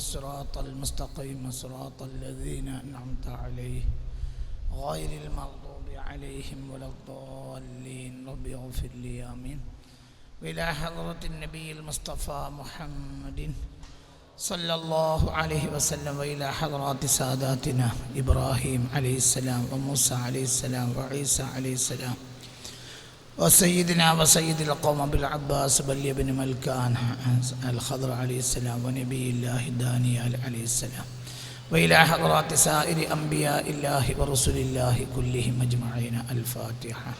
الصراط المستقيم صراط الذين أنعمت عليهم غير المغضوب عليهم ولا الضالين رب اغفر لي آمين. وإلى حضرة النبي المصطفى محمد صلى الله عليه وسلم وإلى حضرات ساداتنا إبراهيم عليه السلام وموسى عليه السلام وعيسى عليه السلام وسيدنا وسيد القوم بالعباس بل بن ملكان الخضر عليه السلام ونبي الله دانيال عليه السلام وإلى حضرات سائر أنبياء الله ورسل الله كلهم أجمعين. الفاتحة.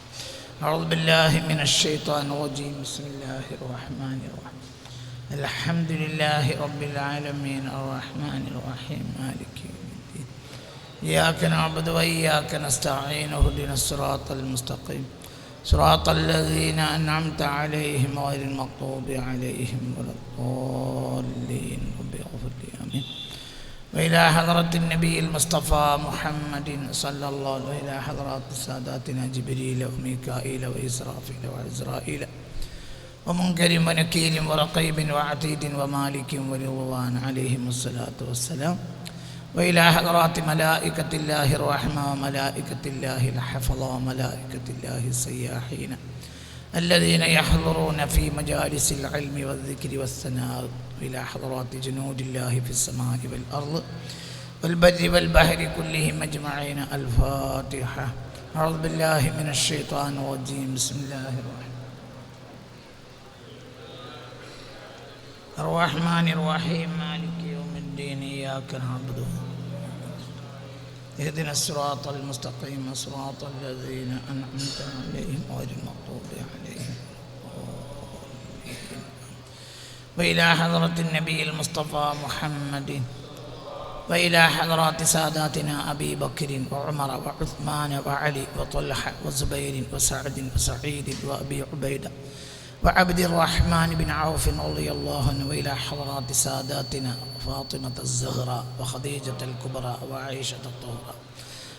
أعوذ بالله من الشيطان الرجيم. بسم الله الرحمن الرحيم. الحمد لله رب العالمين الرحمن الرحيم مالك يوم الدين إياك نعبد وإياك نستعين اهدنا الصراط المستقيم صراط الذين أنعمت عليهم غير المغضوب عليهم ولا الضالين رب اغفر لي آمين. وإلى حضرة النبي المصطفى محمد صلى الله عليه وسلم وإلى حضرات ساداتنا جبريل وميكائيل وإسرافيل وعزرائيل ومنكر ونكير ورقيب وعتيد ومالك ورضوان عليهم الصلاة والسلام. وإلى حضرات ملائكة الله الرحمة وملائكة الله الحفظة وملائكة الله السياحين الذين يحضرون في مجالس العلم والذكر والثناء. وإلى حضرات جنود الله في السماء والأرض والبر والبحر كلهم أجمعين. الفاتحة. أعوذ بالله من الشيطان الرجيم. بسم الله الرحمن الرحيم مالك يوم الدين إياك نعبد اهدنا الصراط المستقيم صراط الذين أنعمت عليهم غير المغضوب عليهم. وإلى حضرة النبي المصطفى محمد وإلى حضرات ساداتنا أبي بكر وعمر وعثمان وعلي وطلحة وزبير وسعد وسعيد وأبي عبيدة وعبد الرحمن بن عوف رضي الله عنه. وإلى حضرات ساداتنا فاطمة الزهراء وخديجة الكبرى وعائشة الطهرى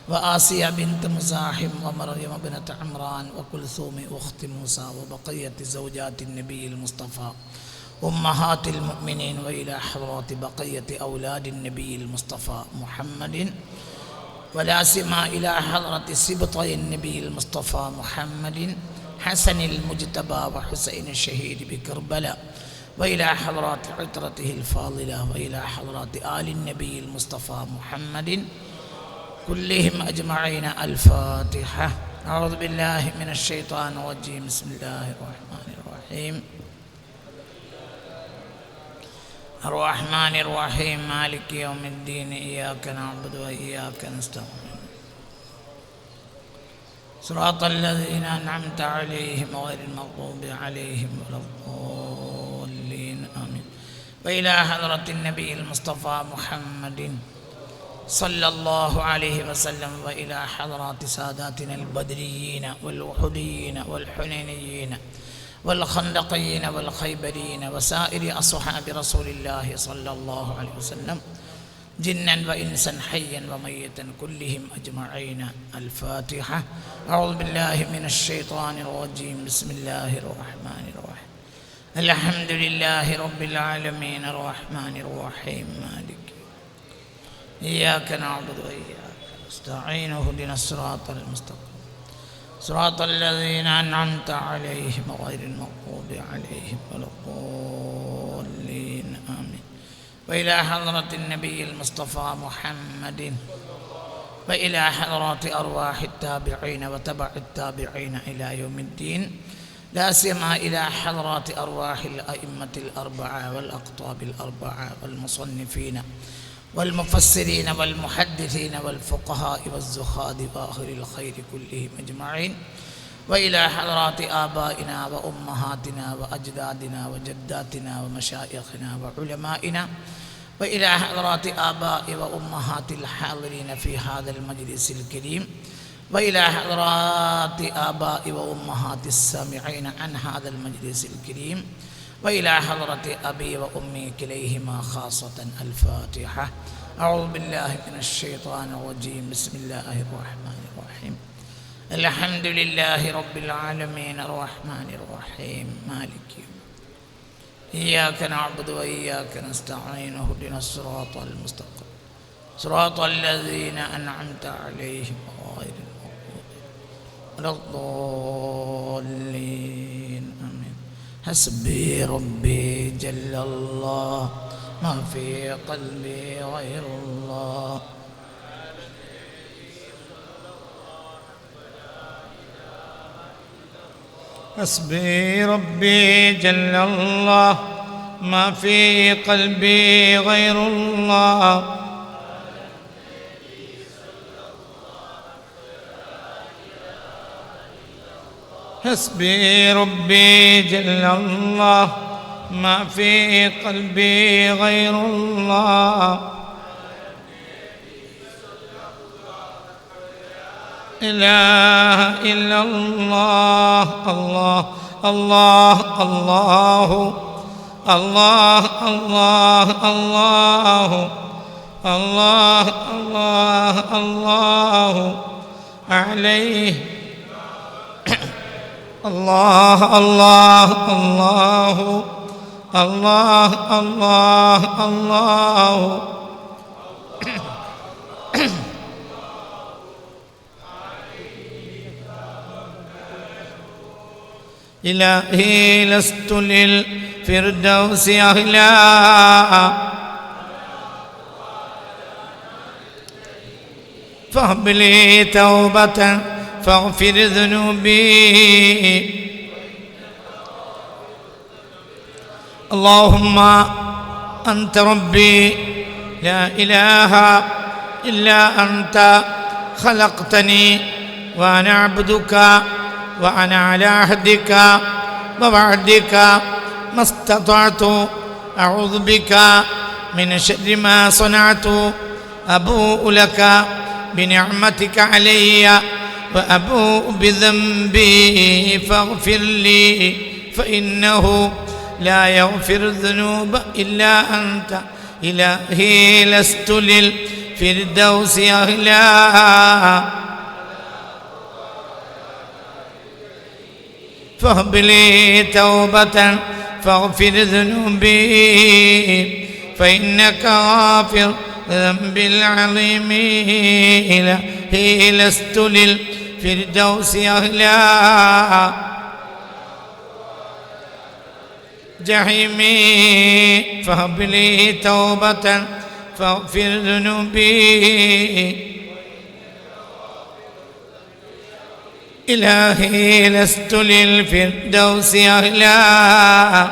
وآسيا بنت مزاحم ومريم بنت عمران وكلثوم أخت موسى وبقية زوجات النبي المصطفى أمهات المؤمنين. وإلى حضرات بقية أولاد النبي المصطفى محمد ولا سما إلى حضرة سبطي النبي المصطفى محمد حسن المجتبى وحسين الشهيد بكربلاء. وإلى حضرات عترته الفاضلة وإلى حضرات آل النبي المصطفى محمد كلهم أجمعين. الفاتحة. أعوذ بالله من الشيطان الرجيم. بسم الله الرحمن الرحيم. الرحمن الرحيم مالك يوم الدين إياك نعبد وإياك نستعين صراط الذين أنعمت عليهم غير المغضوب عليهم ولا الضالين آمين. وإلى حضرة النبي المصطفى محمد صلى الله عليه وسلم وإلى حضرات ساداتنا البدريين والوحديين والحنينيين والخندقيين والخيبريين وسائر أصحاب رسول الله صلى الله عليه وسلم جنا وإنسا حيا وميتا كلهم أجمعين. الفاتحة. أعوذ بالله من الشيطان الرجيم. بسم الله الرحمن الرحيم. الحمد لله رب العالمين الرحمن الرحيم مالك إياك نعبد وإياك نستعين اهدنا الصراط المستقيم صراط الذين أنعمت عليهم غير المغضوب عليهم ولا الضالين آمين. وإلى حضرة النبي المصطفى محمد وإلى حضرات أرواح التابعين وتبع التابعين إلى يوم الدين لا سيما إلى حضرات أرواح الأئمة الأربعة والأقطاب الأربعة والمصنفين والمفسرين والمحدثين والفقهاء والزهاد وآخر الخير كلهم أجمعين. وإلى حضرات آبائنا وأمهاتنا وأجدادنا وجداتنا ومشايخنا وعلمائنا وإلى حضرات آباء وأمهات الحاضرين في هذا المجلس الكريم وإلى حضرات آباء وأمهات السامعين عن هذا المجلس الكريم وإلى حضرة أبي وأمي كليهما خاصة. الفاتحة. أعوذ بالله من الشيطان الرجيم. بسم الله الرحمن الرحيم. الحمد لله رب العالمين الرحمن الرحيم مالك يوم إياك نعبد وإياك نستعين اهدنا الصراط المستقيم صراط الذين أنعمت عليهم غير المغضوب ولا الضالين آمين. حسبي ربي جل الله ما في قلبي غير الله. حسبي ربي جل الله ما في قلبي غير الله. حسبي ربي جل الله ما في قلبي غير الله. إله إلا الله. الله الله الله الله الله الله الله الله الله عليه. الله الله الله الله الله الله. إلهي لست للفردوس أهلا فهب لي توبة فاغفر ذنوبي. اللهم أنت ربي لا إله إلا أنت خلقتني وأنا عبدك وأنا على عهدك ووعدك ما استطعت أعوذ بك من شر ما صنعت أبوء لك بنعمتك علي وأبوء بذنبي فاغفر لي فإنه لا يغفر الذنوب إلا أنت. إلهي لست للفردوس أهلا فهب لي توبة فاغفر ذنوبي فإنك غافر ذنب العظيم. إلهي لست للفردوس أهلا جحيمي فهب لي توبة فاغفر ذنوبي. إلهي لست للفردوس أهلا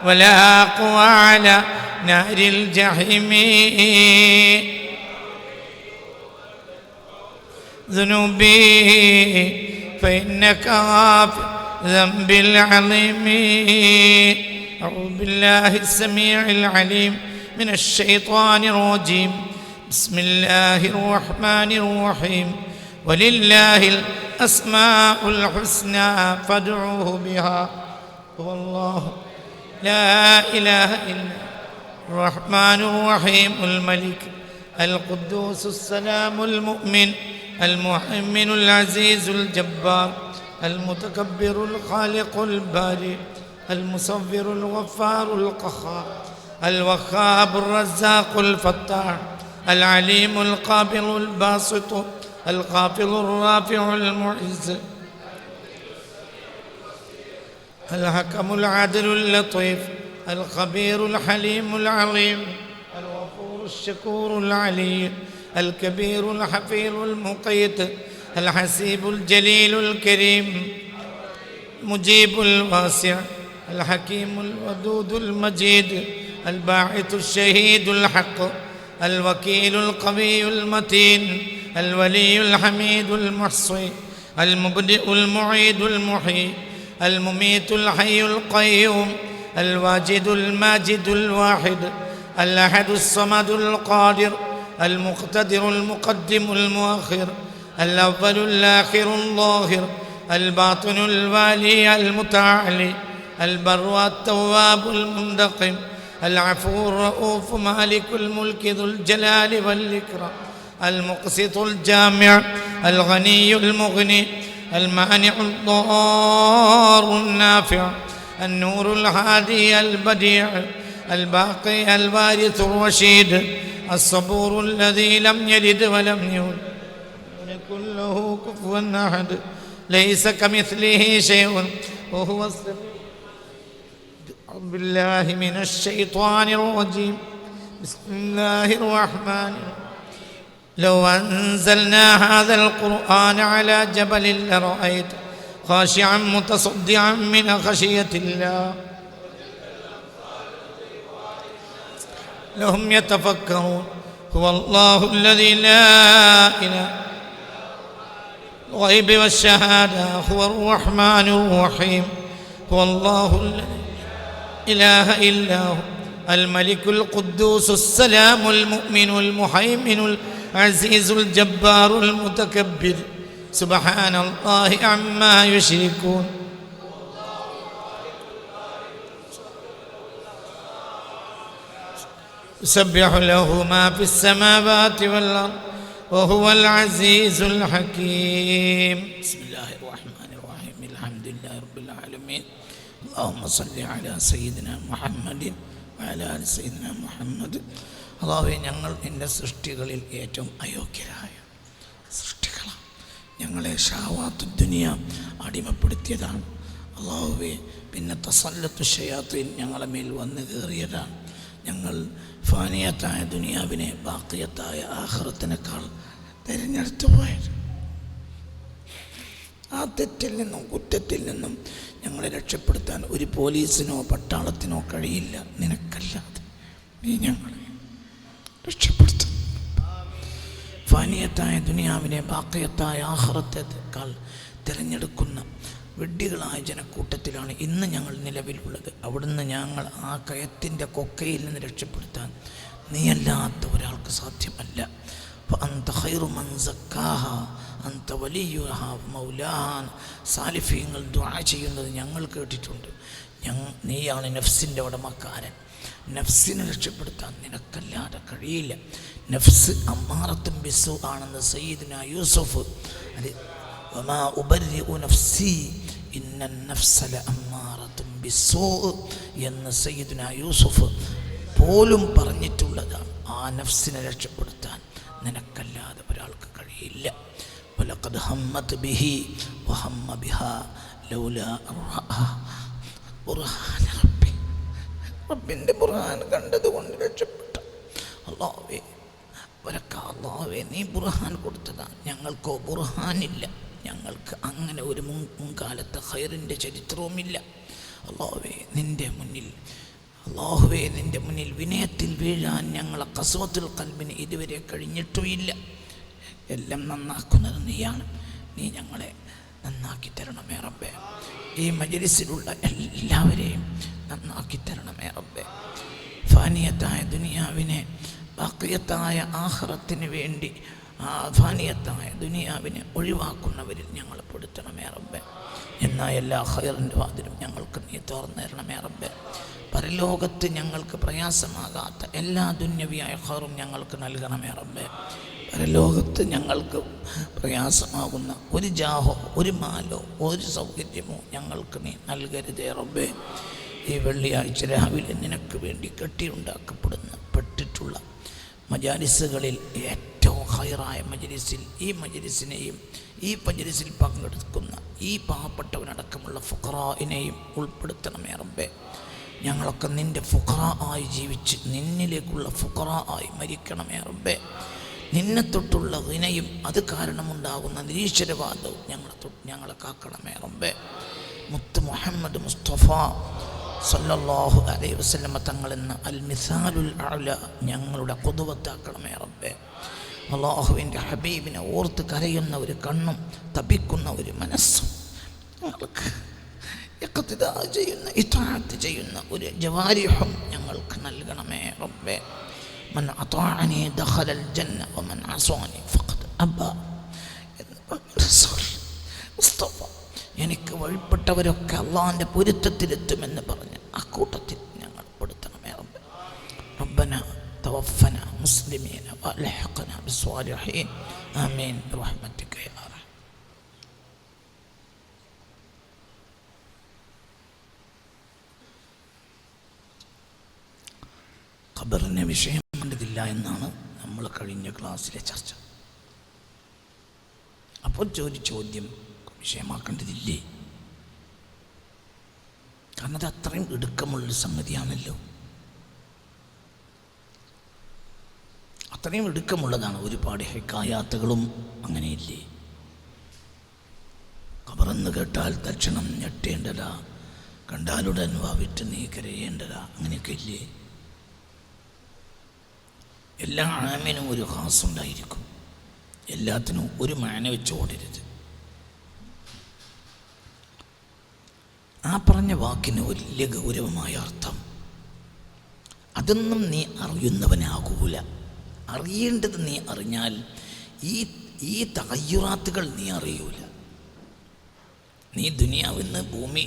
ولا أقوى على نار الجحيم. ذنوبي فإنك غافر ذنب العظيم. أعوذ بالله السميع العليم من الشيطان الرجيم. بسم الله الرحمن الرحيم. ولله الأسماء الحسنى فادعوه بها هو الله لا إله إلا الرحمن الرحيم. الملك القدوس السلام المؤمن المهيمن العزيز الجبار المتكبر الخالق البارئ المصور الغفار القهار الوهاب الرزاق الفتاح العليم القابل الباسط الخافض الرافع المعز الحكم العدل اللطيف الخبير الحليم العظيم الغفور الشكور العلي الكبير الحفيظ المقيت الحسيب الجليل الكريم مجيب الواسع الحكيم الودود المجيد الباعث الشهيد الحق الوكيل القوي المتين الولي الحميد المحصي المبدئ المعيد المحيي المميت الحي القيوم الواجد الماجد الواحد الأحد الصمد القادر المقتدر المقدم المؤخر الأول الآخر الظاهر الباطن الوالي المتعالي البر التواب المنتقم العفو الرؤوف مالك الملك ذو الجلال والإكرام المقسط الجامع الغني المغني المانع الضار النافع النور الهادي البديع الباقي الوارث الرشيد الصبور الذي لم يلد ولم يولد يكن له كفوا أحد ليس كمثله شيء وهو السميع. أعوذ بالله من الشيطان الرجيم. بسم الله الرحمن الرحيم. لو أنزلنا هذا القرآن على جبل لرأيته خاشعا متصدعا من خشية الله لهم يتفكرون. هو الله الذي لا إله الغيب والشهادة هو الرحمن الرحيم. هو الله الذي إله إلا هو الملك القدوس السلام المؤمن المهيمن العزيز الجبار المتكبر سبحان الله عما يشركون. يسبح له ما في السماوات والأرض وهو العزيز الحكيم. بسم الله الرحمن الرحيم. الحمد لله رب العالمين. اللهم صل على سيدنا محمد وعلى آل سيدنا محمد. അല്ലാഹുവേ, ഞങ്ങൾ നിൻ്റെ സൃഷ്ടികളിൽ ഏറ്റവും അയോഗ്യരായ സൃഷ്ടികളാണ്. ഞങ്ങളെ ഷഹവാത്തു ദുനിയ അടിമപ്പെടുത്തിയതാണ് അല്ലാഹുവേ. പിന്നെ തസല്ലത്തു ശയാത്തീൻ ഞങ്ങളെ മേൽ വന്നു കയറിയതാണ്. ഞങ്ങൾ ഫാനിയത്തായ ദുനിയാവിനെ ബാക്കിയത്തായ ആഖിറത്തിനേക്കാൾ തിരഞ്ഞെടുത്തു പോയത്. ആ തെറ്റിൽ നിന്നും കുറ്റത്തിൽ നിന്നും ഞങ്ങളെ രക്ഷപ്പെടുത്താൻ ഒരു പോലീസിനോ പട്ടാളത്തിനോ കഴിയില്ല. നിനക്കല്ലാതെ നീ ഞങ്ങളെ രക്ഷപ്പെടുത്തും. ഫാനിയത്തായ ദുനിയാവിനെ ബാക്കിയത്തായ ആഖിറത്തേക്കാൾ തിരഞ്ഞെടുക്കുന്ന വിഡ്ഢികളായ ജനക്കൂട്ടത്തിലാണ് ഇന്ന് ഞങ്ങൾ നിലവിലുള്ളത്. അവിടുന്ന് ഞങ്ങൾ ആ കയത്തിൻ്റെ കൊക്കയിൽ നിന്ന് രക്ഷപ്പെടുത്താൻ നീയല്ലാത്ത ഒരാൾക്ക് സാധ്യമല്ല. സാലിഫീങ്ങൾ ദുആ ചെയ്യുന്നത് ഞങ്ങൾ കേട്ടിട്ടുണ്ട്. നീയാണ് നഫ്സിൻ്റെ ഉടമക്കാരൻ. നഫ്സിനെ രക്ഷപ്പെടുത്താൻ നിനക്കല്ലാതെ കഴിയില്ല. നഫ്സ് അമ്മാറത്തും ബിസ്സു ആണെന്ന് സയ്യിദുനാ യൂസുഫ് വമാ ഉബർരിഉ നഫ്സി ഇന്നൻ നഫ്സ ലഅമ്മാറത്തും ബിസ്സൂ എന്ന് സയ്യിദുനാ യൂസുഫ് പോലും പറഞ്ഞിട്ടുള്ളതാണ്. ആ നഫ്സിനെ രക്ഷപ്പെടുത്താൻ നിനക്കല്ലാതെ ഒരാൾക്ക് കഴിയില്ല. വലഖദ് ഹമ്മത് ബിഹി വഹമ്മ ബിഹാ ലൗലാ ബുർഹാന റബ്ബി. റബ്ബിൻ്റെ ബുർഹാൻ കണ്ടതുകൊണ്ട് രക്ഷപ്പെട്ട അല്ലാഹുവേ, അല്ലാഹുവേ, നീ ബുർഹാൻ കൊടുത്തതാണ്. ഞങ്ങൾക്കോ ബുർഹാനില്ല. ഞങ്ങൾക്ക് അങ്ങനെ ഒരു മുൻകാലത്തെ ഖൈറിൻ്റെ ചരിത്രവുമില്ല. അല്ലാഹുവേ, നിൻ്റെ മുന്നിൽ വിനയത്തിൽ വീഴാൻ ഞങ്ങളെ ഖസ്വത്തുൽ ഖൽബിന് ഇതുവരെ കഴിഞ്ഞിട്ടുമില്ല. എല്ലാം നന്നാക്കുന്നത് നീയാണ്. നീ ഞങ്ങളെ നന്നാക്കി തരണമേ റബ്ബേ. ഈ മജ്‌ലിസിലുള്ള എല്ലാവരെയും നന്നാക്കി തരണമേ റബ്ബേ. ഫാനിയത്തായ ദുനിയാവിനെ ബാക്കിയത്തായ ആഖിറത്തിന് വേണ്ടി ഫാനിയത്തായ ദുനിയാവിനെ ഒഴിവാക്കുന്നവരിൽ ഞങ്ങൾ പെടുത്തണമേ റബ്ബേ. എന്നാൽ എല്ലാ ഖൈറിൻ്റെ വാതിലും ഞങ്ങൾക്ക് നീ തുറന്നു തരണമേ റബ്ബേ. പരലോകത്ത് ഞങ്ങൾക്ക് പ്രയാസമാകാത്ത എല്ലാ ദുന്യവിയായ ഖൈറും ഞങ്ങൾക്ക് നൽകണമേ റബ്ബേ. പരലോകത്ത് ഞങ്ങൾക്ക് പ്രയാസമാകുന്ന ഒരു ജാഹോ, ഒരു മാലോ, ഒരു സൗകര്യമോ ഞങ്ങൾക്ക് നീ നൽകരുതേ റബ്ബേ. ഈ വെള്ളിയാഴ്ച രാവിലെ നിനക്ക് വേണ്ടി പെട്ടിട്ടുള്ള മജാലിസുകളിൽ ഏറ്റവും ഖൈറായ മജ്‌ലിസിൽ ഈ മജ്‌ലിസിൽ പങ്കെടുക്കുന്ന ഈ പാവപ്പെട്ടവനടക്കമുള്ള ഫുഖറാഇനെയും ഉൾപ്പെടുത്തണമേ റബ്ബേ. ഞങ്ങളൊക്കെ നിൻ്റെ ഫുഖറാ ആയി ജീവിച്ച് നിന്നിലേക്കുള്ള ഫുഖറാ ആയി മരിക്കണമേ റബ്ബേ. നിന്നെ തൊട്ടുള്ള വിനയും അത് കാരണമുണ്ടാകുന്ന നിരീശ്വരവാദവും ഞങ്ങളെ കാക്കണമേ റബ്ബേ. മുത്ത് മുഹമ്മദ് മുസ്തഫ സല്ലല്ലാഹു അലൈഹി വസല്ലമ തങ്ങളെന്ന അൽ മിസാലുൽ അഅല ഞങ്ങളുടെ ഖുദവത്താക്കണമേ റബ്ബേ. അല്ലാഹുവിൻ്റെ ഹബീബിനെ ഓർത്ത് കരയുന്ന ഒരു കണ്ണും തപിക്കുന്ന ഒരു മനസ്സും ഞങ്ങൾക്ക് ഇഖ്തിദാ ചെയ്യുന്ന ഇത്ആഅത്ത് ചെയ്യുന്ന ഒരു ജവാരിഹും ഞങ്ങൾക്ക് നൽകണമേ റബ്ബേ. മൻ അതാഅനി ദഖലൽ ജന്ന വമൻ അസാനി ഫഖദ് അബാ എന്ന് റസൂൽ മുസ്തഫ. എനിക്ക് വഴിപ്പെട്ടവരൊക്കെ അള്ളാഹിൻ്റെ പൊരുത്തത്തിലെത്തുമെന്ന് പറഞ്ഞ് അക്കൂട്ടത്തിൽ ഞങ്ങൾ പെടുത്തണമേ റബ്ബേ. റബ്ബന തവഫന മുസ്ലിമീന വഅൽഹിഖ്ന ബിസ്സാലിഹീൻ ആമീൻ ബിറഹ്മതിക യാ റഹ്മാൻ. ഖബറിനെ വിഷയം കണ്ടതില്ല എന്നാണ് നമ്മൾ കഴിഞ്ഞ ക്ലാസ്സിലെ ചർച്ച. അപ്പോൾ ചോദ്യം വിഷയമാക്കേണ്ടതില്ലേ? കാരണം അത് അത്രയും ഇടുക്കമുള്ളൊരു സംഗതിയാണല്ലോ, അത്രയും ഇടുക്കമുള്ളതാണ്. ഒരുപാട് ഹിക്കായാത്തുകളും അങ്ങനെയില്ലേ? ഖബറെന്ന് കേട്ടാൽ തക്ഷണം ഞെട്ടേണ്ടതാ, കണ്ടാലുടൻ വാവിട്ട് നീ കരയേണ്ടതാ, അങ്ങനെയൊക്കെ ഇല്ലേ? എല്ലാ ആമിനും ഒരു ഖാസുണ്ടായിരിക്കും, എല്ലാത്തിനും ഒരു മാന വെച്ചുകൊണ്ടിരുത്. ആ പറഞ്ഞ വാക്കിന് വലിയ ഗൗരവമായ അർത്ഥം. അതൊന്നും നീ അറിയുന്നവനാകൂല. അറിയേണ്ടത് നീ അറിഞ്ഞാൽ ഈ തകയ്യുറാത്തുകൾ നീ അറിയൂല. നീ ദുനിയാവിന്ന് ഭൂമി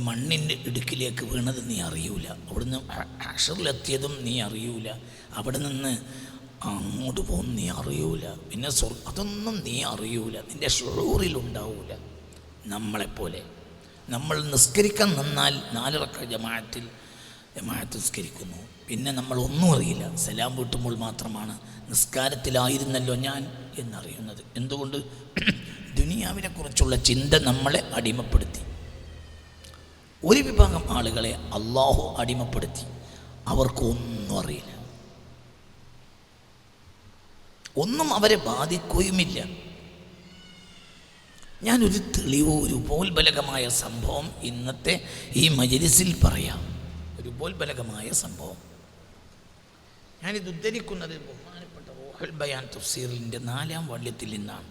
മണ്ണിൻ്റെ ഇടുക്കിലേക്ക് വീണത് നീ അറിയൂല. അവിടുന്ന് ഹഷറിലെത്തിയതും നീ അറിയൂല. അവിടെ നിന്ന് അങ്ങോട്ട് പോകും നീ അറിയൂല. പിന്നെ അതൊന്നും നീ അറിയൂല, നിൻ്റെ ഷുഊറിലുണ്ടാവൂല. നമ്മളെപ്പോലെ നമ്മൾ നിസ്കരിക്കാൻ നിന്നാൽ 4 റക്അത്ത് ജമാഅത്ത് നിസ്കരിക്കുന്നു, പിന്നെ നമ്മൾ ഒന്നും അറിയില്ല. സലാം വീട്ടുമ്പോൾ മാത്രമാണ് നിസ്കാരത്തിലായിരുന്നല്ലോ ഞാൻ എന്നറിയുന്നത്. എന്തുകൊണ്ട്? ദുനിയാവിനെ കുറിച്ചുള്ള ചിന്ത നമ്മളെ അടിമപ്പെടുത്തി. ഒരു വിഭാഗം ആളുകളെ അള്ളാഹു അടിമപ്പെടുത്തി, അവർക്കൊന്നും അറിയില്ല, ഒന്നും അവരെ ബാധിക്കുകയുമില്ല. ഞാനൊരു തെളിവോ ഒരു ഉപോത്ബലകമായ സംഭവം ഇന്നത്തെ ഈ മജ്‌ലിസിൽ പറയാം. ഒരു ഉപോത്ബലകമായ സംഭവം ഞാനിത് ഉദ്ധരിക്കുന്നത് ബഹുമാനപ്പെട്ട റൂഹുൽ ബയാൻ തഫ്സീറിൻ്റെ 4-ാം വാള്യത്തിൽ നിന്നാണ്.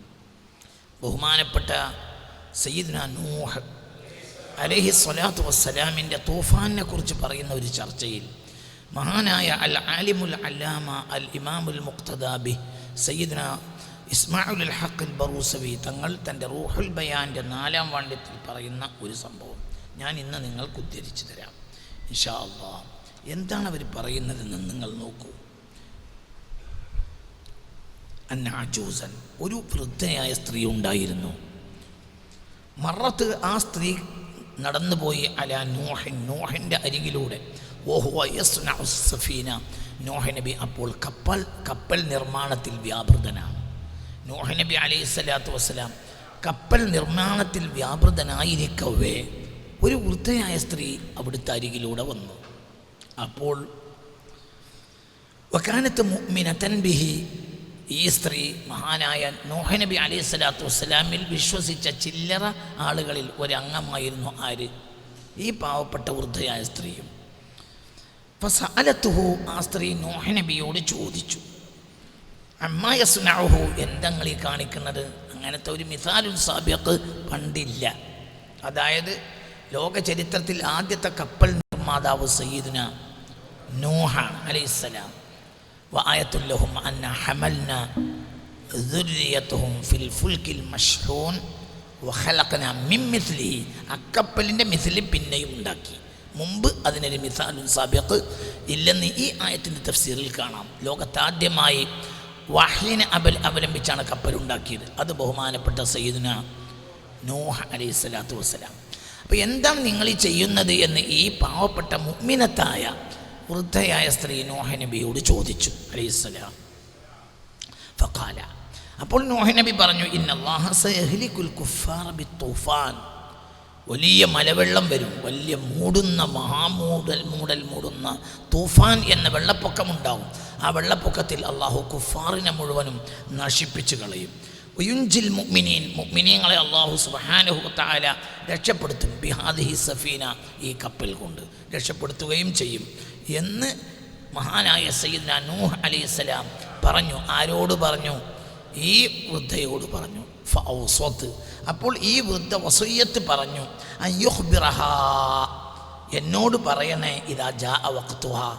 ബഹുമാനപ്പെട്ട സയ്യിദ്ന നൂഹ് അലൈഹി സ്വലാത്തു വസ്സലാമിൻ്റെ തൂഫാനിനെ കുറിച്ച് പറയുന്ന ഒരു ചർച്ചയിൽ മഹാനായ അൽ ആലിമുൽ അല്ലാമ അൽ ഇമാമുൽ മുഖ്തദാബി സയ്യിദ്ന ഇസ്മാഉൽ ഹഖ് അൽ ബറൂസവി തങ്ങൾ തൻ്റെ റൂഹുൽ ബയാൻ്റെ 4-ാം വാള്യത്തിൽ പറയുന്ന ഒരു സംഭവം ഞാൻ ഇന്ന് നിങ്ങൾക്ക് ഉദ്ധരിച്ചു തരാം ഇൻഷാ അല്ലാഹ്. എന്താണ് അവർ പറയുന്നതെന്ന് നിങ്ങൾ നോക്കൂ. അന്നഅജൂസൻ, ഒരു വൃദ്ധയായ സ്ത്രീ ഉണ്ടായിരുന്നു. മറത്ത്, ആ സ്ത്രീ നടന്നുപോയി അലാ നൂഹിൻ, നൂഹിൻ്റെ അരികിലൂടെ. വഹുവ യസ്നഉ സഫീന, നൂഹ് നബി അപ്പോൾ കപ്പൽ നിർമ്മാണത്തിൽ വ്യാപൃതനാണ്. നൂഹ് നബി അലൈഹി സ്വലാത്തു വസ്സലാം കപ്പൽ നിർമ്മാണത്തിൽ വ്യാപൃതനായിരിക്കവേ ഒരു വൃദ്ധയായ സ്ത്രീ അവിടുത്തെ അരികിലൂടെ വന്നു. അപ്പോൾ വകാനത്ത് മുഅ്മിനതൻ ബിഹി, ഈ സ്ത്രീ മഹാനായ നൂഹ് നബി അലൈഹി സ്വലാത്തു വസ്സലാമിൽ വിശ്വസിച്ച ചില്ലറ ആളുകളിൽ ഒരംഗമായിരുന്നു. ആര്? ഈ പാവപ്പെട്ട വൃദ്ധയായ സ്ത്രീയും. ഫസഅലതുഹു, ആ സ്ത്രീ നൂഹ് നബിയോട് ചോദിച്ചു, അമ്മാ യസ്നഉഹു, എന്തെങ്ങൾ ഈ കാണിക്കുന്നത്? അങ്ങനത്തെ ഒരു മിസാലുൽ സാബിഖ് പണ്ടില്ല. അതായത് ലോക ചരിത്രത്തിൽ ആദ്യത്തെ കപ്പൽ നിർമ്മാതാവ് സയ്യിദുന നൂഹാണ് അലൈഹിസ്സലാം. വആയത്തുൽ ലഹും അന്ന ഹമൽന ദുർരിയതഹും ഫിൽ ഫുൽക്കിൽ മശ്ഹൂൻ വഖലഖന മിൻ മിസ്ലിഹി, അക്കപ്പലിൻ്റെ മിസ്ലി പിന്നെയും ഉണ്ടാക്കി. മുമ്പ് അതിനൊരു മിസാലുൽ സാബിഖ് ഇല്ലെന്ന് ഈ ആയത്തിൻ്റെ തഫ്സീറിൽ കാണാം. ലോകത്താദ്യമായി വഹ്യിനെ അവലംബിച്ചാണ് കപ്പലുണ്ടാക്കിയത്. അത് ബഹുമാനപ്പെട്ട സയ്യിദുന നൂഹ് അലൈഹി സ്വലാത്തു വസ്സലാം. അപ്പോൾ എന്താണ് നിങ്ങൾ ഈ ചെയ്യുന്നത് എന്ന് ഈ പാവപ്പെട്ട മുഅ്മിനത്തായ വൃദ്ധയായ സ്ത്രീ നൂഹ് നബിയോട് ചോദിച്ചു അലൈഹിസ്സലാം. ഫഖാല, അപ്പോൾ നൂഹ് നബി പറഞ്ഞു, ഇന്നല്ലാഹ സയഹ്ലികുൽ കുഫാറ ബിത്തൂഫാൻ, വലിയ മലവെള്ളം വരും, വലിയ മൂടുന്ന മൂടുന്ന തൂഫാൻ എന്ന വെള്ളപ്പൊക്കമുണ്ടാവും. ആ വെള്ളപ്പൊക്കത്തിൽ അള്ളാഹു കുഫാറിനെ മുഴുവനും നശിപ്പിച്ചു കളയും. ഉയുൻജിൽ മുഅ്മിനീൻ, മുഅ്മിനീങ്ങളെ അള്ളാഹു സുബ്ഹാനഹു വ തആല രക്ഷപ്പെടുത്തും. ബിഹാദിഹി സഫീന, ഈ കപ്പൽ കൊണ്ട് രക്ഷപ്പെടുത്തുകയും ചെയ്യും എന്ന് മഹാനായ സയ്യിദ്ന നൂഹ് അലൈഹിസ്സലാം പറഞ്ഞു. ആരോട് പറഞ്ഞു? ഈ വൃദ്ധയോട് പറഞ്ഞു. ഫഔസത്ത്, അപ്പോൾ ഈ വൃദ്ധ വസിയ്യത്ത് പറഞ്ഞു, അയ്യുഖ്ബിറഹാ, എന്നോട് പറയണേ, ഇദാ ജാഅ വഖ്തുഹാ,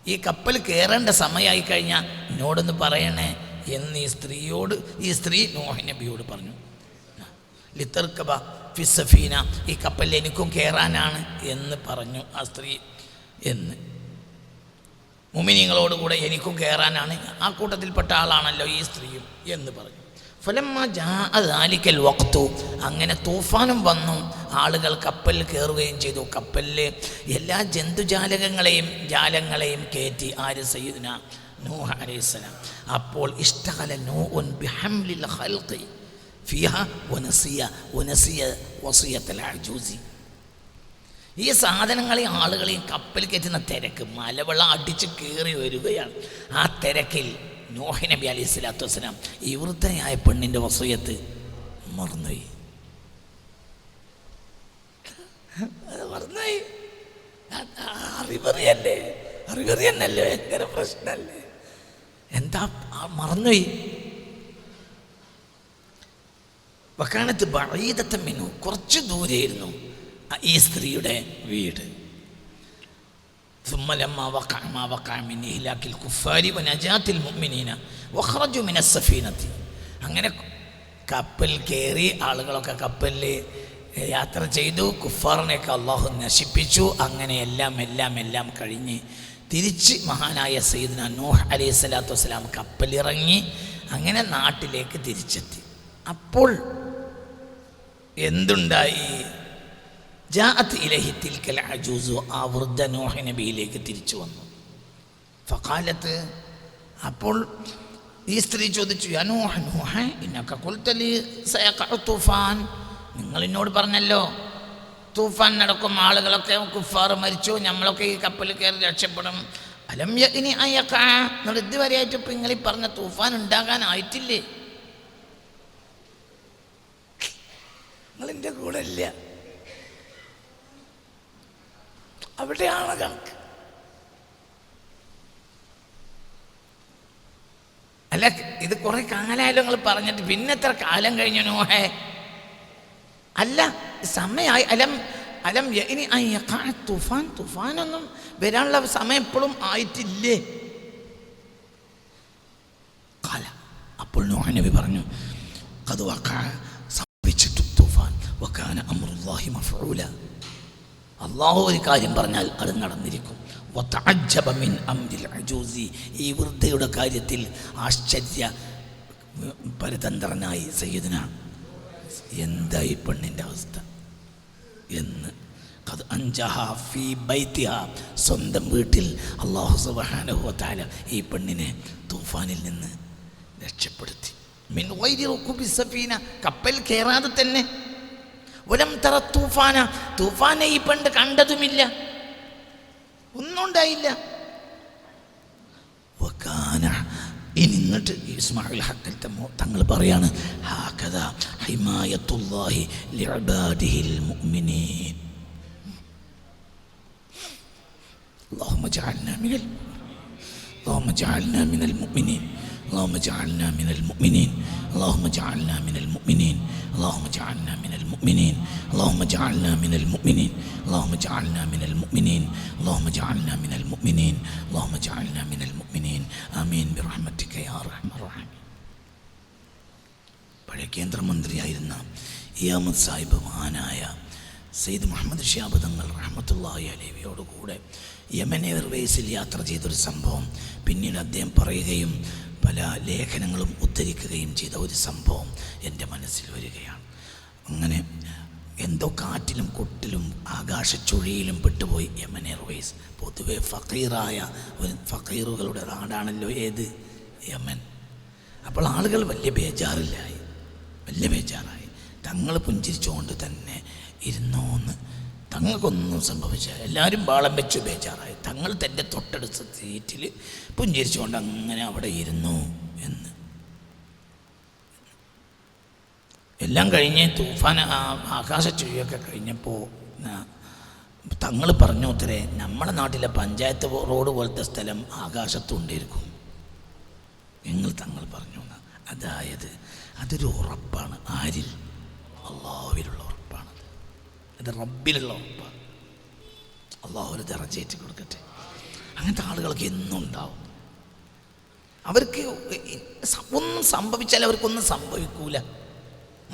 ഈ കപ്പൽ കയറേണ്ട സമയമായി കഴിഞ്ഞാൽ എന്നോടൊന്ന് പറയണേ എന്ന് ഈ സ്ത്രീ നൂഹ് നബിയോട് പറഞ്ഞു. ലിതർക്കബ ഫിസ്സഫീന, ഈ കപ്പലിൽ എനിക്കും കയറാനാണ് എന്ന് പറഞ്ഞു ആ സ്ത്രീ. എന്ന് മുഅ്മിനീങ്ങളോടുകൂടെ എനിക്കും കയറാനാണ്, ആ കൂട്ടത്തിൽപ്പെട്ട ആളാണല്ലോ ഈ സ്ത്രീയും എന്ന് പറഞ്ഞു. ഫലമ്മ ജാഅ ദാലിക്കൽ വഖ്തു, അങ്ങനെ തൂഫാനും വന്നു, ആ ആളുകൾ കപ്പലിൽ കയറുകയും ചെയ്തു. കപ്പലിൽ എല്ലാ ജാലങ്ങളെയും കയറ്റി. ആര്? സയ്യിദുന നൂഹ് അലൈഹിസ്സലാം. അപ്പോൾ ഇഷ്തഗല നൂഹുൻ ബിഹംലിൽ ഖൽഖി ഫിഹാ വനസിയ വസിയത്തൽ അജൂസി. ഈ സാധനങ്ങളെയും ആളുകളെയും കപ്പൽ കയറ്റുന്ന തിരക്ക്, മലവെള്ളം അടിച്ച് കയറി വരികയാണ്. ആ തിരക്കിൽ നൂഹ് നബി അലൈഹി സ്വലാത്തു വസ്സലാം ഈ വൃദ്ധയായ പെണ്ണിൻ്റെ വസിയത്ത് മറന്നുപോയി. അറിവറിയന്നല്ലേ, ഭയങ്കര പ്രശ്നമല്ലേ, എന്താ മറന്നുപോയി. വക്കാനത്ത് ബഈദത്തമിനു, കുറച്ച് ദൂരെയായിരുന്നു ഈ സ്ത്രീയുടെ വീട്. ثم لما وقع ما وقع من إهلاك الكفار ونجاة المؤمنين وخرجوا من السفينة. അങ്ങനെ കപ്പൽ കയറി ആളുകളൊക്കെ കപ്പലിൽ യാത്ര ചെയ്തു. കുഫാറിനെയൊക്കെ അള്ളാഹു നശിപ്പിച്ചു. അങ്ങനെ എല്ലാം കഴിഞ്ഞ് തിരിച്ച് മഹാനായ സയ്യിദ്ന നൂഹ് അലൈഹി സ്വലാത്തു വസ്സലാം കപ്പലിറങ്ങി അങ്ങനെ നാട്ടിലേക്ക് തിരിച്ചെത്തി. അപ്പോൾ എന്തുണ്ടായി? ജാഅത്ത് ഇലൈഹി തിൽക്കൽ അജൂസു, ആ വൃദ്ധ നൂഹ് നബിയിലേക്ക് തിരിച്ചു വന്നു. ഫഖാലത്ത്, അപ്പോൾ ഈ സ്ത്രീ ചോദിച്ചു, യാ നൂഹ് നൂഹ് ഇന്നക ഖുൽത ലി സയഖഉ തൂഫാൻ, നിങ്ങൾ എന്നോട് പറഞ്ഞല്ലോ തൂഫാൻ നടക്കും, ആളുകളൊക്കെ കുഫാർ മരിച്ചു, നമ്മളൊക്കെ ഈ കപ്പലിൽ കയറി രക്ഷപ്പെടും. അലം യഅ്നി അൻ യഖഅ, നിങ്ങൾ ഇതുവരെയായിട്ട് ഇപ്പം നിങ്ങൾ ഈ പറഞ്ഞ തൂഫാൻ ഉണ്ടാകാനായിട്ടില്ലേ? നിങ്ങളെൻ്റെ കൂടെ ഇല്ല, അവിടെയാണ് കണക്ക്. അല്ല, ഇത് കുറെ കാലമായാലും നിങ്ങൾ പറഞ്ഞിട്ട് പിന്നെ എത്ര കാലം കഴിഞ്ഞു നൂഹേ? അല്ല, സമയമായി. അലം യഅ്നി അൻ യഖഅ തൂഫാൻ, തൂഫാനൊന്നും വരാനുള്ള സമയം ഇപ്പോഴും ആയിട്ടില്ലേ? ഖാല, അപ്പോൾ നൂഹ് നബി പറഞ്ഞു, ഖദ് വഖഅ, സംഭവിച്ചിട്ടു തൂഫാൻ, വകാന അംറുല്ലാഹി മഫ്ഊല, അള്ളാഹു ഒരു കാര്യം പറഞ്ഞാൽ അത് നടന്നിരിക്കും. വതഅജ്ജബ മിൻ അംരിൽ അജൂസി, ഈ വൃദ്ധയുടെ കാര്യത്തിൽ ആശ്ചര്യ പരതന്ത്രനായി സയ്യിദുന, എന്താ ഈ പെണ്ണിൻ്റെ അവസ്ഥ എന്ന്. ഖദ് അൻജഹ ഫീ ബൈതിഹ, സ്വന്തം വീട്ടിൽ അല്ലാഹു സുബ്ഹാനഹു വ തആല ഈ പെണ്ണിനെ തൂഫാനിൽ നിന്ന് രക്ഷപ്പെടുത്തി. മിൻ ഗൈരി റുകൂബി സഫീന, കപ്പൽ കയറാതെ തന്നെ. വലം തറ തൂഫാന, തൂഫാനെ ഈ പെണ്ണ് കണ്ടതുമില്ല, ഒന്നും ഉണ്ടായില്ല. വകാന, എന്നിട്ട് ഇസ്മായിൽ ഹഖൽ തങ്ങൾ പറയാണ്, ഹാകദാ ഹിമായത്തുല്ലാഹി ലിഇബാദിഹിൽ മുഅ്മിനീൻ. اللهم اجعلنا من المؤمنين اللهم اجعلنا من المؤمنين اللهم اجعلنا من المؤمنين اللهم اجعلنا من المؤمنين اللهم اجعلنا من المؤمنين اللهم اجعلنا من المؤمنين اللهم اجعلنا من المؤمنين اللهم اجعلنا من المؤمنين آمين برحمتك يا أرحم الراحمين. പഴയ കേന്ദ്രമന്ത്രിയായിരുന്ന ഇയാമത്ത് സാഹിബ് മഹാനായ സയ്യിദ് മുഹമ്മദ് ഷിഹാബ് തങ്ങൾ റഹ്മത്തുള്ളാഹി അലൈഹിയോടുകൂടെ യമൻ എയർവേസിൽ യാത്ര ചെയ്തൊരു സംഭവം പിന്നീട് അദ്ദേഹം പറയുകയും പല ലേഖനങ്ങളും ഉദ്ധരിക്കുകയും ചെയ്ത ഒരു സംഭവം എൻ്റെ മനസ്സിൽ വരികയാണ്. അങ്ങനെ എന്തോ കാറ്റിലും കൊട്ടിലും ആകാശച്ചുഴിയിലും പെട്ടുപോയി യമൻ എയർവേസ്. പൊതുവെ ഫക്കീറായ ഒരു ഫക്കീറുകളുടെ നാടാണല്ലോ ഏത്? യമൻ. അപ്പോൾ ആളുകൾ വലിയ ബേജാറായി. തങ്ങൾ പുഞ്ചിരിച്ചുകൊണ്ട് തന്നെ ഇരുന്നോന്ന്. തങ്ങൾക്കൊന്നും സംഭവിച്ചില്ല. എല്ലാവരും ബാളം വെച്ചു ബേജാറായി. തങ്ങൾ തൻ്റെ തൊട്ടടുത്ത സീറ്റിൽ പുഞ്ചിരിച്ചുകൊണ്ട് അങ്ങനെ അവിടെ ഇരുന്നു എന്ന്. എല്ലാം കഴിഞ്ഞ് തൂഫാൻ ആകാശച്ചുഴിയൊക്കെ കഴിഞ്ഞപ്പോൾ തങ്ങൾ പറഞ്ഞു, ഉത്തരേ നമ്മുടെ നാട്ടിലെ പഞ്ചായത്ത് റോഡ് പോലത്തെ സ്ഥലം ആകാശത്തുണ്ടായിരിക്കും. തങ്ങൾ പറഞ്ഞു. അതായത് അതൊരു ഉറപ്പാണ്. ആരിൽ? അള്ളാഹുവിലുള്ള ഉറപ്പാണ്. അത് റബ്ബിലുള്ള ഉറപ്പാണ്. അള്ളാഹു ഒരു ദറജയേറ്റി കൊടുക്കട്ടെ. അങ്ങനത്തെ ആളുകൾക്ക് എന്നും ഉണ്ടാവും. അവർക്ക് ഒന്നും സംഭവിച്ചാൽ അവർക്കൊന്നും സംഭവിക്കൂല.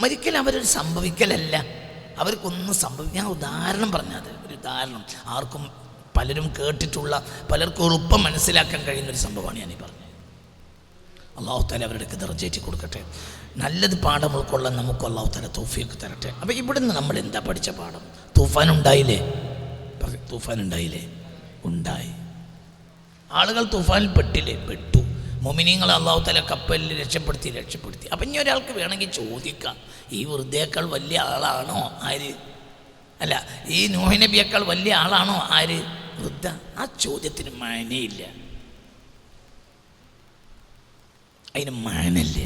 ഒരിക്കലും അവരൊരു സംഭവിക്കലല്ല, അവർക്കൊന്നും ഞാൻ ഉദാഹരണം പറഞ്ഞത് ഒരു ഉദാഹരണം, ആർക്കും പലരും കേട്ടിട്ടുള്ള പലർക്കും എളുപ്പം മനസ്സിലാക്കാൻ കഴിയുന്നൊരു സംഭവമാണ് ഞാനീ പറഞ്ഞത്. അള്ളാഹു താല അവരുടെ ദർജയേറ്റി കൊടുക്കട്ടെ. നല്ലത് പാഠം ഉൾക്കൊള്ളാൻ നമുക്ക് അള്ളാഹു താല തൗഫീഖ് തരട്ടെ. അപ്പോൾ ഇവിടുന്ന് നമ്മൾ എന്താ പഠിച്ച പാഠം? തൂഫാൻ ഉണ്ടായില്ലേ? ഉണ്ടായി. ആളുകൾ തൂഫാനിൽ പെട്ടില്ലേ? പെട്ടു. മുഅ്മിനീങ്ങളെ അള്ളാഹു താല കപ്പലിൽ രക്ഷപ്പെടുത്തി. അപ്പം ഇനി ഒരാൾക്ക് വേണമെങ്കിൽ ചോദിക്കാം, ഈ വെറുതേക്കാൾ വലിയ ആളാണോ ആര്? അല്ല, ഈ നൂഹ് നബിയേക്കാൾ വലിയ ആളാണോ ആര്? വൃദ്ധ. ആ ചോദ്യത്തിന് മാനയില്ല, അതിന് മാനല്ല.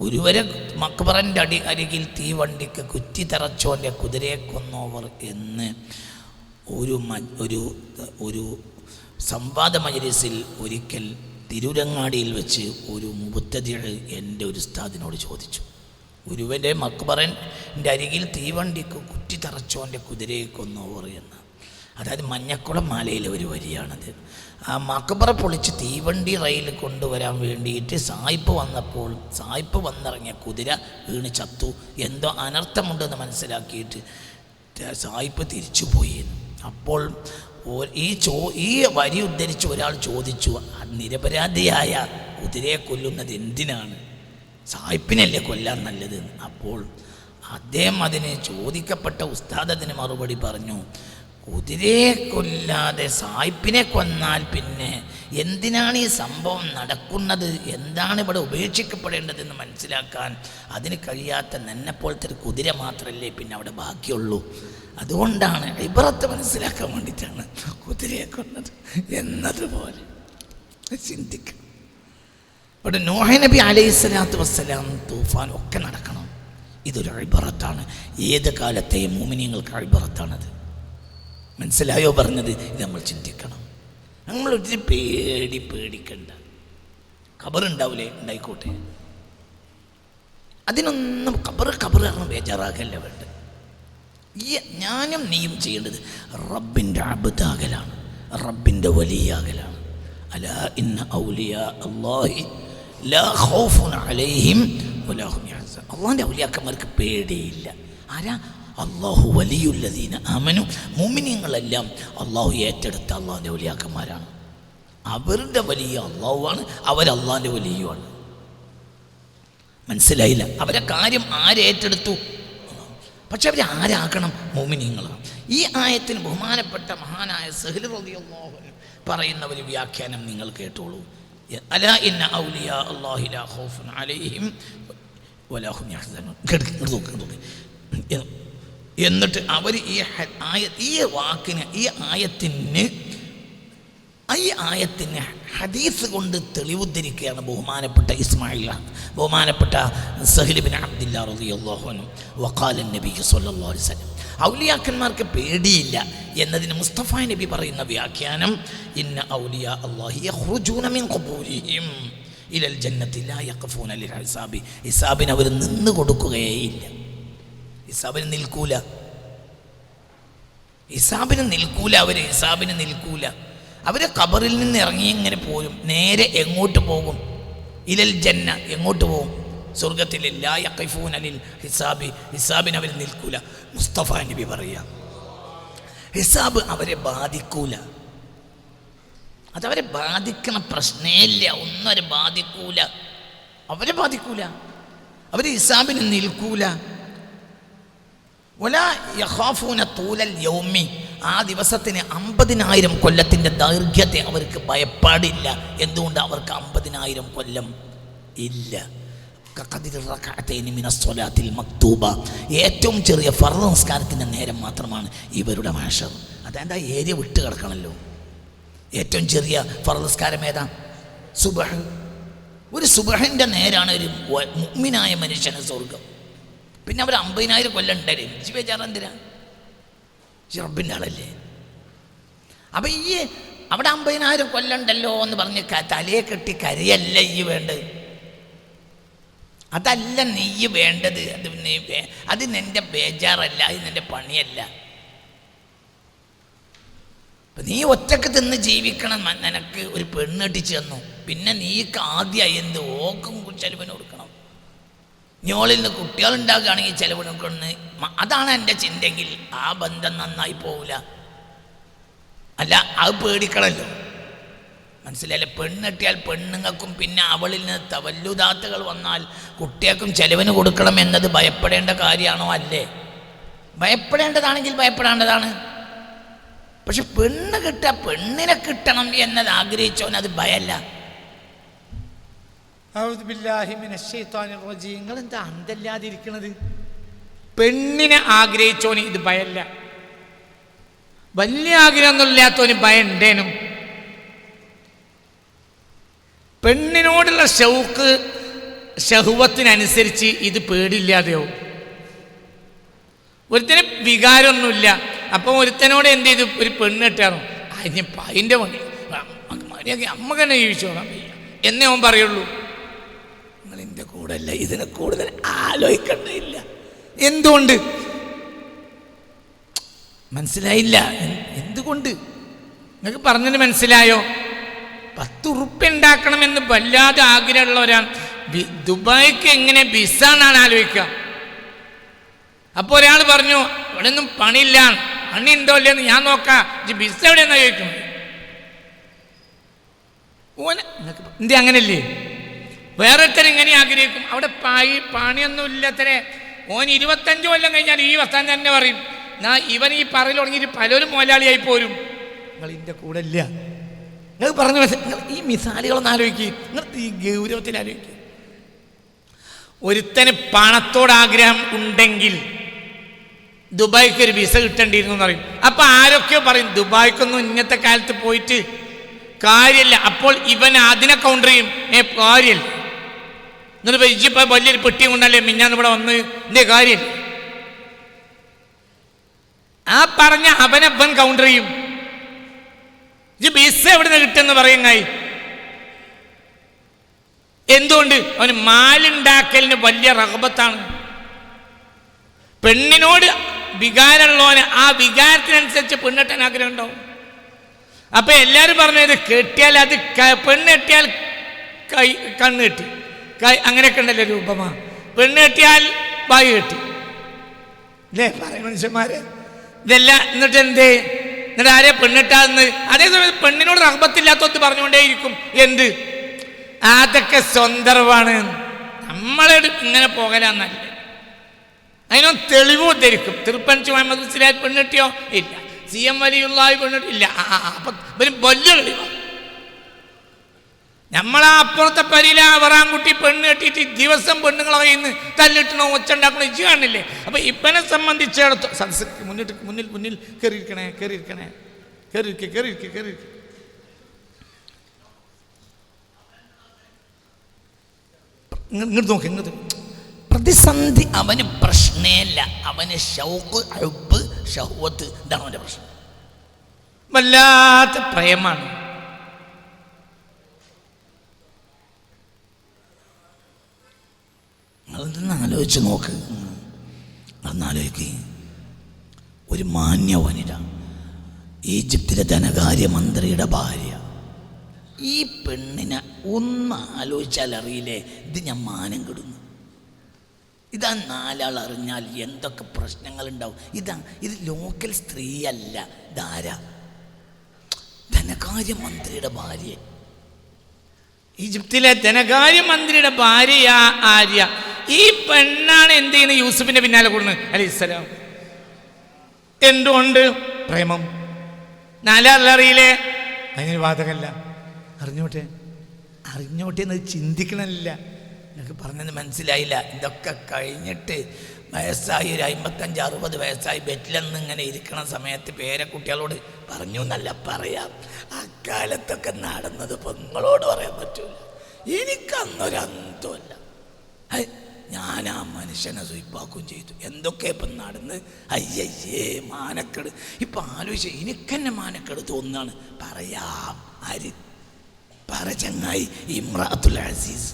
ഗുരുവരെ മക്ബറൻ്റെ അരികിൽ തീവണ്ടിക്ക് കുറ്റി തറച്ചോൻ്റെ കുതിരയെ കൊന്നോവർ എന്ന് ഒരു സംവാദ മജ്‌ലിസിൽ ഒരിക്കൽ തിരൂരങ്ങാടിയിൽ വെച്ച് ഒരു മുബത്തദിഅ് എൻ്റെ ഒരു ഉസ്താദിനോട് ചോദിച്ചു. ഗുരുവൻ്റെ മക്ബറൻ്റെ അരികിൽ തീവണ്ടിക്ക് കുറ്റി തറച്ചോൻ്റെ കുതിരയെ കൊന്നോവർ എന്ന്. അതായത് മഞ്ഞക്കുളം മാലയിലെ ഒരു വരിയാണത്. ആ മക്ബറ പൊളിച്ച് തീവണ്ടി റെയിൽ കൊണ്ടുവരാൻ വേണ്ടിയിട്ട് സായിപ്പ് വന്നിറങ്ങിയ കുതിര വീണ് ചത്തു. എന്തോ അനർത്ഥമുണ്ടെന്ന് മനസ്സിലാക്കിയിട്ട് സായിപ്പ് തിരിച്ചുപോയി. അപ്പോൾ ഈ വരി ഉദ്ധരിച്ച് ഒരാൾ ചോദിച്ചു, നിരപരാധിയായ കുതിരയെ കൊല്ലുന്നത് എന്തിനാണ്? സായിപ്പിനല്ലേ കൊല്ലാൻ നല്ലത്? അപ്പോൾ അദ്ദേഹം അതിന് ചോദിക്കപ്പെട്ട ഉസ്താദ് അതിന് മറുപടി പറഞ്ഞു, കുതിരയെ കൊല്ലാതെ സായിപ്പിനെ കൊന്നാൽ പിന്നെ എന്തിനാണ് ഈ സംഭവം നടക്കുന്നത്, എന്താണ് ഇവിടെ ഉപേക്ഷിക്കപ്പെടേണ്ടതെന്ന് മനസ്സിലാക്കാൻ അതിന് കഴിയാത്ത എന്നെപ്പോലത്തെ ഒരു കുതിര മാത്രമല്ലേ പിന്നെ അവിടെ ബാക്കിയുള്ളൂ. അതുകൊണ്ടാണ് ഇബ്രത്ത് മനസ്സിലാക്കാൻ വേണ്ടിയിട്ടാണ് കുതിരയെ കൊന്നത് എന്നതുപോലെ ചിന്തിക്കണം. ഇവിടെ നൂഹ് നബി അലൈഹിസ്സലാത്തു വസ്സലാം തൂഫാൻ ഒക്കെ നടക്കണം. ഇതൊരു ഇബ്രത്താണ്. ഏത് കാലത്തെയും മുഅ്മിനീങ്ങൾക്ക് ഇബ്രത്താണത്. മനസ്സിലായോ പറഞ്ഞത്? ഇത് നമ്മൾ ചിന്തിക്കണം. നമ്മളൊരു പേടിക്കണ്ട. ഖബറുണ്ടാവില്ലേ? ഉണ്ടായിക്കോട്ടെ. അതിനൊന്നും ഖബർ കാരണം ബേജാറാകല്ല വേണ്ട. ഞാനും നീയും ചെയ്യേണ്ടത് റബ്ബിൻ്റെ അബ്ദാകലാണ്, റബ്ബിൻ്റെ വലിയാകലാണ്. അലാ ഇന്ന ഔലിയാ അല്ലാഹി ലാ ഖൗഫുൻ അലൈഹിം വലാ ഹും യഹ്സനൂൻ. അല്ലാഹുവിൻ്റെ ഔലിയാക്കന്മാർക്ക് പേടിയില്ല. ആരാ? അല്ലാഹു വലിയുല്ലദീന ആമനു. മുഅ്മിനീങ്ങളെല്ലാം അല്ലാഹു ഏറ്റെടുത്ത അല്ലാഹുവിൻ്റെ ഔലിയാക്കന്മാരാണ്. അവരുടെ വലിയ അല്ലാഹുവാണ്, അവരല്ലാഹുവിൻ്റെ വലിയുമാണ്. മനസ്സിലായില്ല? അവരെ കാര്യം ആരേറ്റെടുത്തു? പക്ഷെ അവർ ആരാക്കണം? മുഅ്മിനീങ്ങളാണ്. ഈ ആയത്തിന് ബഹുമാനപ്പെട്ട മഹാനായ സഹൽ റളിയല്ലാഹു അൻഹു പറയുന്ന ഒരു വ്യാഖ്യാനം നിങ്ങൾ കേട്ടോളൂ. അലാ ഇന്ന ഔലിയാ അല്ലാഹി ലാ ഖൗഫുൻ അലൈഹിം വലാ ഹും യഹ്സനൂൻ. എന്നിട്ട് അവർ ഈ വാക്കിന് ഈ ആയത്തിന് ഹദീസ് കൊണ്ട് തെളിവുദ്ധരിക്കുകയാണ് ബഹുമാനപ്പെട്ട സഹൽ ബിൻ അബ്ദുല്ലാ റളിയല്ലാഹു അൻഹു. വഖാല നബി സ്വല്ലല്ലാഹു അലൈഹി വസല്ലം, ഔലിയാക്കന്മാർക്ക് പേടിയില്ല എന്നതിന് മുസ്തഫ നബി പറയുന്ന വ്യാഖ്യാനം, ഇന്ന ഔലിയാ അല്ലാഹി യഖ്റുജൂന മിൻ ഖുബൂരിഹിം ഇലൽ ജന്നത്തി ലാ യഖഫൂന ലിൽ ഹിസാബി. ഹിസാബിന് അവർ നിന്ന് കൊടുക്കുകയേയില്ല. ഹിസാബിന് നിൽക്കൂല. അവർ ഖബറിൽ നിന്ന് ഇറങ്ങി ഇങ്ങനെ പോരും. നേരെ എങ്ങോട്ട് പോകും? ഇലൽ ജന്ന. എങ്ങോട്ട് പോകും? സ്വർഗത്തിൽ. ലാ യഖഫൂന ലിൽ ഹിസാബി. ഹിസാബിന് അവർ നിൽക്കൂല. മുസ്തഫ നബി പറയാ, ഹിസാബ് അവരെ ബാധിക്കൂല. അതവരെ ബാധിക്കണ പ്രശ്നമില്ല. ഒന്നും അവരെ ബാധിക്കൂല. അവർ ഹിസാബിന് നിൽക്കൂല. വലാ യഖാഫൂന തൂലൽ യൗമി. ആ ദിവസത്തിന് 50,000 കൊല്ലത്തിൻ്റെ ദൈർഘ്യത്തെ അവർക്ക് ഭയപ്പാടില്ല. എന്തുകൊണ്ട്? അവർക്ക് 50,000 കൊല്ലം ഇല്ല. ഏറ്റവും ചെറിയ ഫർദ് നിസ്കാരത്തിൻ്റെ നേരം മാത്രമാണ് ഇവരുടെ മാഷർ. അതെന്താ? ഏരിയ വിട്ട് കിടക്കണമല്ലോ. ഏറ്റവും ചെറിയ ഫർദ് നിസ്കാരം ഏതാ? സുബഹ്. ഒരു സുബഹിൻ്റെ നേരാണ് ഒരു മുഅ്മിനായ മനുഷ്യന് സ്വർഗം. പിന്നെ അവർ 50,000 കൊല്ലം ഉണ്ടായിരുന്നു. ബേജാറെന്തിനാ? റബ്ബിൻ്റെ ആളല്ലേ. അപ്പം ഈ അവിടെ 50,000 കൊല്ലം ഉണ്ടല്ലോ എന്ന് പറഞ്ഞ് തലയെ കെട്ടി കരയല്ല ഈ വേണ്ടത്. അതല്ല നീ വേണ്ടത്. അത് നിൻ്റെ ബേജാറല്ല, അത് നിൻ്റെ പണിയല്ല. അപ്പം നീ ഒറ്റക്ക് തിന്ന് ജീവിക്കണം. നിനക്ക് ഒരു പെണ്ണ് കെട്ടിച്ച് തന്നു, പിന്നെ നീക്ക് ആദ്യമായി എന്ത് ഓക്കും ചെലവിന് കൊടുക്കണം. ഞോളിൽ നിന്ന് കുട്ടികളുണ്ടാകുകയാണെങ്കിൽ ചെലവിനൊക്കെ. അതാണ് എൻ്റെ ചിന്തയെങ്കിൽ ആ ബന്ധം നന്നായി പോവില്ല. അല്ല, അത് പേടിക്കണമല്ലോ. മനസ്സിലായില്ലേ? പെണ്ണെട്ടിയാൽ പെണ്ണുങ്ങൾക്കും പിന്നെ അവളിൽ നിന്ന് തവല്ലുദാത്തുകൾ വന്നാൽ കുട്ടികൾക്കും ചെലവിന് കൊടുക്കണം എന്നത് ഭയപ്പെടേണ്ട കാര്യമാണോ? അല്ലേ? ഭയപ്പെടേണ്ടതാണെങ്കിൽ ഭയപ്പെടേണ്ടതാണ്. പക്ഷെ പെണ്ണ് കിട്ടുക, പെണ്ണിനെ കിട്ടണം എന്നത് ആഗ്രഹിച്ചവൻ അത് ഭയമല്ല. നിങ്ങളെന്താ അന്തല്ലാതിരിക്കണത്? പെണ്ണിനെ ആഗ്രഹിച്ചോന് ഇത് ഭയമല്ല. വലിയ ആഗ്രഹമൊന്നുമില്ലാത്തവന് ഭയം ഉണ്ടേനും. പെണ്ണിനോടുള്ള ഷൗക്ക് ഷഹുവത്തിനനുസരിച്ച് ഇത് പേടില്ലാതെയാവും. ഒരുത്തന് വികാരമൊന്നുമില്ല, അപ്പം ഒരുത്തനോട് എന്ത് ചെയ്തു? ഒരു പെണ്ണ് കെട്ടാറോ, അതിൻ്റെ പണി മര്യാദ അമ്മ തന്നെ ജീവിച്ചോളാം എന്നേ അവൻ പറയുള്ളൂ. നിങ്ങൾ എൻ്റെ കൂടെ അല്ല, ഇതിനെ കൂടുതൽ ആലോചിക്കേണ്ടതില്ല. എന്തുകൊണ്ട്? മനസ്സിലായില്ല? എന്തുകൊണ്ട്? നിങ്ങൾക്ക് പറഞ്ഞത് മനസ്സിലായോ? 10 ഉറുപ്പ്യ ഉണ്ടാക്കണമെന്ന് വല്ലാതെ ആഗ്രഹമുള്ളവരാണ്. ദുബായിക്ക് എങ്ങനെ വിസ എന്നാണ് ആലോചിക്കുക. അപ്പോൾ ഒരാൾ പറഞ്ഞു ഇവിടെ ഒന്നും പണിയില്ല, പണി ഉണ്ടോ ഇല്ലെന്ന് ഞാൻ നോക്കാം, വിസ എവിടെയെന്നാ ചോദിക്കും. ഓന് എന്ത് അങ്ങനല്ലേ? വേറൊരുത്തർ ഇങ്ങനെ ആഗ്രഹിക്കും. അവിടെ പണിയൊന്നും ഇല്ലത്തരെ. ഓൻ 25 കൊല്ലം കഴിഞ്ഞാൽ ഈ വർഷം തന്നെ പറയും, ഇവൻ ഈ പറയിൽ തുടങ്ങിയിട്ട് പലരും മുതലാളിയായി പോരും. നിങ്ങൾ ഇതിൻ്റെ കൂടെ ഇല്ല. നിങ്ങൾ പറഞ്ഞു ഈ മിസാലുകളൊന്നും ആലോചിക്കുക, നിങ്ങൾ ഈ ഗൗരവത്തിൽ ആലോചിക്കുക. ഒരുത്തന് പണത്തോട് ആഗ്രഹം ഉണ്ടെങ്കിൽ ദുബായിക്ക് ഒരു വിസ കിട്ടേണ്ടിയിരുന്നു എന്ന് പറയും. അപ്പൊ ആരൊക്കെയോ പറയും ദുബായിക്കൊന്നും ഇന്നത്തെ കാലത്ത് പോയിട്ട് കാര്യമില്ല. അപ്പോൾ ഇവൻ അതിനെ കൗണ്ടർ ചെയ്യും, കാര്യമില്ല. എന്നിട്ട് ഇപ്പൊ വലിയൊരു പെട്ടിയും കൊണ്ടല്ലേ മിഞ്ഞാന്ന് ഇവിടെ വന്ന് എന്തേ കാര്യമില്ല. ആ പറഞ്ഞ അവൻ കൗണ്ടർ ചെയ്യും. വിസ എവിടുന്ന് കിട്ടുമെന്ന് പറയുങ്ങായി. എന്തുകൊണ്ട്? അവന് മാലുണ്ടാക്കലിന് വലിയ റഹബത്താണ്. പെണ്ണിനോട് വികാരമുള്ളവന് ആ വികാരത്തിനനുസരിച്ച് പെണ്ണെട്ടാൻ ആഗ്രഹം ഉണ്ടാവും. അപ്പൊ എല്ലാരും പറഞ്ഞത് കെട്ടിയാൽ അത് പെണ്ണ് കെട്ടിയാൽ കണ്ണ് കെട്ടി, അങ്ങനെയൊക്കെ ഉണ്ടല്ലോ രൂപമാ. പെണ്ണ് കെട്ടിയാൽ വായു കെട്ടി അല്ലേ പറയ മനുഷ്യന്മാര്. ഇതെല്ലാം എന്നിട്ട് എന്തേ? എന്നിട്ട് ആരെ പെണ്ണിട്ടാന്ന്? അതേസമയം പെണ്ണിനോട് റഹബത്തില്ലാത്തൊത്ത് പറഞ്ഞുകൊണ്ടേയിരിക്കും. എന്ത്? അതൊക്കെ സ്വന്തർവാണ്, നമ്മളോട് ഇങ്ങനെ പോകലാന്നല്ല. അതിനൊന്നും തെളിവ് ഉദ്ധരിക്കും. തിരുപ്പനച്ചി മുഹമ്മദ് മുസ്ലിയാർ പെണ്ണിട്ടിയോ? ഇല്ല. CM വലിയുള്ളായി പെണ്ണിട്ട് ഇല്ല. അപ്പൊ വലിയ തെളിവാണ്. നമ്മളാ അപ്പുറത്തെ പരിയില വറാൻകുട്ടി പെണ്ണ് കെട്ടിയിട്ട് ദിവസം പെണ്ണുങ്ങളെ കയ്യിൽ നിന്ന് തല്ലിട്ടണോ ഒച്ച ഉണ്ടാക്കണോ ഇജ്ജ് കാണില്ലേ? അപ്പൊ ഇപ്പനെ സംബന്ധിച്ചിടത്തോളം സദസ് മുന്നിൽ കയറിയിരിക്കണേ ഇങ്ങോട്ട് നോക്ക്. ഇങ്ങോട്ട് പ്രതിസന്ധി അവന് പ്രശ്നമല്ല, അവന് ഷൗക്ക് ഹുബ്ബ് ഷഹ്വത്ത്, ഇതാണ് അവൻ്റെ പ്രശ്നം. വല്ലാത്ത പ്രേമാണ്. അതൊന്ന് ആലോചിച്ച് നോക്ക്. അതൊന്നാലോചിക്ക്. ഒരു മാന്യ വനിത, ഈജിപ്തിലെ ധനകാര്യമന്ത്രിയുടെ ഭാര്യ. ഈ പെണ്ണിനെ ഒന്ന് ആലോചിച്ചാൽ അറിയില്ലേ ഇത് ഞാൻ മാനം കെടുന്നു. ഇതാ 4 ആൾ അറിഞ്ഞാൽ എന്തൊക്കെ പ്രശ്നങ്ങളുണ്ടാവും. ഇത് ലോക്കൽ സ്ത്രീയല്ല, ധാര ധനകാര്യമന്ത്രിയുടെ ഭാര്യ. ഈജിപ്തിലെ ധനകാര്യമന്ത്രിയുടെ ഭാര്യ ആര്യ. ഈ പെണ്ണാണ് എന്ത് ചെയ്യുന്നത്? യൂസുഫിന്റെ പിന്നാലെ കൂടുന്നത് അലൈഹിസ്സലാം. എന്തുകൊണ്ട്? പ്രേമം. 4 ആൾ അറിയില്ലേ? അതിന് ബാധകമല്ല. അറിഞ്ഞോട്ടെ എന്ന് ചിന്തിക്കണമില്ല. എനിക്ക് പറഞ്ഞത് മനസ്സിലായില്ല. ഇതൊക്കെ കഴിഞ്ഞിട്ട് വയസ്സായി, ഒരു 55-60 വയസ്സായി ബെറ്റിലെന്ന് ഇങ്ങനെ ഇരിക്കണ സമയത്ത് പേരക്കുട്ടികളോട് പറഞ്ഞു എന്നല്ല പറയാം. അക്കാലത്തൊക്കെ നടന്നത് പെങ്ങളോട് പറയാൻ പറ്റൂല. എനിക്കന്നൊരന്തമല്ല. ഞാൻ ആ മനുഷ്യനെ സ്വീപ്പാക്കുകയും ചെയ്തു. എന്തൊക്കെ ഇപ്പം നടന്ന് അയ്യയ്യേ മാനക്കേട്. ഇപ്പം ആലോചിച്ച് എനിക്കെന്നെ മാനക്കേട് തോന്നുകയാണ്. പറയാം. ആര് പറ ചങ്ങായി? ഇമ്രാത്തുൽ അസീസ്.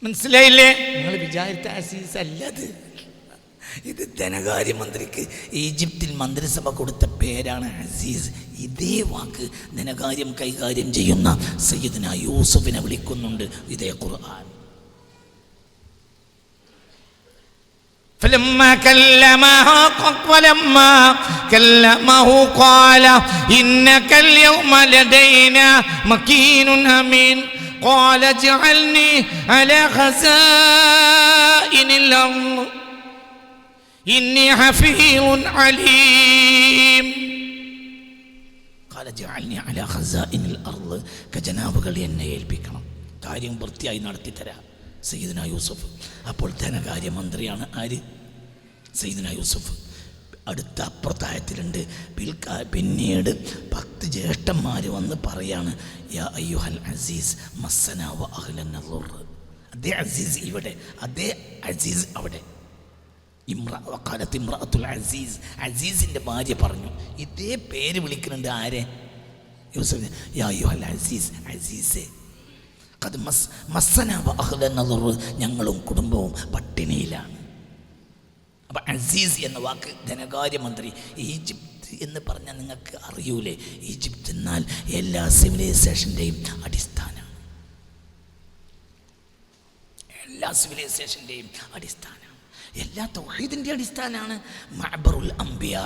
മനസ്സിലായില്ലേ? നിങ്ങൾ വിചാരിച്ച അസീസ് അല്ലത്. ഇത് ധനകാര്യമന്ത്രിക്ക് ഈജിപ്തിൽ മന്ത്രിസഭ കൊടുത്ത പേരാണ് അസീസ്. ഇതേ വാക്ക് ധനകാര്യം കൈകാര്യം ചെയ്യുന്ന സയ്യിദ്ന യൂസുഫിനെ വിളിക്കുന്നുണ്ട് ഇതേ ഖുർആൻ. فلما كلمه قال إنك اليوم لدينا مكين أمين قال اجعلني على خزائن الأرض إني حفيظ عليم قال اجعلني على خزائن الأرض ഖജനാവുകളെ എന്നെ ഏൽപ്പിക്കണം, കാര്യം വൃത്തിയായി നടത്തിത്തരാം സയ്യിദുനാ യൂസുഫ്. അപ്പോൾ ധനകാര്യമന്ത്രിയാണ് ആര്? സയ്യിദുനാ യൂസുഫ്. അടുത്ത അപ്പുറത്തായത്തിലുണ്ട്. പിന്നീട് 10 ജ്യേഷ്ഠന്മാർ വന്ന് പറയാണ്, യാ അയ്യുഹൽ അസീസ് മസ്സനാ വ അഹ്ലന ദുർ. അതേ അസീസ് ഇവിടെ, അതേ അസീസ് അവിടെ. വഖാലത്ത് ഇംറഅത്തുൽ അസീസ്, അസീസിൻ്റെ ഭാര്യ പറഞ്ഞു. ഇതേ പേര് വിളിക്കുന്നുണ്ട് ആരെ? യൂസുഫ്. യാ അയ്യുഹൽ അസീസ്, അസീസേ ഖദ് മസ്സനാ വ അഹ്ലന ദുർ, ഞങ്ങളും കുടുംബവും പട്ടിണിയിലാണ്. അപ്പം അസീസ് എന്ന വാക്ക് ധനകാര്യമന്ത്രി. ഈജിപ്ത് എന്ന് പറഞ്ഞാൽ നിങ്ങൾക്ക് അറിയൂലേ? ഈജിപ്ത് എന്നാൽ എല്ലാ സിവിലൈസേഷൻ്റെയും അടിസ്ഥാനമാണ്. എല്ലാ സിവിലൈസേഷൻ്റെയും അടിസ്ഥാനമാണ്. എല്ലാ തൗഹീദിൻ്റെ അടിസ്ഥാനമാണ്. മഅബറുൽ അംബിയാ,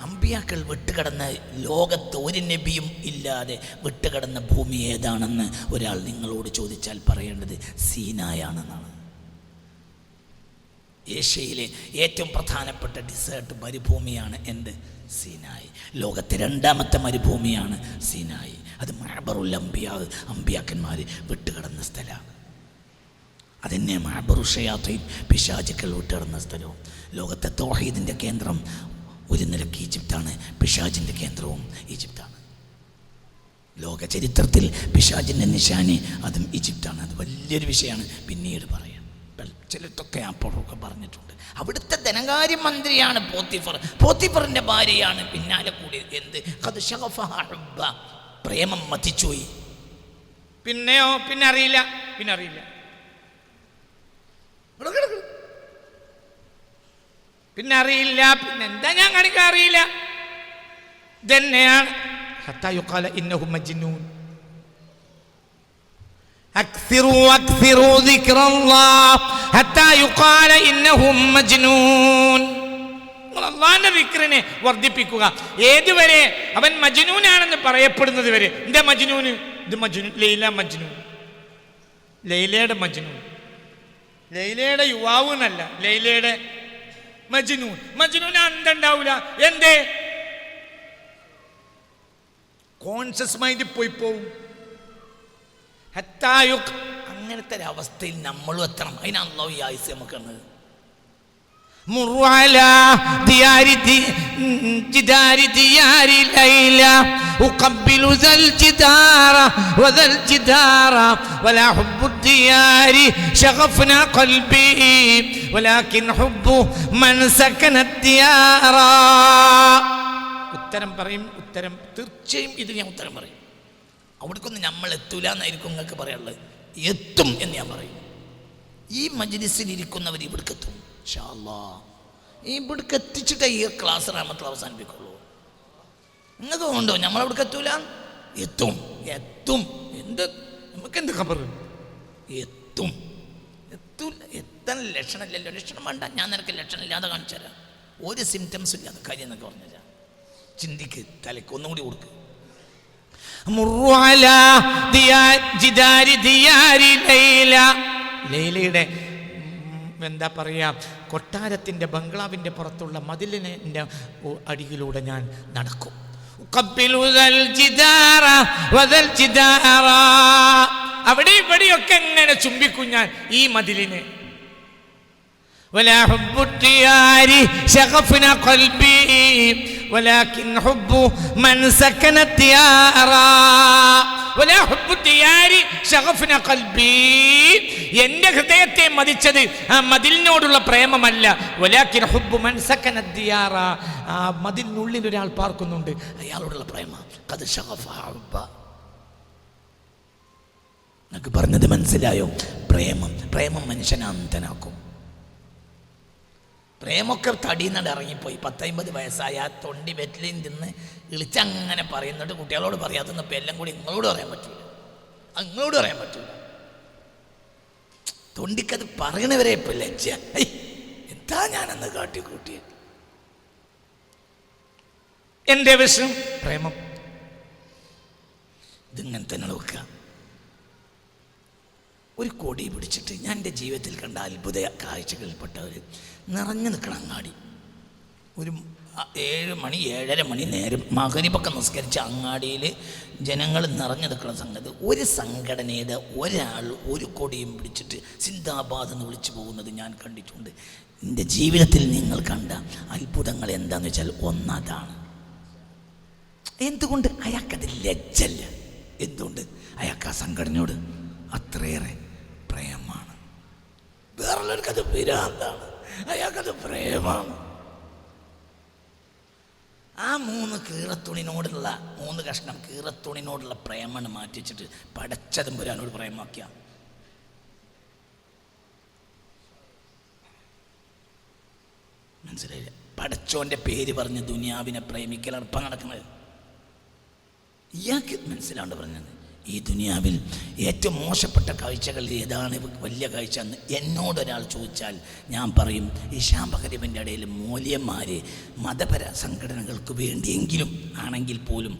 അമ്പിയാക്കൾ വിട്ടുകിടന്ന ലോകത്ത് ഒരു നബിയും ഇല്ലാതെ വിട്ടുകിടന്ന ഭൂമി ഏതാണെന്ന് ഒരാൾ നിങ്ങളോട് ചോദിച്ചാൽ പറയേണ്ടത് സീനായാണെന്നാണ്. ഏഷ്യയിലെ ഏറ്റവും പ്രധാനപ്പെട്ട ഡിസേർട്ട് മരുഭൂമിയാണ് എന്ത്? സീനായി. ലോകത്തെ 2ാമത്തെ മരുഭൂമിയാണ് സീനായി. അത് മഅബറുൽ അംബിയാ, അമ്പിയാക്കന്മാർ വിട്ടുകിടന്ന സ്ഥലമാണ്. അതന്നെ മഅബറു ഷയാത്തീൻ, പിശാചുക്കൾ വിട്ടുകിടന്ന സ്ഥലവും. ലോകത്തെ തൗഹീദിൻ്റെ കേന്ദ്രം ഒരു നിലയ്ക്ക് ഈജിപ്താണ്, പിശാചിൻ്റെ കേന്ദ്രവും ഈജിപ്താണ്. ലോക ചരിത്രത്തിൽ പിശാചിൻ്റെ നിശാനി അതും ഈജിപ്താണ്. അത് വലിയൊരു വിഷയമാണ്, പിന്നീട് പറയാം. ചിലത്തൊക്കെ അപ്പോഴൊക്കെ പറഞ്ഞിട്ടുണ്ട്. അവിടുത്തെ ധനകാര്യമന്ത്രിയാണ് പോത്തിഫർ. പോത്തിഫറിൻ്റെ ഭാര്യയാണ് പിന്നാലെ കൂടി എന്ത്? പ്രേമം മതിച്ചുപോയി. പിന്നെയോ? പിന്നെ അറിയില്ല. പിന്നെന്താ ഞാൻ കാണിക്കാൻ അറിയില്ല. ഇതന്നെയാണ് ഹത്താ യുഖാല ഇന്നഹു മജ്നൂൻ. أكثروا ذكر الله حتى يقال إنهم مجنون. അള്ളാന്റെ ദിക്റിനെ വർദ്ധിപ്പിക്കുക. ഏതുവരെ? അവൻ മജ്നൂനാണെന്ന് പറയപ്പെടുന്നത് വരെ. എന്താ മജ്നൂന്? ഇത് മജ്നൂൻ, ലൈല മജ്നൂൻ, ലൈലയുടെ മജ്നൂൻ, ലൈലയുടെ യുവാവ് എന്നല്ല, ലൈലയുടെ മജ്നൂൻ. മജ്നൂൻ എന്തുണ്ടാവൂല. എന്തേ? കോൺഷ്യസ് മൈൻഡ് പോവും. അങ്ങനത്തെ ഒരു അവസ്ഥയിൽ നമ്മളും എത്തണം. അതിനാണ് അല്ലാഹു ഈ ആയുസ് നമുക്ക് തന്നത്. ഉത്തരം പറയും. ഉത്തരം തീർച്ചയായും ഇത് ഞാൻ ഉത്തരം പറയും. അവിടേക്കൊന്നും നമ്മൾ എത്തൂല എന്നായിരിക്കും നിങ്ങൾക്ക് പറയാനുള്ളത്. എത്തും എന്ന് ഞാൻ പറയും. ഈ മജ്ലിസിൽ ഇരിക്കുന്നവർ ഇവിടേക്ക് എത്തും ഇൻഷാ അല്ലാഹ്. ഇവിടേക്ക് എത്തിച്ചിട്ടേ ഈ ക്ലാസ് റഹ്മത്തിൽ അവസാനിപ്പിക്കുള്ളൂ. നിങ്ങൾക്ക് ഉണ്ടോ നമ്മളവിടേക്ക് എത്തൂല? എത്തും. എന്ത് നമുക്കെന്ത് ഖബർ? എത്താൻ ലക്ഷണമില്ലല്ലോ. ലക്ഷണം വേണ്ട, ഞാൻ നിനക്ക് ലക്ഷണം ഇല്ലാതെ കാണിച്ചു തരാം. ഒരു സിംറ്റംസും ഇല്ലാതെ കാര്യം എന്നൊക്കെ പറഞ്ഞു തരാം. ചിന്തിക്ക്, തലയ്ക്ക് ഒന്നുകൂടി കൊടുക്ക്. ലൈലയുടെ എന്താ പറയാ, കൊട്ടാരത്തിൻ്റെ ബംഗ്ലാവിൻ്റെ പുറത്തുള്ള മതിലിൻ്റെ അടിയിലൂടെ ഞാൻ നടക്കും. അവിടെ ഇവിടെയൊക്കെ എങ്ങനെ ചുംബിക്കും ഞാൻ ഈ മതിലിനെ. ولا حب الديار شغفنا قلبي ولكن حب من سكن الديار ولا حب الديار شغفنا قلبي. എൻ്റെ ഹൃദയത്തെ മതിച്ചത് ആ മതിലിനോടുള്ള പ്രേമമല്ല. വലാകിൻ ഹുബ്ബു മൻ സകന الديار, ആ മതിലിനുള്ളിൽ ഒരാൾ പാർക്കുന്നുണ്ട്, അയാളോടുള്ള പ്രേമ. ഖദ് ശഗഫ ഹുബ്ബ. നിങ്ങൾക്ക് പറഞ്ഞത് മനസ്സിലായോ? പ്രേമം മനുഷ്യനെ അന്ധനാക്കും. പ്രേമൊക്കെ തടിയുന്നുണ്ട് ഇറങ്ങിപ്പോയി. 50-50 വയസ്സായ ആ തൊണ്ടി വെറ്റിലിൻ തിന്ന് ഇളിച്ചങ്ങനെ പറയുന്നുണ്ട്. കുട്ടികളോട് പറയാത്തുന്നപ്പോൾ എല്ലാം കൂടി നിങ്ങളോട് പറയാൻ പറ്റൂല. തൊണ്ടിക്കത് പറയണവരെ ഇപ്പൊ ലജ്ജ. എന്താ ഞാനെന്ന് കാട്ടിക്കൂട്ടിയ എൻ്റെ വിഷം പ്രേമം. ഇതിങ്ങനെ തന്നെ നോക്കുക. ഒരു കൊടി പിടിച്ചിട്ട് ഞാൻ എൻ്റെ ജീവിതത്തിൽ കണ്ട അത്ഭുത കാഴ്ചകളിൽപ്പെട്ട ഒരു നിറഞ്ഞു നിൽക്കണം അങ്ങാടി. ഒരു 7 മണി 7:30 മണി നേരം മഗ്‌രിബൊക്കെ നിസ്കരിച്ച അങ്ങാടിയിൽ ജനങ്ങൾ നിറഞ്ഞു നിൽക്കുന്ന സംഗതി. ഒരു സംഘടനയുടെ ഒരാൾ ഒരു കൊടിയും പിടിച്ചിട്ട് സിന്ദാബാദ് എന്ന് വിളിച്ചു പോകുന്നത് ഞാൻ കണ്ടിട്ടുണ്ട്. എൻ്റെ ജീവിതത്തിൽ നിങ്ങൾ കണ്ട അത്ഭുതങ്ങൾ എന്താണെന്ന് വെച്ചാൽ ഒന്നതാണ്. എന്തുകൊണ്ട്? അയാൾക്കത് ലജ്ജല്ല. എന്തുകൊണ്ട്? അയാൾക്ക് ആ സംഘടനയോട് അത്രയേറെ പ്രേമമാണ്. വേറുള്ളവർക്കത് വിരാന്താണ്, അയാൾക്കത് പ്രേമാണ്. ആ 3 കീറത്തുണിനോടുള്ള 3 കഷ്ണം കീറത്തുണിനോടുള്ള പ്രേമാണ് മാറ്റി വെച്ചിട്ട് പടച്ചതമ്പുരാനോട് പ്രേമമാക്കിയ മനസ്സിലായില്ല. പടച്ചോൻ്റെ പേര് പറഞ്ഞ് ദുനിയാവിനെ പ്രേമിക്കലാണ് ഇപ്പം നടക്കുന്നത്. ഇയാൾക്ക് മനസ്സിലാണ്ട് പറഞ്ഞത് ഈ ദുനിയാവിൽ ഏറ്റവും മോശപ്പെട്ട കാഴ്ചകൾ ഏതാണ് വലിയ കാഴ്ച എന്ന് എന്നോടൊരാൾ ചോദിച്ചാൽ ഞാൻ പറയും ഈ ശാംബകരിവിൻ്റെ ഇടയിൽ മൂല്യന്മാർ മതപര സംഘടനകൾക്ക് വേണ്ടിയെങ്കിലും ആണെങ്കിൽ പോലും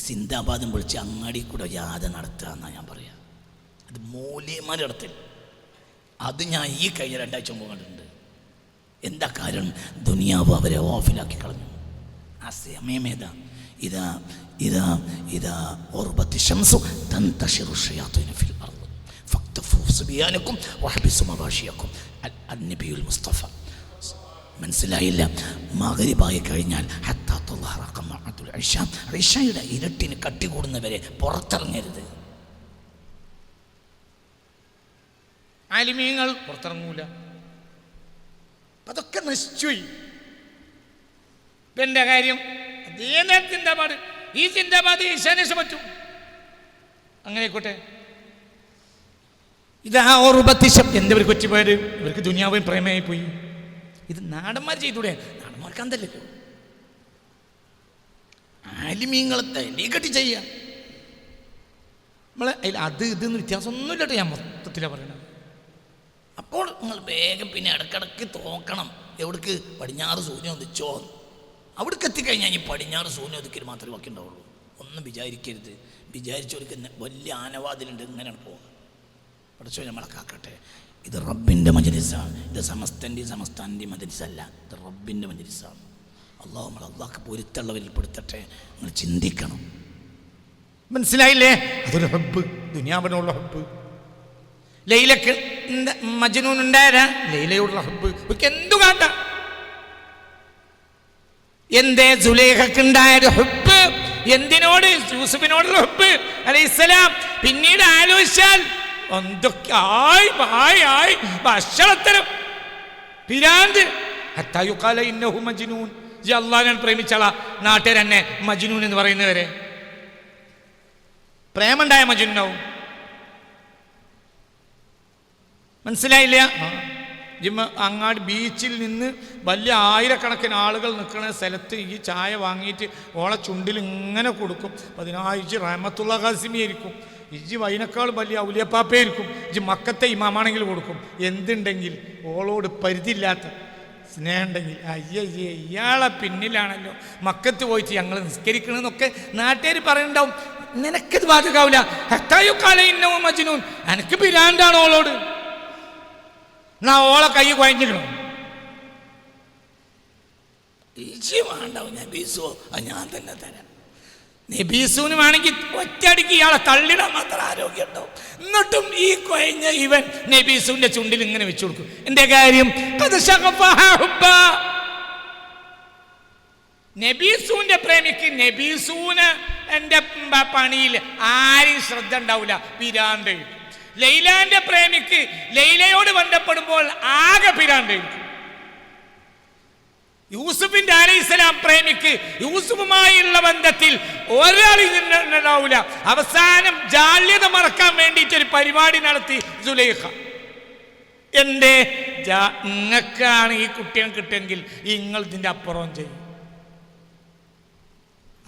സിന്ദാബാദും വിളിച്ച് അങ്ങാടി കൂടെ യാത നടത്തുക എന്നാണ് ഞാൻ പറയുക. അത് മൂല്യന്മാരുടെ ഇടത്തിൽ. അത് ഞാൻ ഈ കഴിഞ്ഞ 2 ആഴ്ച മുമ്പ് കണ്ടിട്ടുണ്ട്. എന്താ കാരണം? ദുനിയാവ് അവരെ ഓഫിലാക്കി കളഞ്ഞു. ആ സമയമേതാ ഇതാ ഇതാ ഇതാ ഓർബത്തി ശംസു തൻതശിറു ശയാത്തീനു ഫിൽ അർദ് ഫക്തഫു സുബിയാനക്കും വഹബിസു മവാഷിയക്കും. അന്നബിയുൽ മുസ്തഫ. മനസ്സിലായില്ല? മഗ്‌രിബായി കഴിഞ്ഞാൽ ഹത്താ തുളഹറ ഖമഅത്തുൽ ഇശാ, ഇശായുടെ ഇരട്ടിന് കട്ടി കൂടുന്നവരെ പുറത്തിറങ്ങരുത്. ആലിമീങ്ങൾ പുറത്തിറങ്ങൂല. അതൊക്കെ നശിച്ചുപോയി. എൻ്റെ കാര്യം അതേ ചിന്താപാട്. ഈ ചിന്താപാട് ഈശാനേശം പറ്റും. അങ്ങനെ ആയിക്കോട്ടെ. ഇതാ ഓർബത്തിശം. എന്തവർ കൊച്ചുപോയത്? ഇവർക്ക് ദുനിയാവും പ്രേമമായി പോയി. ഇത് നാടന്മാർ ചെയ്തൂടെ? നാടന്മാർക്ക് അന്തല്ലല്ലോ. ആലിമീങ്ങളെ തലീകെട്ടി ചെയ്യുക. നമ്മളെ അതിൽ അത് ഇതെന്ന് വ്യത്യാസമൊന്നുമില്ല കേട്ടോ. ഞാൻ മൊത്തത്തിലാണ് പറയണത്. അപ്പോൾ നിങ്ങൾ വേഗം പിന്നെ ഇടക്കിടക്ക് തോക്കണം. എവിടേക്ക്? പടിഞ്ഞാറ് സൂര്യൻ ഉദിച്ചോ. അവിടേക്ക് എത്തിക്കഴിഞ്ഞാൽ ഈ പടിഞ്ഞാറ് സൂര്യൻ ഒതുക്കൽ മാത്രമേ ബാക്കി ഉണ്ടാവുള്ളൂ. ഒന്നും വിചാരിക്കരുത്. വിചാരിച്ചവർക്ക് വലിയ ആനവാതിലുണ്ട്. ഇങ്ങനെയാണ് പോകുക. പഠിച്ചോ നമ്മളെ കാക്കട്ടെ. ഇത് റബ്ബിൻ്റെ മജ്‌ലിസാണ്. ഇത് സമസ്താൻ്റെ മജ്‌ലിസല്ല. ഇത് റബ്ബിൻ്റെ മജ്‌ലിസാണ്. അള്ളാഹു നമ്മൾ അള്ളാഹ്ക്ക് പൊരുത്തുള്ളവരിൽ പെടുത്തട്ടെ. നിങ്ങൾ ചിന്തിക്കണം. മനസ്സിലായില്ലേ? അതൊരു ഹബ്ബ്, ദുനിയാവിനുള്ള ഹബ്ബ്. ലൈലക്ക് മജ്നൂൻ ഉണ്ടായരാ ലൈലയോടുള്ള ഹബ്ബ്. ഇവർക്ക് എന്തു കാട്ട? എന്തേ സുലൈഖക്ക് ഉണ്ടായൊരു ഹബ്ബ്? എന്തിനോട്? യൂസുഫിനോടുള്ള ഹബ്ബ് അലൈഹിസ്സലാം. പിന്നീട് ആലോചിച്ചാൽ എന്തൊക്കെ ആയി ഭക്ഷണത്തരം പിരാന്ത്. ഹത്തായുഖാല ഇന്നഹു മജ്നൂൻ. ഈ അള്ളാഹിനെ പ്രേമിച്ചാളാ നാട്ടുകാർ തന്നെ മജ്നൂൻ എന്ന് പറയുന്നവരെ. പ്രേമുണ്ടായ മജ്നൂനാവും. മനസ്സിലായില്ല? അങ്ങാടി ബീച്ചിൽ നിന്ന് വലിയ ആയിരക്കണക്കിന് ആളുകൾ നിൽക്കുന്ന സ്ഥലത്ത് ഈ ചായ വാങ്ങിയിട്ട് ഓളെ ചുണ്ടിൽ ഇങ്ങനെ കൊടുക്കും. 15 റഹ്മത്തുള്ള ഖാസിമിയായിരിക്കും. ഇജ്ജി വൈനക്കാൾ വലിയ ഔലിയപ്പാപ്പയായിരിക്കും. ഇജ്ജി മക്കത്തെ ഇമാമാണെങ്കിൽ കൊടുക്കും. എന്തുണ്ടെങ്കിൽ ഓളോട് പരിധിയില്ലാത്ത സ്നേഹം ഉണ്ടെങ്കിൽ അയ്യയ്യേ ഇയാളെ പിന്നിലാണല്ലോ മക്കത്ത് പോയിട്ട് ഞങ്ങൾ നിസ്കരിക്കണമെന്നൊക്കെ നാട്ടുകാർ പറയുന്നുണ്ടാവും. നിനക്കത് ബാധകാവില്ല. ഹത്തായുക്കാലയിന്നവും മജ്നൂൻ. എനിക്ക് പിരാന്താണ് ഓളോട്. എന്നാ ഓളെ കൈ കുഴഞ്ഞിക്കണം. വേണ്ടാവും നബീസോ ഞാൻ തന്നെ തരാം. നബീസൂന് വേണമെങ്കിൽ ഒറ്റയടിക്ക് ഇയാളെ തള്ളിടാൻ മാത്രം ആരോഗ്യം ഉണ്ടാവും. എന്നിട്ടും ഈ കുഴഞ്ഞ ഇവൻ നബീസൂന്റെ ചുണ്ടിൽ ഇങ്ങനെ വെച്ചു കൊടുക്കും. എന്റെ കാര്യം നബീസൂന്റെ പ്രേമിക്ക് നബീസൂന് എന്റെ പണിയിൽ ആരും ശ്രദ്ധ ഉണ്ടാവില്ല. പിരാന്ത്. ലൈലാന്റെ പ്രേമിക്ക് ലൈലയോട് ബന്ധപ്പെടുമ്പോൾ ആകെ പിരാന്ത്. യൂസുഫിന്റെ അലൈഹിസ്സലാം പ്രേമിക്ക് യൂസുഫുമായുള്ള ബന്ധത്തിൽ ഒരാളിണ്ടാവില്ല. അവസാനം ജാള്യത മറക്കാൻ വേണ്ടിയിട്ട് ഒരു പരിപാടി നടത്തി സുലൈഖ. എന്റെ നിങ്ങൾക്കാണ് ഈ കുട്ടിയെ കിട്ടുമെങ്കിൽ നിങ്ങൾ ഇതിന്റെ അപ്പുറം ചെയ്യും.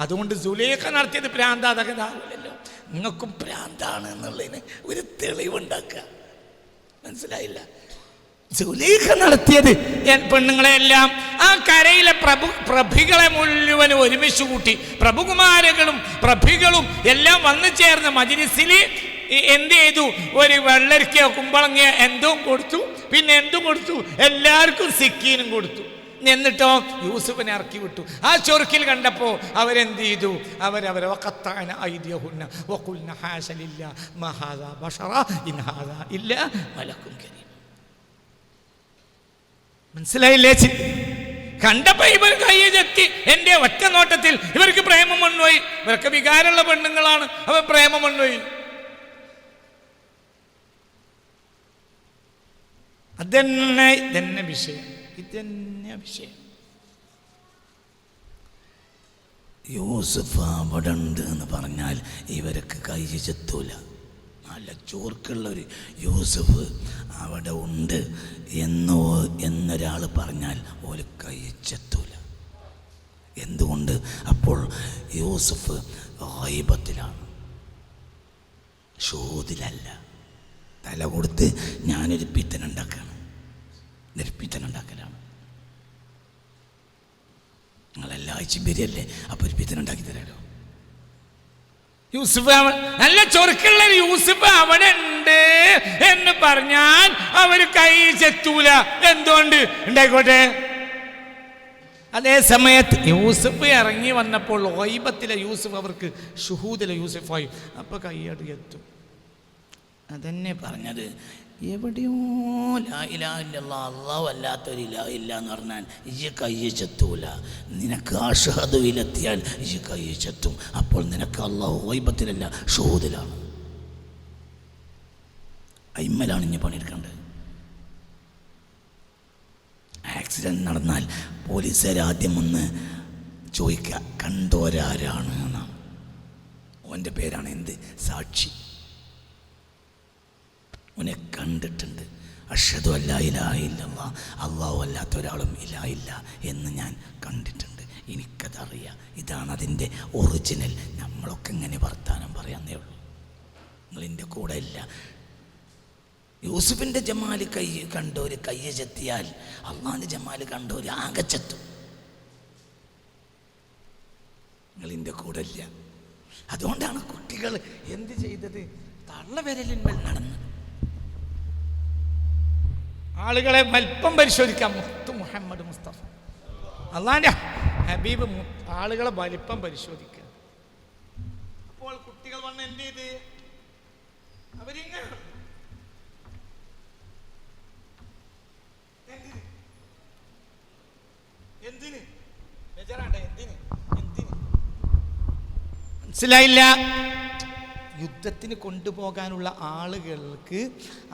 അതുകൊണ്ട് സുലൈഖ നടത്തിയത് ഭ്രാന്താതകതാവില്ലല്ലോ. നിങ്ങൾക്കും ഭ്രാന്താണ് എന്നുള്ളതിന് ഒരു തെളിവുണ്ടാക്കുക. മനസ്സിലായില്ല? സുലൈഖ നടത്തിയത് പെണ്ണുങ്ങളെല്ലാം ആ കരയിലെ പ്രഭികളെ മുഴുവൻ ഒരുമിച്ച് കൂട്ടി, പ്രഭുകുമാരകളും പ്രഭികളും എല്ലാം വന്നു ചേർന്ന് മജ്‌ലിസിൽ എന്ത് ചെയ്തു? ഒരു വെള്ളരിക്കയോ കുമ്പളങ്ങയോ എന്തോ കൊടുത്തു. പിന്നെ എന്തും കൊടുത്തു? എല്ലാവർക്കും സിക്കീനും കൊടുത്തു. എന്നിട്ടോ യൂസുഫിനെ ഇറക്കി വിട്ടു. ആ ചൊറുക്കിൽ കണ്ടപ്പോൾ അവരെന്ത് ചെയ്തു? അവരവരെ മനസ്സിലായില്ലേ? കണ്ടപ്പോ ഇവർ കയ്യെത്തി. എൻ്റെ ഒറ്റ നോട്ടത്തിൽ ഇവർക്ക് പ്രേമം വന്നുപോയി. ഇവർക്ക് വികാരമുള്ള പെണ്ണുങ്ങളാണ്, അവർ പ്രേമം വന്നുപോയി. ഇതന്നെ വിഷയം. യൂസുഫ് അവിടെ ഉണ്ട് എന്ന് പറഞ്ഞാൽ ഇവർക്ക് കൈ ചെത്തൂല. നല്ല ചോർക്കുള്ളൊരു യൂസുഫ് അവിടെ ഉണ്ട് എന്നൊരാൾ പറഞ്ഞാൽ ഒരു കൈ ചെത്തൂല. എന്തുകൊണ്ട്? അപ്പോൾ യൂസുഫ് ഗൈബത്തിലാണ്, ഷൂദിലല്ല. തല കൊടുത്ത് ഞാനൊരു പിത്തനുണ്ടാക്കുകയാണ്, പിത്തനുണ്ടാക്കലാണ്. നിങ്ങളെല്ലാം ആഴ്ചയും വരികയല്ലേ, അപ്പോൾ ഒരു പിത്തനുണ്ടാക്കി തരാലോ. യൂസുഫ് നല്ല ചൊറുക്കുള്ള യൂസുഫ് അവിടെ ഉണ്ട് എന്ന് പറഞ്ഞാൽ അവര് കൈ ചെത്തൂല. എന്തുകൊണ്ട്? ഉണ്ടായിക്കോട്ടെ. അതേ സമയത്ത് യൂസുഫ് ഇറങ്ങി വന്നപ്പോൾ ഗൈബത്തിലെ യൂസുഫ് അവർക്ക് ഷുഹൂദിലെ യൂസുഫായി. അപ്പോൾ കൈയ്യടി എത്തും. അതന്നെ പറഞ്ഞത്. എവിടെയോ ലാ ഇലാഹ ഇല്ലല്ലാഹ്, അല്ലാഹു അല്ലാത്തൊരു ലാ ഇല്ല എന്ന് പറഞ്ഞാൽ ഈ കൈ ചെത്തൂല. നിനക്ക് ആ ഷഹദുവിലെത്തിയാൽ ഈ കൈ ചെത്തും. അപ്പോൾ നിനക്ക് അല്ലാഹു ഗൈബത്തിലല്ല, ഷുഹൂദിലാണ്. അയിമ്മലാണ് ഇനി പണിയെടുക്കേണ്ടത്. ആക്സിഡൻറ്റ് നടന്നാൽ പോലീസുകാർ ആദ്യം ഒന്ന് ചോദിക്കുക, കണ്ടോരാരാണ് എന്നാണ്. ഓൻ്റെ പേരാണ് എന്ത്? സാക്ഷി. ഓനെ കണ്ടിട്ടുണ്ട്. അഷ്ഹദു അല്ലാ ഇലാഹ ഇല്ലല്ലാഹ്, അല്ലാഹു അല്ലാത്ത ഒരാളും ഇല്ല എന്ന് ഞാൻ കണ്ടിട്ടുണ്ട്, എനിക്കതറിയാം. ഇതാണ് അതിൻ്റെ ഒറിജിനൽ. നമ്മളൊക്കെ ഇങ്ങനെ വർത്താനം പറയാന്നേ ഉള്ളൂ. നിങ്ങളിൻ്റെ കൂടെ ഇല്ല. യൂസുഫിൻ്റെ ജമാല് കണ്ടോര് കൈ ചെത്തിയാൽ അള്ളാഹിൻ്റെ ജമാല് കണ്ടോര് ആകെ ചെത്തും. നിങ്ങളിൻ്റെ കൂടെ ഇല്ല. അതുകൊണ്ടാണ് കുട്ടികൾ എന്ത് ചെയ്തത്? തള്ളവിരലിന്മേൽ നടന്ന് ആളുകളെ വലിപ്പം പരിശോധിക്കാം. മുത്ത് മുഹമ്മദ് മുസ്തഫ അള്ളാന്റെ ഹബീബ് ആളുകളെ വലിപ്പം പരിശോധിക്കുക. അപ്പോൾ കുട്ടികൾ വന്ന് എന്ത് ചെയ്ത്? അവരിങ്ങനെ എന്തിന് ബേജാറാണ്ടേ? എന്തിന് മനസ്സിലായില്ല? യുദ്ധത്തിന് കൊണ്ടുപോകാനുള്ള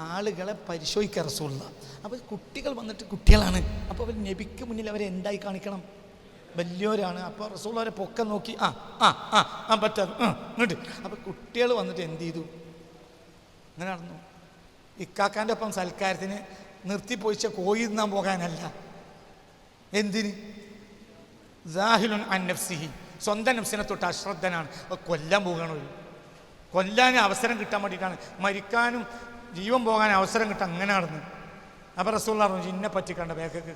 ആളുകളെ പരിശോധിക്കുക റസൂലുള്ള. അപ്പോൾ കുട്ടികൾ വന്നിട്ട് കുട്ടികളാണ്. അപ്പോൾ അവർ നബിക്ക് മുന്നിൽ അവരെ എന്തായി കാണിക്കണം? വലിയവരാണ്. അപ്പോൾ റസൂൽ അവരെ പൊക്കം നോക്കി പറ്റാതെ ഇങ്ങോട്ട്. അപ്പോൾ കുട്ടികൾ വന്നിട്ട് എന്ത് ചെയ്തു? അങ്ങനെ നടന്നു. ഇക്കാക്കാൻ്റെ ഒപ്പം സൽക്കാരത്തിന് നിർത്തിപ്പോയിച്ച കോഴി തിന്നാൻ പോകാനല്ല. എന്തിന്? സാഹിലുൻ അൻ നഫ്സിഹി, സ്വന്തം നഫ്സിനെ തൊട്ട് അശ്രദ്ധനാണ്. കൊല്ലാൻ പോകണോ? കൊല്ലാൻ അവസരം കിട്ടാൻ വേണ്ടിയിട്ടാണ്. മരിക്കാനും ജീവൻ പോകാൻ അവസരം കിട്ടാൻ അങ്ങനെ നടന്നു. അപ്പോൾ റസൂലുള്ളാഹി പറഞ്ഞു, ഇന്നെ പറ്റിക്കണ്ട, ബേക്കൊക്കെ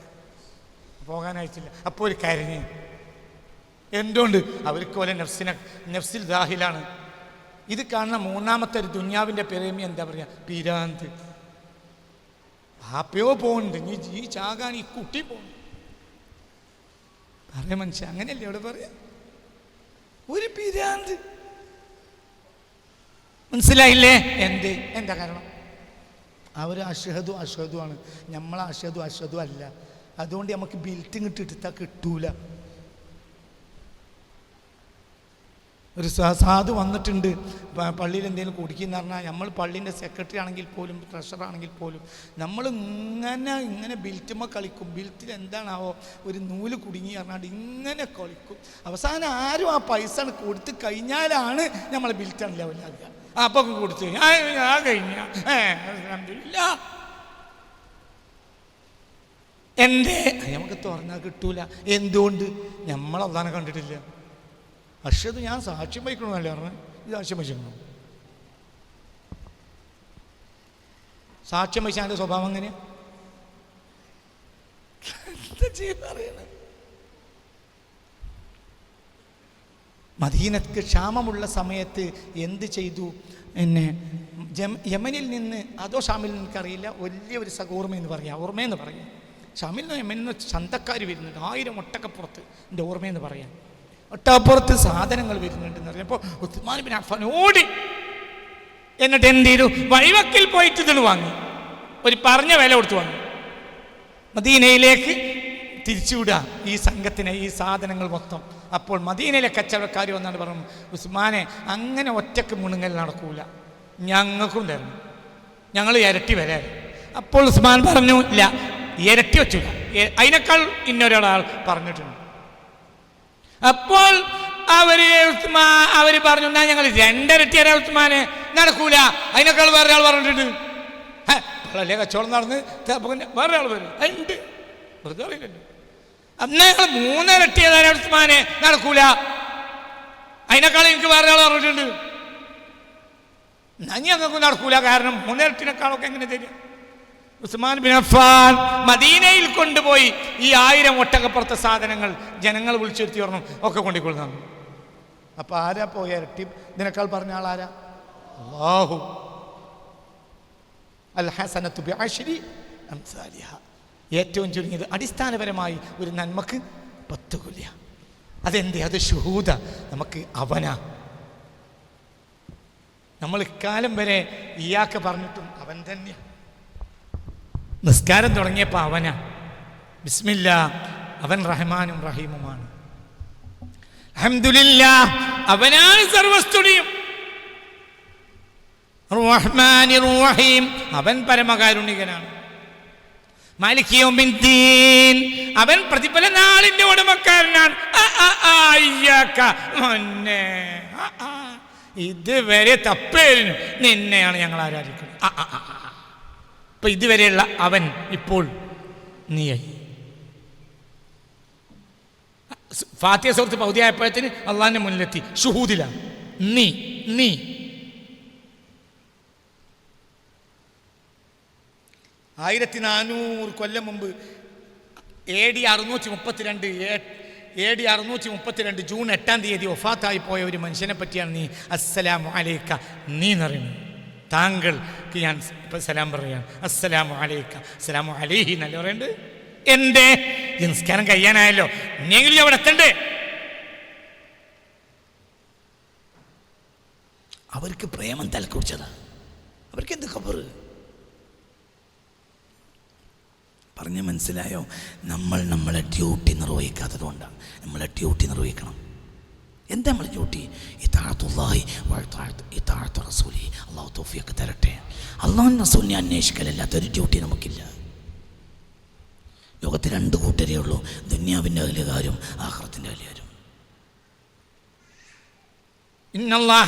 പോകാനായിട്ടില്ല. അപ്പോൾ ഒരു കരഞ്ഞ്. എന്തുകൊണ്ട്? അവർക്ക് പോലെ നഫ്സിൽ ദാഹിലാണ്. ഇത് കാണുന്ന മൂന്നാമത്തെ ഒരു ദുന്യാവിൻ്റെ പ്രേമി എന്താ പറയുക? പിരാന്ത്. ആപ്പയോ പോകുന്നുണ്ട്, ഈ ചാകാൻ ഈ കുട്ടി പോകുന്നു. പറയാ മനുഷ്യ, അങ്ങനെയല്ലേ അവിടെ പറയാ? ഒരു പിരാന്ത്. മനസ്സിലായില്ലേ? എന്താ കാരണം? അവർ അഷ്ഹദു ആണ്, നമ്മൾ അഷ്ഹദു അല്ല. അതുകൊണ്ട് നമുക്ക് ബിൽറ്റ് ഇട്ടിട്ടാൽ കിട്ടൂല. ഒരു സാധു വന്നിട്ടുണ്ട് പള്ളിയിൽ എന്തെങ്കിലും കുടിക്കുന്ന പറഞ്ഞാൽ, നമ്മൾ പള്ളീൻ്റെ സെക്രട്ടറി ആണെങ്കിൽ പോലും ട്രഷറർ ആണെങ്കിൽ പോലും നമ്മൾ ഇങ്ങനെ ബിൽറ്റുമ്പോൾ കളിക്കും. ബിൽറ്റിൽ എന്താണാവോ ഒരു നൂല് കുടുങ്ങി പറഞ്ഞാൽ ഇങ്ങനെ കളിക്കും. അവസാനം ആരും ആ പൈസ കൊടുത്ത് കഴിഞ്ഞാലാണ് നമ്മളെ ബിൽറ്റാണ് ലെവലാക്കുക. അപ്പം കൊടുത്തു കഴിഞ്ഞ എന്തേ നമുക്ക് തുറന്നാൽ കിട്ടൂല. എന്തുകൊണ്ട്? നമ്മൾ അള്ളാനെ കണ്ടിട്ടില്ല. അഷ്ഹദു, ഞാൻ സാക്ഷ്യം വഹിക്കണമെന്നല്ലേ പറഞ്ഞത്? ഇത് സാക്ഷ്യം വഹിക്കണം. സാക്ഷ്യം വഹിച്ചാൽ എൻ്റെ സ്വഭാവം എങ്ങനെയാ? മദീനക്ക് ക്ഷാമമുള്ള സമയത്ത് എന്ത് ചെയ്തു? എന്നെ യമനിൽ നിന്ന് അതോ ഷാമിൽ നിന്ന് എനിക്കറിയില്ല, വലിയൊരു ഓർമ്മയെന്ന് പറയാം, ഓർമ്മയെന്ന് പറയാം. ഷാമിൽ നിന്ന് യമനിൽ നിന്ന് ചന്തക്കാർ വരുന്നുണ്ട്, 1000 ഒട്ടക്കപ്പുറത്ത്. എൻ്റെ ഓർമ്മയെന്ന് പറയാം, ഒട്ടകപ്പുറത്ത് സാധനങ്ങൾ വരുന്നുണ്ടെന്ന് പറഞ്ഞപ്പോൾ ഉസ്മാൻ ബിൻ അഫ്ഫാൻ ഓടി. എന്നിട്ട് എന്ത് ചെയ്തു? വഴിവക്കിൽ പോയിട്ട് ഇതിന് വാങ്ങി, ഒരു പറഞ്ഞ വില കൊടുത്ത് വാങ്ങി. മദീനയിലേക്ക് തിരിച്ചുവിടുക ഈ സംഘത്തിനെ, ഈ സാധനങ്ങൾ മൊത്തം. അപ്പോൾ മദീനയിലെ കച്ചവടക്കാർ വന്നാണ് പറഞ്ഞു, ഉസ്മാനെ അങ്ങനെ ഒറ്റക്ക് മുണുങ്ങൽ നടക്കൂല, ഞങ്ങൾക്കും തരണം, ഞങ്ങൾ ഇരട്ടി വില. അപ്പോൾ ഉസ്മാൻ പറഞ്ഞു, ഇല്ല, ഇരട്ടി വെച്ചില്ല, അതിനേക്കാൾ ഇന്നൊരാൾ പറഞ്ഞിട്ടുണ്ട്. അപ്പോൾ അവര് പറഞ്ഞു, എന്നാ ഞങ്ങൾ 2 ഇരട്ടി തരാം ഉസ്മാനെ. നടക്കൂല, അതിനേക്കാൾ വേറെ ആൾ പറഞ്ഞിട്ടുണ്ട്. അല്ലേ കച്ചവടം നടന്ന് വേറെ ആൾ വരും, ഉണ്ട്, വെറുതെ അറിയില്ലല്ലോ. എന്നാ ഞങ്ങൾ 3 ഇരട്ടി തരാം ഉസ്മാനെ. നടക്കൂല, അതിനേക്കാൾ എനിക്ക് വേറെ ആൾ പറഞ്ഞിട്ടുണ്ട്. എന്നാ ഞങ്ങൾക്ക് നടക്കൂല, കാരണം 3 ഇരട്ടിനേക്കാളൊക്കെ എങ്ങനെ തരും? ഉസ്മാൻ ബിൻ അഫ്ഫാൻ മദീനയിൽ കൊണ്ടുപോയി ഈ 1000 ഒട്ടകപ്പുറത്തെ സാധനങ്ങൾ ജനങ്ങൾ വിളിച്ചിരുത്തി പറഞ്ഞു, ഒക്കെ കൊണ്ടുകൊള്ളുന്നു. അപ്പൊ ആരാ പോയ ഇരട്ടി ഇതിനേക്കാൾ പറഞ്ഞ ആളാരാ? അല്ലാഹു. അൽ ഹസനത്തു ബിഅശ്രി അംസാലിഹ. ഏറ്റവും ചുരുങ്ങിയത് അടിസ്ഥാനപരമായി ഒരു നന്മക്ക് 10 കൂലിയ. അതെന്തേ? അത് ഷുഹൂദ. നമുക്ക് അവനാ. നമ്മൾ ഇക്കാലം വരെ ഇയാൾക്ക് പറഞ്ഞിട്ടും അവൻ തന്നെ. നിസ്കാരം തുടങ്ങിയപ്പോൾ അവനാ. ബിസ്മില്ലാ, അവൻ റഹ്മാനും റഹീമുമാണ്. അൽഹംദുലില്ലാഹ്, അവനാണ് സർവസ്തുതിയും. റഹ്മാനിർ റഹീം, അവൻ പരമകാരുണികനാണ്. മാലിക് യൗമിദ്ദീൻ, അവൻ പ്രതിഫല നാളിന്റെ ഉടമക്കാരനാണ്. ഇതുവരെ തപ്പേരിനും നിന്നെയാണ് ഞങ്ങൾ ആരാധിക്കുന്നത്. അപ്പൊ ഇതുവരെയുള്ള അവൻ ഇപ്പോൾ നീയായി. ഫാത്തിഹ സൂറത്ത് പൗതിയായപ്പോഴത്തിന് അള്ളാഹിന്റെ മുന്നിലെത്തി, ഷുഹൂദിലാണ്. നീ 1400 കൊല്ലം മുമ്പ് AD 632 ജൂൺ 8-ാം തീയതി വഫാത്തായി പോയ ഒരു മനുഷ്യനെ പറ്റിയാണ് നീ അസ്സലാമു അലൈക്ക നീ എന്നറിയുന്നത്. താങ്കൾക്ക് ഞാൻ ഇപ്പം സലാം പറയുകയാണ്, അസ്സലാമു അലൈക്ക, അസ്സലാമു അലൈഹി എന്നല്ലേ പറയണ്ട്. എന്തേ? നിസ്കാരം കഴിയാനായല്ലോ, ഇനിയെങ്കിലും അവിടെ എത്തണ്ടേ? അവർക്ക് പ്രേമം തലക്കുറിച്ചതാ. അവർക്ക് എന്ത് ഖബറ് പറഞ്ഞ് മനസ്സിലായോ? നമ്മളെ ഡ്യൂട്ടി നിർവഹിക്കാത്തത് കൊണ്ടാണ്. നമ്മളെ ഡ്യൂട്ടി നിർവഹിക്കണം. എന്താ നമ്മളെ ഡ്യൂട്ടി? ഇതാഅത്തുല്ലാഹി ഇതാഅത്തു റസൂലി. അല്ലാഹു തൗഫീഖ് തരട്ടെ. അല്ലാഹുവിന്റെ റസൂലിനെ അന്വേഷിക്കലല്ലാത്തൊരു ഡ്യൂട്ടി നമുക്കില്ല. ലോകത്ത് 2 കൂട്ടരേ ഉള്ളൂ, ദുനിയാവിൻ്റെ അഹ്ലുകാരും ആഖിറത്തിൻ്റെ അഹ്ലുകാരും. ഇന്നല്ലാഹ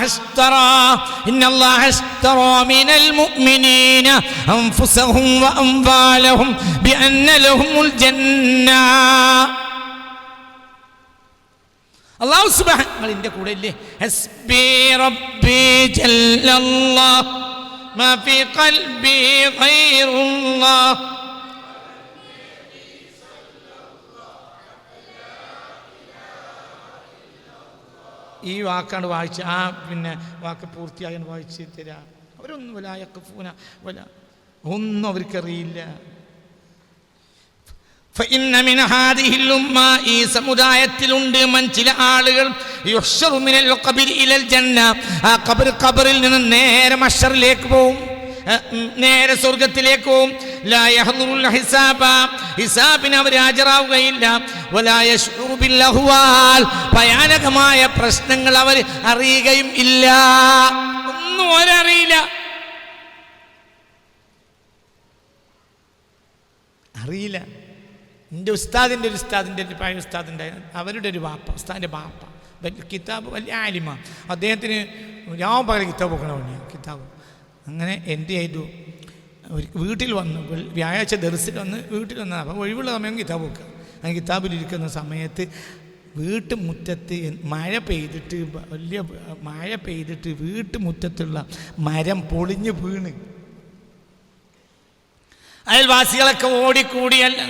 ഇശ്തറാ മിനൽ മുഅ്മിനീന അൻഫുസഹും വഅംവാലഹും ബിഅന്ന ലഹുമുൽ ജന്ന. അല്ലാഹു സുബ്ഹാനഹു വ കൂടെ ഇല്ലേ? ഹസ്ബി റബ്ബി ജല്ലല്ലാഹ് മാ ഫീ ഖൽബി ഗൈറുല്ലാഹ്. ഈ വാക്കാണ് വായിച്ച് പിന്നെ വാക്ക് പൂർത്തിയായി വായിച്ച് തരാം. അവരൊന്നും ഒന്നും അവർക്കറിയില്ല. ഈ സമുദായത്തിലുണ്ട് ചില ആളുകൾ ഖബറിൽ നിന്ന് നേരെ മഹ്ശറിലേക്ക് പോവും, നേരെ സ്വർഗത്തിലേക്ക് പോവും. ഹിസാബിന് അവർ ഹാജരാവുകയില്ല. ഭയാനകമായ പ്രശ്നങ്ങൾ അവർ അറിയുകയും ഇല്ല. ഒന്നും അവരറിയില്ല, അറിയില്ല. എൻ്റെ ഉസ്താദിൻ്റെ പഴയ ഉസ്താദിൻ്റെ അവരുടെ ഒരു വാപ്പ, ഉസ്താദിൻ്റെ വാപ്പ കിതാബ് വലിയ ആലിമ. അദ്ദേഹത്തിന് ഞാൻ പകരം കിതാബ് നോക്കണ പണിയാണ് കിതാബ്. അങ്ങനെ എന്ത് ചെയ്തു? വീട്ടിൽ വന്നു, വ്യാഴാഴ്ച ദർസിൽ വന്ന് വീട്ടിൽ വന്നാൽ അപ്പോൾ ഒഴിവുള്ള സമയം കിതാബ് നോക്കുക. അങ്ങനെ കിതാബിലിരിക്കുന്ന സമയത്ത് വീട്ടുമുറ്റത്ത് വലിയ മഴ പെയ്തിട്ട് വീട്ടുമുറ്റത്തുള്ള മരം പൊളിഞ്ഞ് വീണ് അയൽവാസികളൊക്കെ ഓടിക്കൂടിയല്ല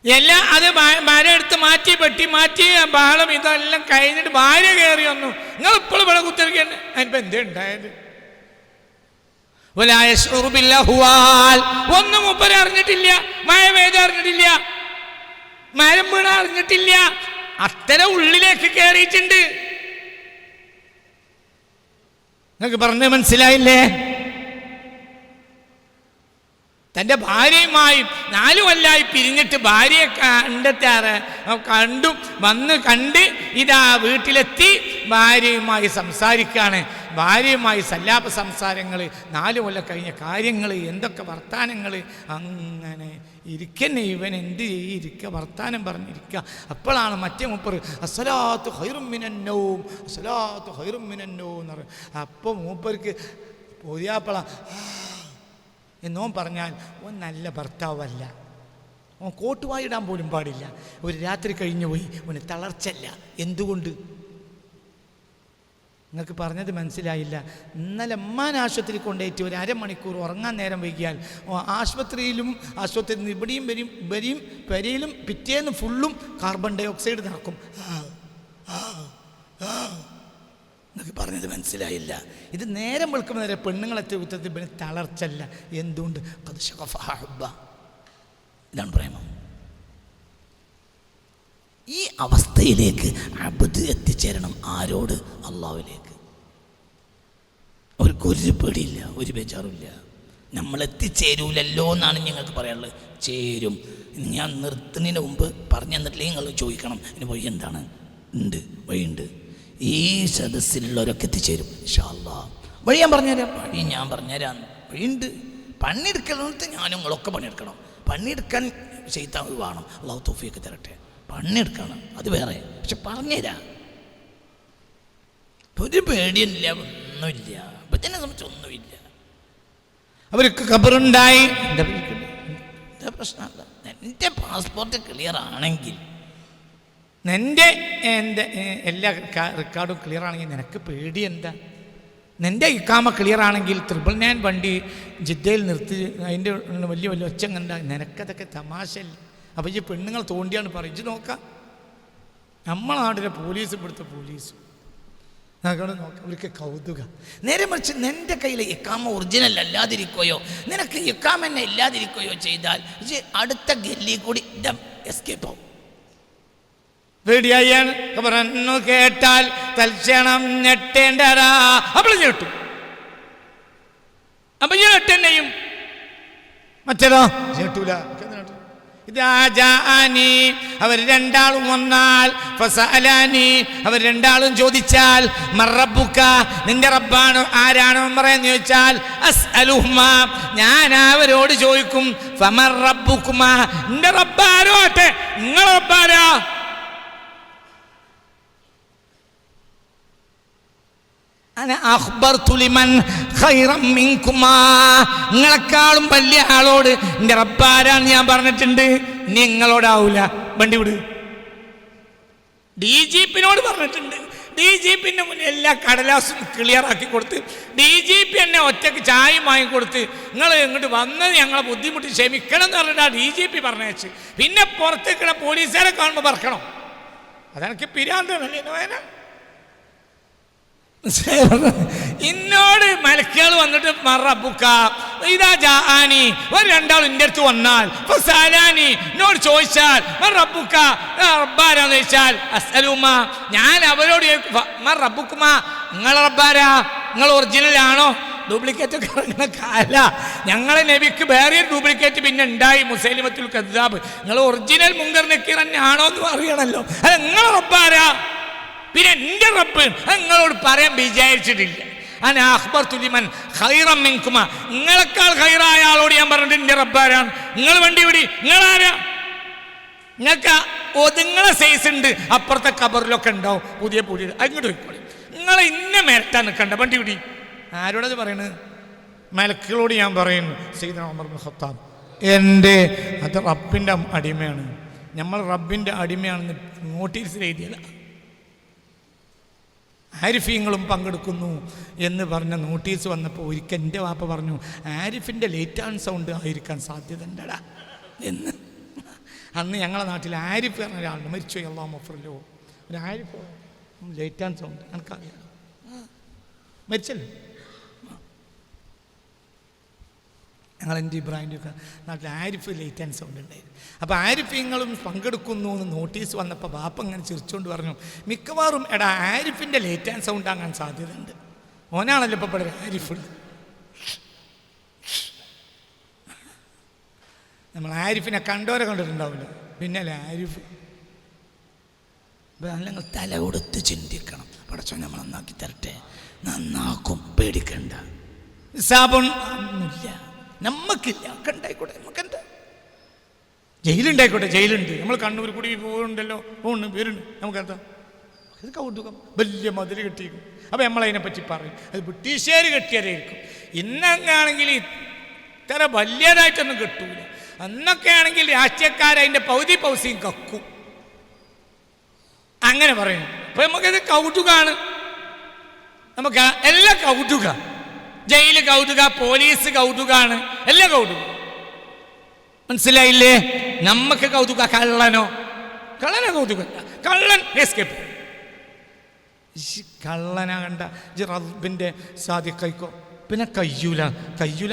എല്ലാം അത് ഭാര്യ എടുത്ത് മാറ്റി പെട്ടി മാറ്റി ബഹളം ഇതെല്ലാം കഴിഞ്ഞിട്ട് ഭാര്യ കയറി വന്നു. നിങ്ങൾ ഇപ്പോഴും ഇവിടെ കുത്തിരിക്കന്നെ, അതിനിപ്പോ എന്തേ ഉണ്ടായത്? ഒന്നും മൂപ്പര് അറിഞ്ഞിട്ടില്ല, മഴ പെയ്ത് അറിഞ്ഞിട്ടില്ല, മരം വീണ അറിഞ്ഞിട്ടില്ല, അത്തരം ഉള്ളിലേക്ക് കയറിയിട്ടുണ്ട്. നിങ്ങൾക്ക് പറഞ്ഞ മനസ്സിലായില്ലേ? തൻ്റെ ഭാര്യയുമായി 4 കൊല്ലമായി പിരിഞ്ഞിട്ട് ഭാര്യയെ കണ്ടു വന്ന് കണ്ട് ഇതാ വീട്ടിലെത്തി ഭാര്യയുമായി സംസാരിക്കുകയാണ്. ഭാര്യയുമായി സല്ലാപ സംസാരങ്ങൾ, 4 കൊല്ലം കഴിഞ്ഞ കാര്യങ്ങൾ, എന്തൊക്കെ വർത്താനങ്ങൾ. അങ്ങനെ ഇരിക്കന്നെ ഇവൻ എന്ത് ഇരിക്കുക, വർത്താനം പറഞ്ഞിരിക്കുക. അപ്പോഴാണ് മറ്റേ മൂപ്പർ അസ്സലാത്തു ഖൈറും മിനന്നൗം, അസ്സലാത്തു ഖൈറും മിനന്നൗം എന്ന് പറയും. അപ്പോൾ മൂപ്പർക്ക് പോയാപ്പള എന്നോൻ പറഞ്ഞാൽ ഓൻ നല്ല ഭർത്താവല്ല, ഓൻ കോട്ടുവായിടാൻ പോലും പാടില്ല. ഒരു രാത്രി കഴിഞ്ഞു പോയി, ഓന് തളർച്ചല്ല. എന്തുകൊണ്ട്? നിങ്ങൾക്ക് പറഞ്ഞത് മനസ്സിലായില്ല. ഇന്നലെ ഉമ്മാൻ ആശുപത്രി കൊണ്ടുപോയിട്ട് ഒരു അരമണിക്കൂർ ഉറങ്ങാൻ നേരം വൈകിയാൽ ആശുപത്രിയിൽ നിന്ന് ഇവിടെയും വരിയും പെരയിലും പിറ്റേന്ന് ഫുള്ളും കാർബൺ ഡൈ ഓക്സൈഡ് നടക്കും. നിങ്ങൾക്ക് പറഞ്ഞത് മനസ്സിലായില്ല. ഇത് നേരം വെളുക്കുമ്പോൾ നേരെ പെണ്ണുങ്ങളെത്തി ഉത്തരത്തിൽ പിന്നെ തളർച്ചല്ല. എന്തുകൊണ്ട്? ഇതാണ് പ്രേമം. ഈ അവസ്ഥയിലേക്ക് അബ്ദ് എത്തിച്ചേരണം. ആരോട്? അള്ളാഹുവിലേക്ക്. അവർക്ക് ഒരു പേടിയില്ല, ഒരു ബേജാറുമില്ല. നമ്മൾ എത്തിച്ചേരൂലല്ലോ എന്നാണ് ഞങ്ങൾക്ക് പറയാനുള്ളത്. ചേരും. ഞാൻ നിർത്തുന്നതിന് മുമ്പ് പറഞ്ഞു തന്നിട്ടില്ലേ നിങ്ങൾ ചോദിക്കണം, ഇതിന് വഴി എന്താണ്? ഉണ്ട്, വഴിയുണ്ട്. ഈ സദസ്സിലുള്ളവരൊക്കെ എത്തിച്ചേരും ഇൻഷാ അല്ലാഹ്. വഴി ഞാൻ പറഞ്ഞുതരാം, വഴിയുണ്ട്. പണിയെടുക്കണമെന്ന് ഞാനും നിങ്ങളൊക്കെ പണിയെടുക്കണം. പണിയെടുക്കാൻ ശൈത്താൻ വേണം. അള്ളാഹു തൗഫീഖ് തരട്ടെ. പണിയെടുക്കണം, അത് വേറെ. പക്ഷെ പറഞ്ഞുതരാം. ഒരു പേടിയില്ല, ഒന്നുമില്ല. ഇതിനെ സംബന്ധിച്ച് ഒന്നുമില്ല. അവർക്ക് ഖബറുണ്ടായി. എന്താ പ്രശ്നമല്ല. എൻ്റെ പാസ്പോർട്ട് ക്ലിയർ ആണെങ്കിൽ, നിൻ്റെ എല്ലാ റെക്കോർഡും ക്ലിയർ ആണെങ്കിൽ നിനക്ക് പേടി എന്താ? നിൻ്റെ ഇക്കാമ ക്ലിയർ ആണെങ്കിൽ 999 വണ്ടി ജിദ്ദയിൽ നിർത്തി അതിൻ്റെ വലിയ വലിയ ഒച്ച കണ്ട നിനക്കതൊക്കെ തമാശല്ല. അപ്പോൾ ഈ പെണ്ണുങ്ങൾ തോണ്ടിയാണ് പറയിച്ച് നോക്കാം. നമ്മളെ നാട്ടിലെ പോലീസ്, ഇവിടുത്തെ പോലീസ് നോക്കാം. അവർക്ക് കൗതുക. നേരെ മറിച്ച് നിൻ്റെ കയ്യിൽ ഇക്കാമ ഒറിജിനൽ അല്ലാതിരിക്കുകയോ നിനക്ക് ഇക്കാമ തന്നെ ഇല്ലാതിരിക്കുകയോ ചെയ്താൽ അടുത്ത ഗല്ലി കൂടി എസ്കേപ്പ് ആവും. പേടിയായാണ് പറഞ്ഞു കേട്ടാൽ തൽക്ഷണം ഞെട്ടേണ്ടരാ. അപ്പോൾ ഞെട്ടും. അപ്പൊ ഞെട്ടെന്നെയും മറ്റേതോ ഞെട്ടൂല. അവർ രണ്ടാളും വന്നാൽ ഫസഅലാനി, അവർ രണ്ടാളും ചോദിച്ചാൽ മറബുക്ക, നിന്റെ റബ്ബാണ് ആരാണോ പറയാന്ന് ചോദിച്ചാൽ അസ്അലുഹുമാ, ഞാൻ അവരോട് ചോദിക്കും ഫമർ റബ്ബുക്കുമാ, നിന്റെ റബ്ബാരോ ആട്ടെ, നിങ്ങളെ റബ്ബാരാ? നിങ്ങളെക്കാളും വലിയ ആളോട് എന്റെ റബ്ബാരാന്ന് ഞാൻ പറഞ്ഞിട്ടുണ്ട്. നിങ്ങളോടാവൂല, വണ്ടി വിട്. DGP-നോട് പറഞ്ഞിട്ടുണ്ട്. DGP-ന്റെ മുന്നിൽ എല്ലാ കടലാസും ക്ലിയർ ആക്കി കൊടുത്ത് DGP എന്നെ ഒറ്റയ്ക്ക് ചായയും വാങ്ങിക്കൊടുത്ത് നിങ്ങൾ ഇങ്ങോട്ട് വന്നത് ഞങ്ങളെ ബുദ്ധിമുട്ട് ക്ഷമിക്കണം എന്ന് പറഞ്ഞിട്ട് DGP പറഞ്ഞേച്ച്. പിന്നെ പുറത്തേക്കിടെ പോലീസുകാരെ കാണുമ്പോൾ പറക്കണം. അതെനിക്ക് പിരാന്തല്ലേ വേന. ഇന്നോട് മലക്കുകൾ വന്നിട്ട് മറബുക്ക ഇതാ ജാഅനി, ഒരു രണ്ടാളും എൻ്റെ അടുത്ത് വന്നാൽ ഫസഅലാനി, എന്നോട് ചോദിച്ചാൽ മറബുക്ക, റബ്ബാരാന്ന് ചോദിച്ചാൽ അസ്അലുമാ, ഞാൻ അവരോട് മറബുക്കുമാ, നിങ്ങളെ റബ്ബാരാ? നിങ്ങൾ ഒറിജിനൽ ആണോ? ഡ്യൂപ്ലിക്കേറ്റ് ഒക്കെ ഇറങ്ങുന്ന കാല. ഞങ്ങളെ നബിക്ക് വേറെ ഡ്യൂപ്ലിക്കേറ്റ് പിന്നെ ഉണ്ടായി, മുസൈലിമത്തുൽ കദ്ദാബ്. നിങ്ങൾ ഒറിജിനൽ മുങ്കർ നക്കീർ തന്നെ ആണോ എന്ന് അറിയണല്ലോ. അത് നിങ്ങളെ റബ്ബാരാ? പിന്നെ എൻ്റെ റബ്ബ് നിങ്ങളോട് പറയാൻ വിചാരിച്ചിട്ടില്ല. നിങ്ങളെക്കാൾ ഖൈറായ ആളോട് ഞാൻ പറഞ്ഞിട്ട് എൻ്റെ റബ്ബാരാണ്. നിങ്ങൾ വണ്ടി വിടി, നിങ്ങളാരാ? നിങ്ങൾക്ക് ഒതുങ്ങളെ സൈസ് ഉണ്ട്, അപ്പുറത്തെ കബറിലൊക്കെ ഉണ്ടാവും പുതിയ അങ്ങോട്ട് പോയിക്കോളി. നിങ്ങൾ ഇന്ന മേലട്ടാൻ നിൽക്കണ്ട, വണ്ടി വിടി. ആരോടത് പറയണത്? മലക്കുകളോട് ഞാൻ പറയുന്നു. സയ്യിദുനാ ഉമർ ഇബ്നുൽ ഖത്താബ്, അത് റബ്ബിൻ്റെ അടിമയാണ്, നമ്മൾ റബ്ബിൻ്റെ അടിമയാണെന്ന് നോട്ടീസിൽ എഴുതിയല്ല. ആരിഫീങ്ങളും പങ്കെടുക്കുന്നു എന്ന് പറഞ്ഞ നോട്ടീസ് വന്നപ്പോൾ ഒരിക്കൽ എൻ്റെ വാപ്പ പറഞ്ഞു, ആരിഫിൻ്റെ ലേറ്റ് ആൻഡ് സൗണ്ട് ആയിരിക്കാൻ സാധ്യത ഉണ്ടടാ എന്ന്. അന്ന് ഞങ്ങളുടെ നാട്ടിൽ ആരിഫ് പറഞ്ഞ ഒരാളുണ്ട്, മരിച്ചുപോയി, അള്ളാഹു മഗ്ഫിറഹു. ഒരു ആരിഫ് ലേറ്റ് ആൻഡ് സൗണ്ട് എനിക്കറിയാം, മരിച്ചല്ലോ. ഞങ്ങളെൻ്റെ ഇബ്രാഹിൻ്റെ ഒക്കെ നാട്ടിൽ ആരിഫ് ലേറ്റ് ആൻഡ് സൗണ്ട് ഉണ്ടായിരുന്നു. അപ്പോൾ ആരിഫീങ്ങളും പങ്കെടുക്കുന്നു എന്ന് നോട്ടീസ് വന്നപ്പോൾ ബാപ്പ അങ്ങനെ ചിരിച്ചുകൊണ്ട് പറഞ്ഞു, മിക്കവാറും എടാ ആരിഫിൻ്റെ ലേറ്റ് ആൻഡ് സൗണ്ട് ആകാൻ സാധ്യതയുണ്ട്. ഓനാണല്ലോ ഇപ്പോൾ ഇവിടെ ആരിഫ്. നമ്മൾ ആരിഫിനെ കണ്ടോരെ കണ്ടിട്ടുണ്ടാവില്ല, പിന്നല്ലേ ആരിഫ്. അല്ലെങ്കിൽ തല കൊടുത്ത് ചിന്തിക്കണം, പടച്ചോ നമ്മൾ നന്നാക്കി തരട്ടെ, നന്നാക്കും, പേടിക്കണ്ട. ഒന്നുമില്ല, നമ്മക്കില്ല, ഉണ്ടായിക്കോട്ടെ, നമുക്കെന്താ, ജയിലുണ്ടായിക്കോട്ടെ, ജയിലുണ്ട്. നമ്മൾ കണ്ണൂർ കൂടി പോകുന്നുണ്ടല്ലോ, പോകുന്നുണ്ട്, പേരുണ്ട്, നമുക്കെന്താ, ഇത് കൗതുകം. വലിയ മതിൽ കെട്ടിയിരിക്കും. അപ്പം നമ്മളതിനെപ്പറ്റി പറയും, അത് ബ്രിട്ടീഷുകാർ കെട്ടിയതായിരിക്കും. ഇന്നൊക്കെയാണെങ്കിൽ ഇത്ര വലിയതായിട്ടൊന്നും കെട്ടൂല. അന്നൊക്കെ ആണെങ്കിൽ രാഷ്ട്രീയക്കാരതിൻ്റെ പൗതി പൗസിയും കക്കും, അങ്ങനെ പറയും. അപ്പം നമുക്കത് കൗതുകമാണ്, നമുക്ക് എല്ലാം കൗതുക. ജയില് കൗതുക, പോലീസ് കൗതുകാണ്, എല്ലാം കൗതുക. മനസ്സിലായില്ലേ? നമുക്ക് കൗതുക. കള്ളനോ കൗതുകല്ല, കള്ളൻ എസ്കേപ്പ്. കള്ളനാ കണ്ട റബ്ബിൻ്റെ സാദിഖൈക്കോ, പിന്നെ കയ്യൂല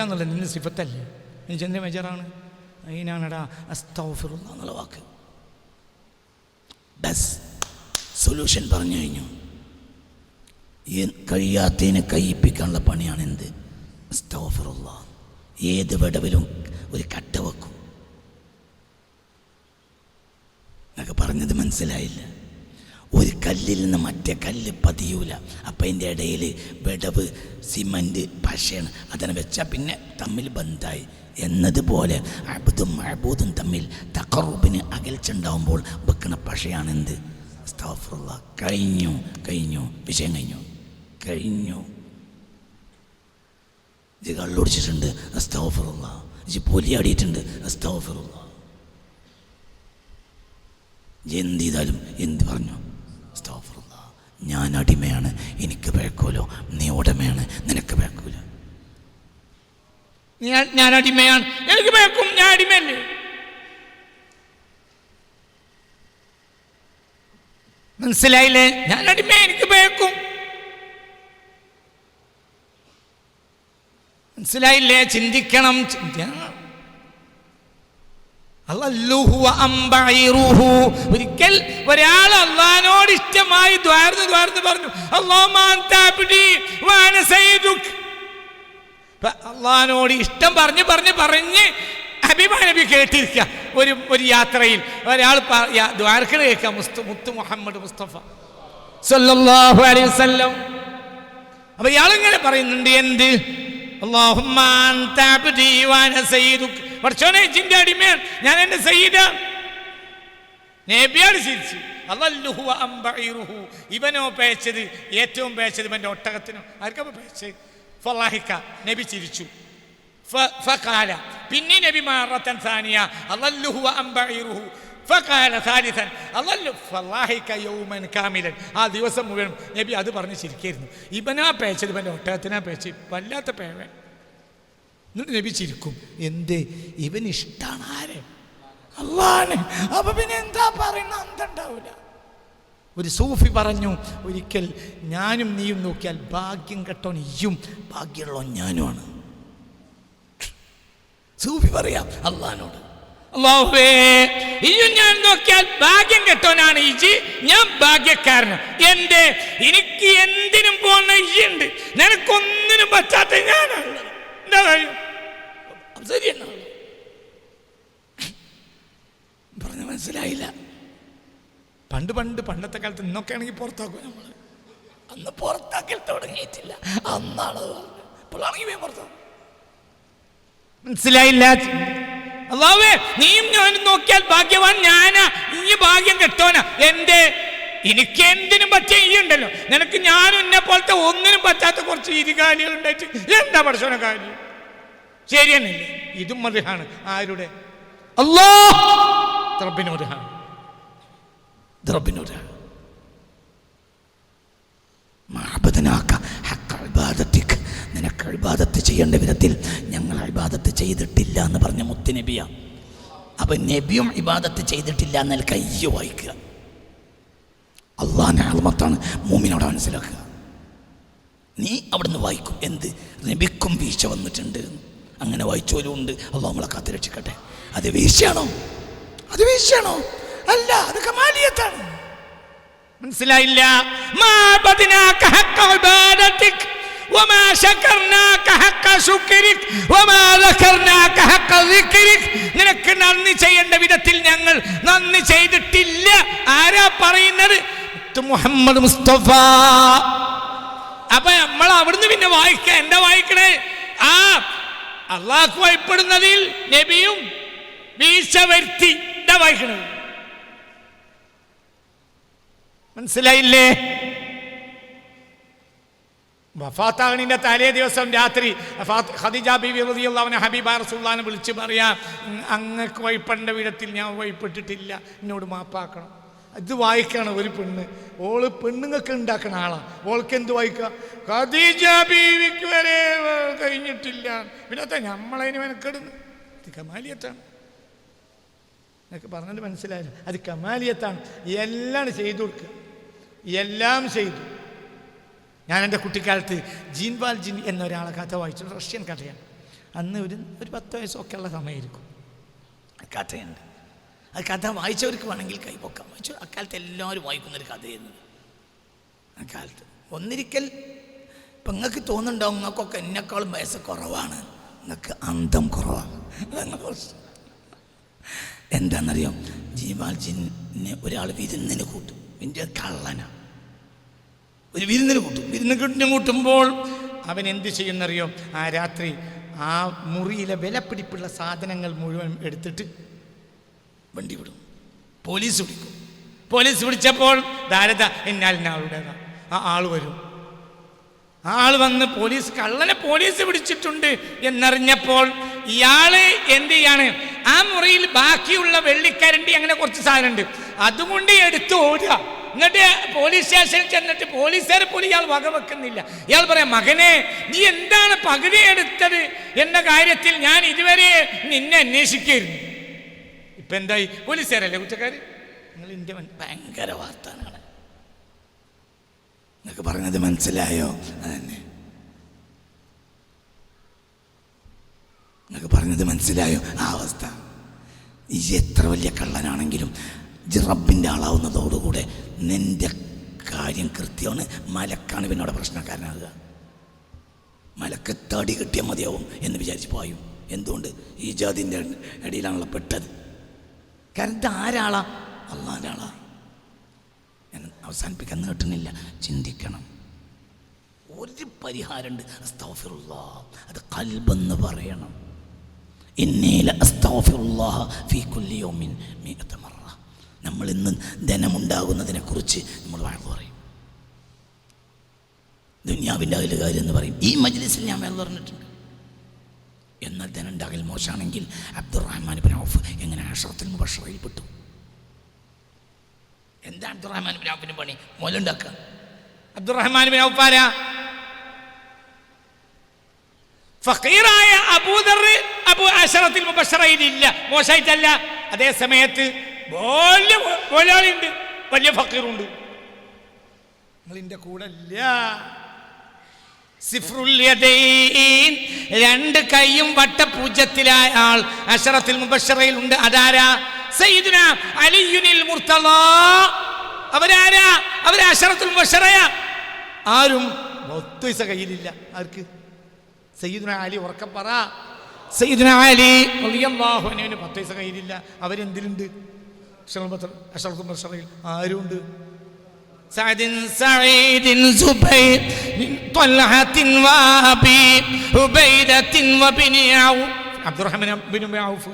എന്നുള്ള നിന്റെ സിഫത്തല്ലേ, നിജൻ്റെ മെജറാണ്. അതിനാണടാ അസ്തഗ്ഫിറുല്ലാഹ് എന്നുള്ള വാക്ക്. സൊല്യൂഷൻ പറഞ്ഞു കഴിഞ്ഞു. കഴിയാത്തതിനെ കയ്യിപ്പിക്കാനുള്ള പണിയാണ് എന്ത്? അസ്തഗ്ഫിറുല്ലാഹ്. ഏത് വിടവിലും ഒരു കട്ട വെക്കും. എന്നൊക്കെ പറഞ്ഞത് മനസ്സിലായില്ല. ഒരു കല്ലിൽ നിന്ന് മറ്റേ കല്ല് പതിയൂല. അപ്പം അതിൻ്റെ ഇടയിൽ വിടവ് സിമൻറ്റ് പശയാണ്, അതിനെ വെച്ചാൽ പിന്നെ തമ്മിൽ ബന്ധായി എന്നതുപോലെ അബ്ദും മഅബൂദും തമ്മിൽ തഖറുബിന് അകൽച്ചുണ്ടാവുമ്പോൾ വെക്കണ പശയാണ് എന്ത്? അസ്തഗ്ഫിറുല്ലാഹ്. കഴിഞ്ഞു വിഷയം കഴിഞ്ഞു. ഇത് കള്ളുടിച്ചിട്ടുണ്ട്, അസ്തഗ്ഫിറുല്ലാഹ്. ഇത് പൊലിയാടിയിട്ടുണ്ട്, അസ്തഗ്ഫിറുല്ലാഹ്. എന്ത് ചെയ്താലും എന്ത് പറഞ്ഞു? അസ്തഗ്ഫിറുല്ലാഹ്. ഞാൻ അടിമയാണ്, എനിക്ക് പിഴക്കൂലോ. നീ ഉടമയാണ്, നിനക്ക് പിഴക്കൂല. ഞാൻ അടിമയാണ്, എനിക്ക് പിഴക്കും. ഞാൻ അടിമയല്ലേ? മനസ്സിലായില്ലേ? ഞാൻ അടിമ, എനിക്ക് പിഴക്കും. മനസ്സിലായില്ലേ? ചിന്തിക്കണം. ഒരിക്കൽ ഒരാൾ അള്ളാഹിനോട് ഇഷ്ടമായി ദ്വാർന്ന് പറഞ്ഞു, അള്ളാഹിനോട് ഇഷ്ടം പറഞ്ഞ് അഭിമാനബി കേട്ടിരിക്കുക. ഒരു യാത്രയിൽ ഒരാൾ ദ്വാരക്കണ കേൾക്കാം, മുത്ത് മുഹമ്മദ് മുസ്തഫ സല്ലല്ലാഹു അലൈഹി വസല്ലം. അപ്പൊ ഇയാളിങ്ങനെ പറയുന്നുണ്ട്, എന്ത്? അല്ലാഹുമ്മ അൻത അബ്ദി വഅന സയ്യിദുക. പടച്ചോനെ, ജിന്റെ അടിമയാണ്, ഞാൻ എൻ്റെ സയ്യിദാണ്. നബിയാണ് ചിരിച്ചു. അളല്ലുഹു വഅംബഇറുഹു. ഇവനോ പേച്ചത്, ഏറ്റവും പേച്ചത് ഇവൻ്റെ ഒട്ടകത്തിനോ. ആർക്കപ്പോൾ പേച്ചത്? ഫളാഹിക. നബി ചിരിച്ചു. ഫഖാല. പിന്നെ നബി മറത്തൻ സാനിയ അളല്ലുഹു വഅംബഇറുഹു. ഫഖാല സാലിസൻ അളല്ലു ഫളാഹിക യൗമൻ കാമിലൻ. ആ ദിവസം മുഴുവൻ നബി അത് പറഞ്ഞ് ചിരിക്കായിരുന്നു. ഇവനാ പേച്ചത്, ഇവൻ്റെ ഒട്ടകത്തിനാ പേച്ച്, വല്ലാത്ത പേവ. എന്നിട്ട് നബി ചിരിക്കും. എന്തേ? ഇവൻ ഇഷ്ടാണ്. ആരെ? അല്ലാഹുവിനെ. അപ്പൊ പിന്നെ എന്താ പറയുന്ന? അന്തണ്ടാവില്ല. ഒരു സൂഫി പറഞ്ഞു ഒരിക്കൽ, ഞാനും നീയും നോക്കിയാൽ ഭാഗ്യം കെട്ടോ നീയും, ഭാഗ്യമുള്ളോ ഞാനുമാണ്. സൂഫി പറയാം അള്ളാഹിനോട്, അല്ലാഹുവേ, ഇയും ഞാൻ നോക്കിയാൽ ഭാഗ്യം കെട്ടോനാണ് ഇജി, ഞാൻ ഭാഗ്യക്കാരനാണ്. എന്റെ എനിക്ക് എന്തിനും പോകുന്ന ഇയുണ്ട്, നിനക്കൊന്നിനും പറ്റാത്ത ഞാനാണ്. എന്താ കാര്യം? ശരിയെന്നാ പറഞ്ഞ മനസ്സിലായില്ല. പണ്ടത്തെ കാലത്ത് ഇന്നൊക്കെ ആണെങ്കിൽ പുറത്താക്കും നമ്മൾ. അന്ന് പുറത്താക്കൽ തുടങ്ങിയിട്ടില്ല, അന്നാണ് പറഞ്ഞത്. ഇപ്പോഴാണെങ്കിൽ പുറത്താക്കും. മനസ്സിലായില്ല. അല്ലാഹുവേ, നീയും ഞാനും നോക്കിയാൽ ഭാഗ്യവാൻ ഞാനാ, നീ ഭാഗ്യം കെട്ടോനാ. എനിക്ക് എന്തിനും പറ്റിയ ഈ ഉണ്ടല്ലോ, നിനക്ക് ഞാനും എന്നെ പോലത്തെ ഒന്നിനും പറ്റാത്ത കുറച്ച് ഇരുകാലികൾ ഉണ്ടായിട്ട് എന്താ പഠിച്ചോന കാര്യം? ശരിയെന്നില്ലേ? ഇതും മദ്ഹാണ്. ആരുടെ? അല്ലാഹ്. റബ്ബിനോടാണ്. ചെയ്യേണ്ട വിധത്തിൽ ഞങ്ങൾ ഇബാദത്ത് ചെയ്തിട്ടില്ല എന്ന് പറഞ്ഞ മുത്തുനബിയാണ്. അപ്പം നബിയും ഇബാദത്ത് ചെയ്തിട്ടില്ല എന്നാൽ കയ്യ് വായിക്കുക. അള്ളാഹിൻ്റെ അളമത്താണ് മൂമിനോട് മനസ്സിലാക്കുക. നീ അവിടുന്ന് വായിക്കും എന്ത് നബിക്കും വീഴ്ച വന്നിട്ടുണ്ട്, അങ്ങനെ വായിച്ചോലും ഉണ്ട്. അള്ളാഹു നമ്മളെ കാത്ത് രക്ഷിക്കട്ടെ. അത് വീഴ്ചയാണോ? അത് വീഴ്ചയാണോ? അല്ല, അത് കമാലിയത്താണ്. മനസ്സിലായില്ല? മാ ബദനാക ഹഖ ഇബാദതിക് വമാ ശകർനാക ഹഖ ശുക്രിക് വമാ ദകർനാക ഹഖ ദിക്രിക്. നിനക്ക് നന്ദി ചെയ്യേണ്ട വിധത്തിൽ ഞങ്ങൾ നന്ദി ചെയ്തിട്ടില്ല. ആരാ പറയുന്നത്? മുഹമ്മദ് മുസ്തഫ. അപ്പൊ നമ്മൾ അവിടുന്ന് പിന്നെ വായിക്ക. എന്താ വായിക്കണേ? ആ അള്ളാഹ്ക്ക് ഭയപ്പെടുന്നതിൽ നബിയും വീഴ്ച വരുത്തി. എന്താ വായിക്കണത്? മനസ്സിലായില്ലേ? വഫാത്താകണിന്റെ തലേ ദിവസം രാത്രി ഖദീജ ബീവി റളിയല്ലാഹു അൻഹ ഹബീബ റസൂലുള്ളാഹിനെ വിളിച്ച് പറയാ, അങ്ങക്ക് വഴിപ്പെടേണ്ട വിധത്തിൽ ഞാൻ വഴിപ്പെട്ടിട്ടില്ല, എന്നോട് മാപ്പാക്കണം. ഇത് വായിക്കണം ഒരു പെണ്ണ്. ഓള് പെണ്ണുങ്ങൾക്ക് ഉണ്ടാക്കണ ആളാണ്. ഓൾക്ക് എന്ത് വായിക്കുക? ഖദീജ ബീവിക്ക് വരെ കഴിഞ്ഞിട്ടില്ല, പിന്നത്തെ നമ്മളതിന് മെനക്കെടുന്നു. ഇത് കമാലിയത്താണ്. എന്നൊക്കെ പറഞ്ഞത് മനസ്സിലായില്ല? അത് കമാലിയത്താണ്. എല്ലാം ചെയ്തു കൊടുക്കുക, എല്ലാം ചെയ്തു. ഞാൻ എൻ്റെ കുട്ടിക്കാലത്ത് ജീൻവാൽ ജിൻ എന്നൊരാളെ കഥ വായിച്ചു. റഷ്യൻ കഥയാണ്. അന്ന് ഒരു 10 വയസ്സൊക്കെ ഉള്ള സമയമായിരിക്കും. കഥയുണ്ട്. ആ കഥ വായിച്ചവർക്ക് വേണമെങ്കിൽ കൈപ്പൊക്കാം. വായിച്ചു അക്കാലത്ത് എല്ലാവരും വായിക്കുന്നൊരു കഥയായിരുന്നു. അക്കാലത്ത് ഒന്നിരിക്കൽ ഇപ്പം നിങ്ങൾക്ക് തോന്നുന്നുണ്ടാവും നിങ്ങൾക്കൊക്കെ എന്നെക്കാളും വയസ്സ് കുറവാണ്, നിങ്ങൾക്ക് അന്തം കുറവാണ്. എന്താണെന്നറിയാം? ജീവാൽ ജിന്നെ ഒരാൾ വിരുന്നിന് കൂട്ടും. ഇതിൻ്റെ കള്ളനാണ്. ഒരു വിരുന്നിന് കൂട്ടും. വിരുന്ന് കൂട്ടുമ്പോൾ അവൻ എന്ത് ചെയ്യുന്നറിയോ? ആ രാത്രി ആ മുറിയിലെ വിലപിടിപ്പുള്ള സാധനങ്ങൾ മുഴുവൻ എടുത്തിട്ട് വണ്ടി വിടും. പോലീസ് പിടിക്കും. പോലീസ് പിടിച്ചപ്പോൾ ധാരത എന്നാളുടേതാണ്. ആ ആള് വരും. ആ ആൾ വന്ന് കള്ളനെ പോലീസ് പിടിച്ചിട്ടുണ്ട് എന്നറിഞ്ഞപ്പോൾ ഇയാള് എന്ത് ചെയ്യാണ്? ആ മുറിയിൽ ബാക്കിയുള്ള വെള്ളിക്കരണ്ടി അങ്ങനെ കുറച്ച് സാധനമുണ്ട്, അതുകൊണ്ട് എടുത്ത് ഓടുക. എന്നിട്ട് പോലീസ് സ്റ്റേഷനിൽ ചെന്നിട്ട് പോലീസുകാരെ പോലും ഇയാൾ വകവെക്കുന്നില്ല. ഇയാൾ പറയാം, മകനെ നീ എന്താണ് പകുതി എടുത്തത് എന്ന കാര്യത്തിൽ ഞാൻ ഇതുവരെ നിന്നെ അന്വേഷിക്കായിരുന്നു. ഇപ്പൊ എന്തായി? പോലീസുകാരല്ലേ കുറ്റക്കാര്? നിങ്ങൾ ഇന്ത്യ ഭയങ്കര വാർത്താനാണ്. നിങ്ങൾക്ക് പറഞ്ഞത് മനസ്സിലായോ? അതന്നെ. നിങ്ങൾക്ക് പറഞ്ഞത് മനസ്സിലായോ? ആ അവസ്ഥ. ഈ എത്ര വലിയ കള്ളനാണെങ്കിലും റബ്ബിൻ്റെ ആളാവുന്നതോടുകൂടെ നിന്റെ കാര്യം കൃത്യമാണ്. മലക്കാണ് പിന്നോടെ പ്രശ്നക്കാരനാകുക. മലക്ക് തടി കിട്ടിയാൽ മതിയാവും എന്ന് വിചാരിച്ച് പോയും. എന്തുകൊണ്ട്? ഈ ജാതിൻ്റെ ഇടയിലാണല്ലോ പെട്ടത്. കാരണം ഇത് ആരാളാ? അള്ളാൻ്റെ ആളാ. ഞാൻ അവസാനിപ്പിക്കാൻ നീട്ടുന്നില്ല. ചിന്തിക്കണം. ഒരു പരിഹാരമുണ്ട്. അസ്തഗ്ഫിറുല്ലാഹ്. അത് ഖൽബെന്ന് പറയണം. ഇന്നീല അസ്തഗ്ഫിറുല്ലാഹ ഫീ കുല്ലി യൗമിൻ 100 മറ. നമ്മൾ ഇന്ന് ധനമുണ്ടാകുന്നതിനെക്കുറിച്ച് നമ്മൾ വഴക്ക് പറയും. ദുനിയാവിൻ്റെ അതിൽ കാര്യം എന്ന് പറയും. ഈ മജ്ലിസിൽ ഞാൻ വേറെ പറഞ്ഞിട്ടുണ്ട്. എന്നാൽ ധനം ഉണ്ടാകൽ മോശമാണെങ്കിൽ അബ്ദുറഹ്മാൻ ഇബ്നു ഔഫ് എങ്ങനെ അശറത്തുൽ മുബശ്ശറയിൽ പെട്ടു? എന്താ അബ്ദുറഹ്മാൻ ഇബ്നു ഔഫിന് പണി? മുതലുണ്ടാക്കുക. അബ്ദുറഹ്മാൻ ഇബ്നു ഔഫ് ആരാ? ഫഖീറായ അബൂദർ അബു അശറത്തുൽ മുബശ്ശറയിൽ ഇല്ല. മോശമായിട്ടല്ല. അതേ സമയത്ത് വലിയ മുതലാളിയുണ്ട്, വലിയ ഫക്കീറുണ്ട്. നിങ്ങളിൻ്റെ കൂടെ ഇല്ല. സിഫ്റുൽ യദൈൻ, 2 കൈയും വട്ടപൂജ്യത്തിലായ ആൾ അശറത്തുൽ മുബശ്ശറയിൽ ഉണ്ട്. അതാരാ? സയ്യിദുനാ അലിയുൽ മുർത്തള. അവരാരാ? അവർ അശറത്തുൽ മുബശ്ശറയാ. ആരും 10 പൈസ കയ്യിലില്ല. ആർക്ക്? സയ്യിദുനാ അലി. ഉറക്കം പറ. സയ്യിദുനാ അലി റളിയല്ലാഹു അൻഹുവിന് 10 പൈസ കയ്യിലില്ല. അവരെന്തിലുണ്ട്? അശറത്തുൽ മുബശ്ശറയിൽ ആരുണ്ട്? സഅദിൻ സഈദിൻ സുബൈർ ത്വൽഹത്തിൻ വഅബി ഉബൈദത്തിൻ വബിനി ഔഫ്. അബ്ദുറഹ്മാൻ ഇബ്നു ഔഫ്.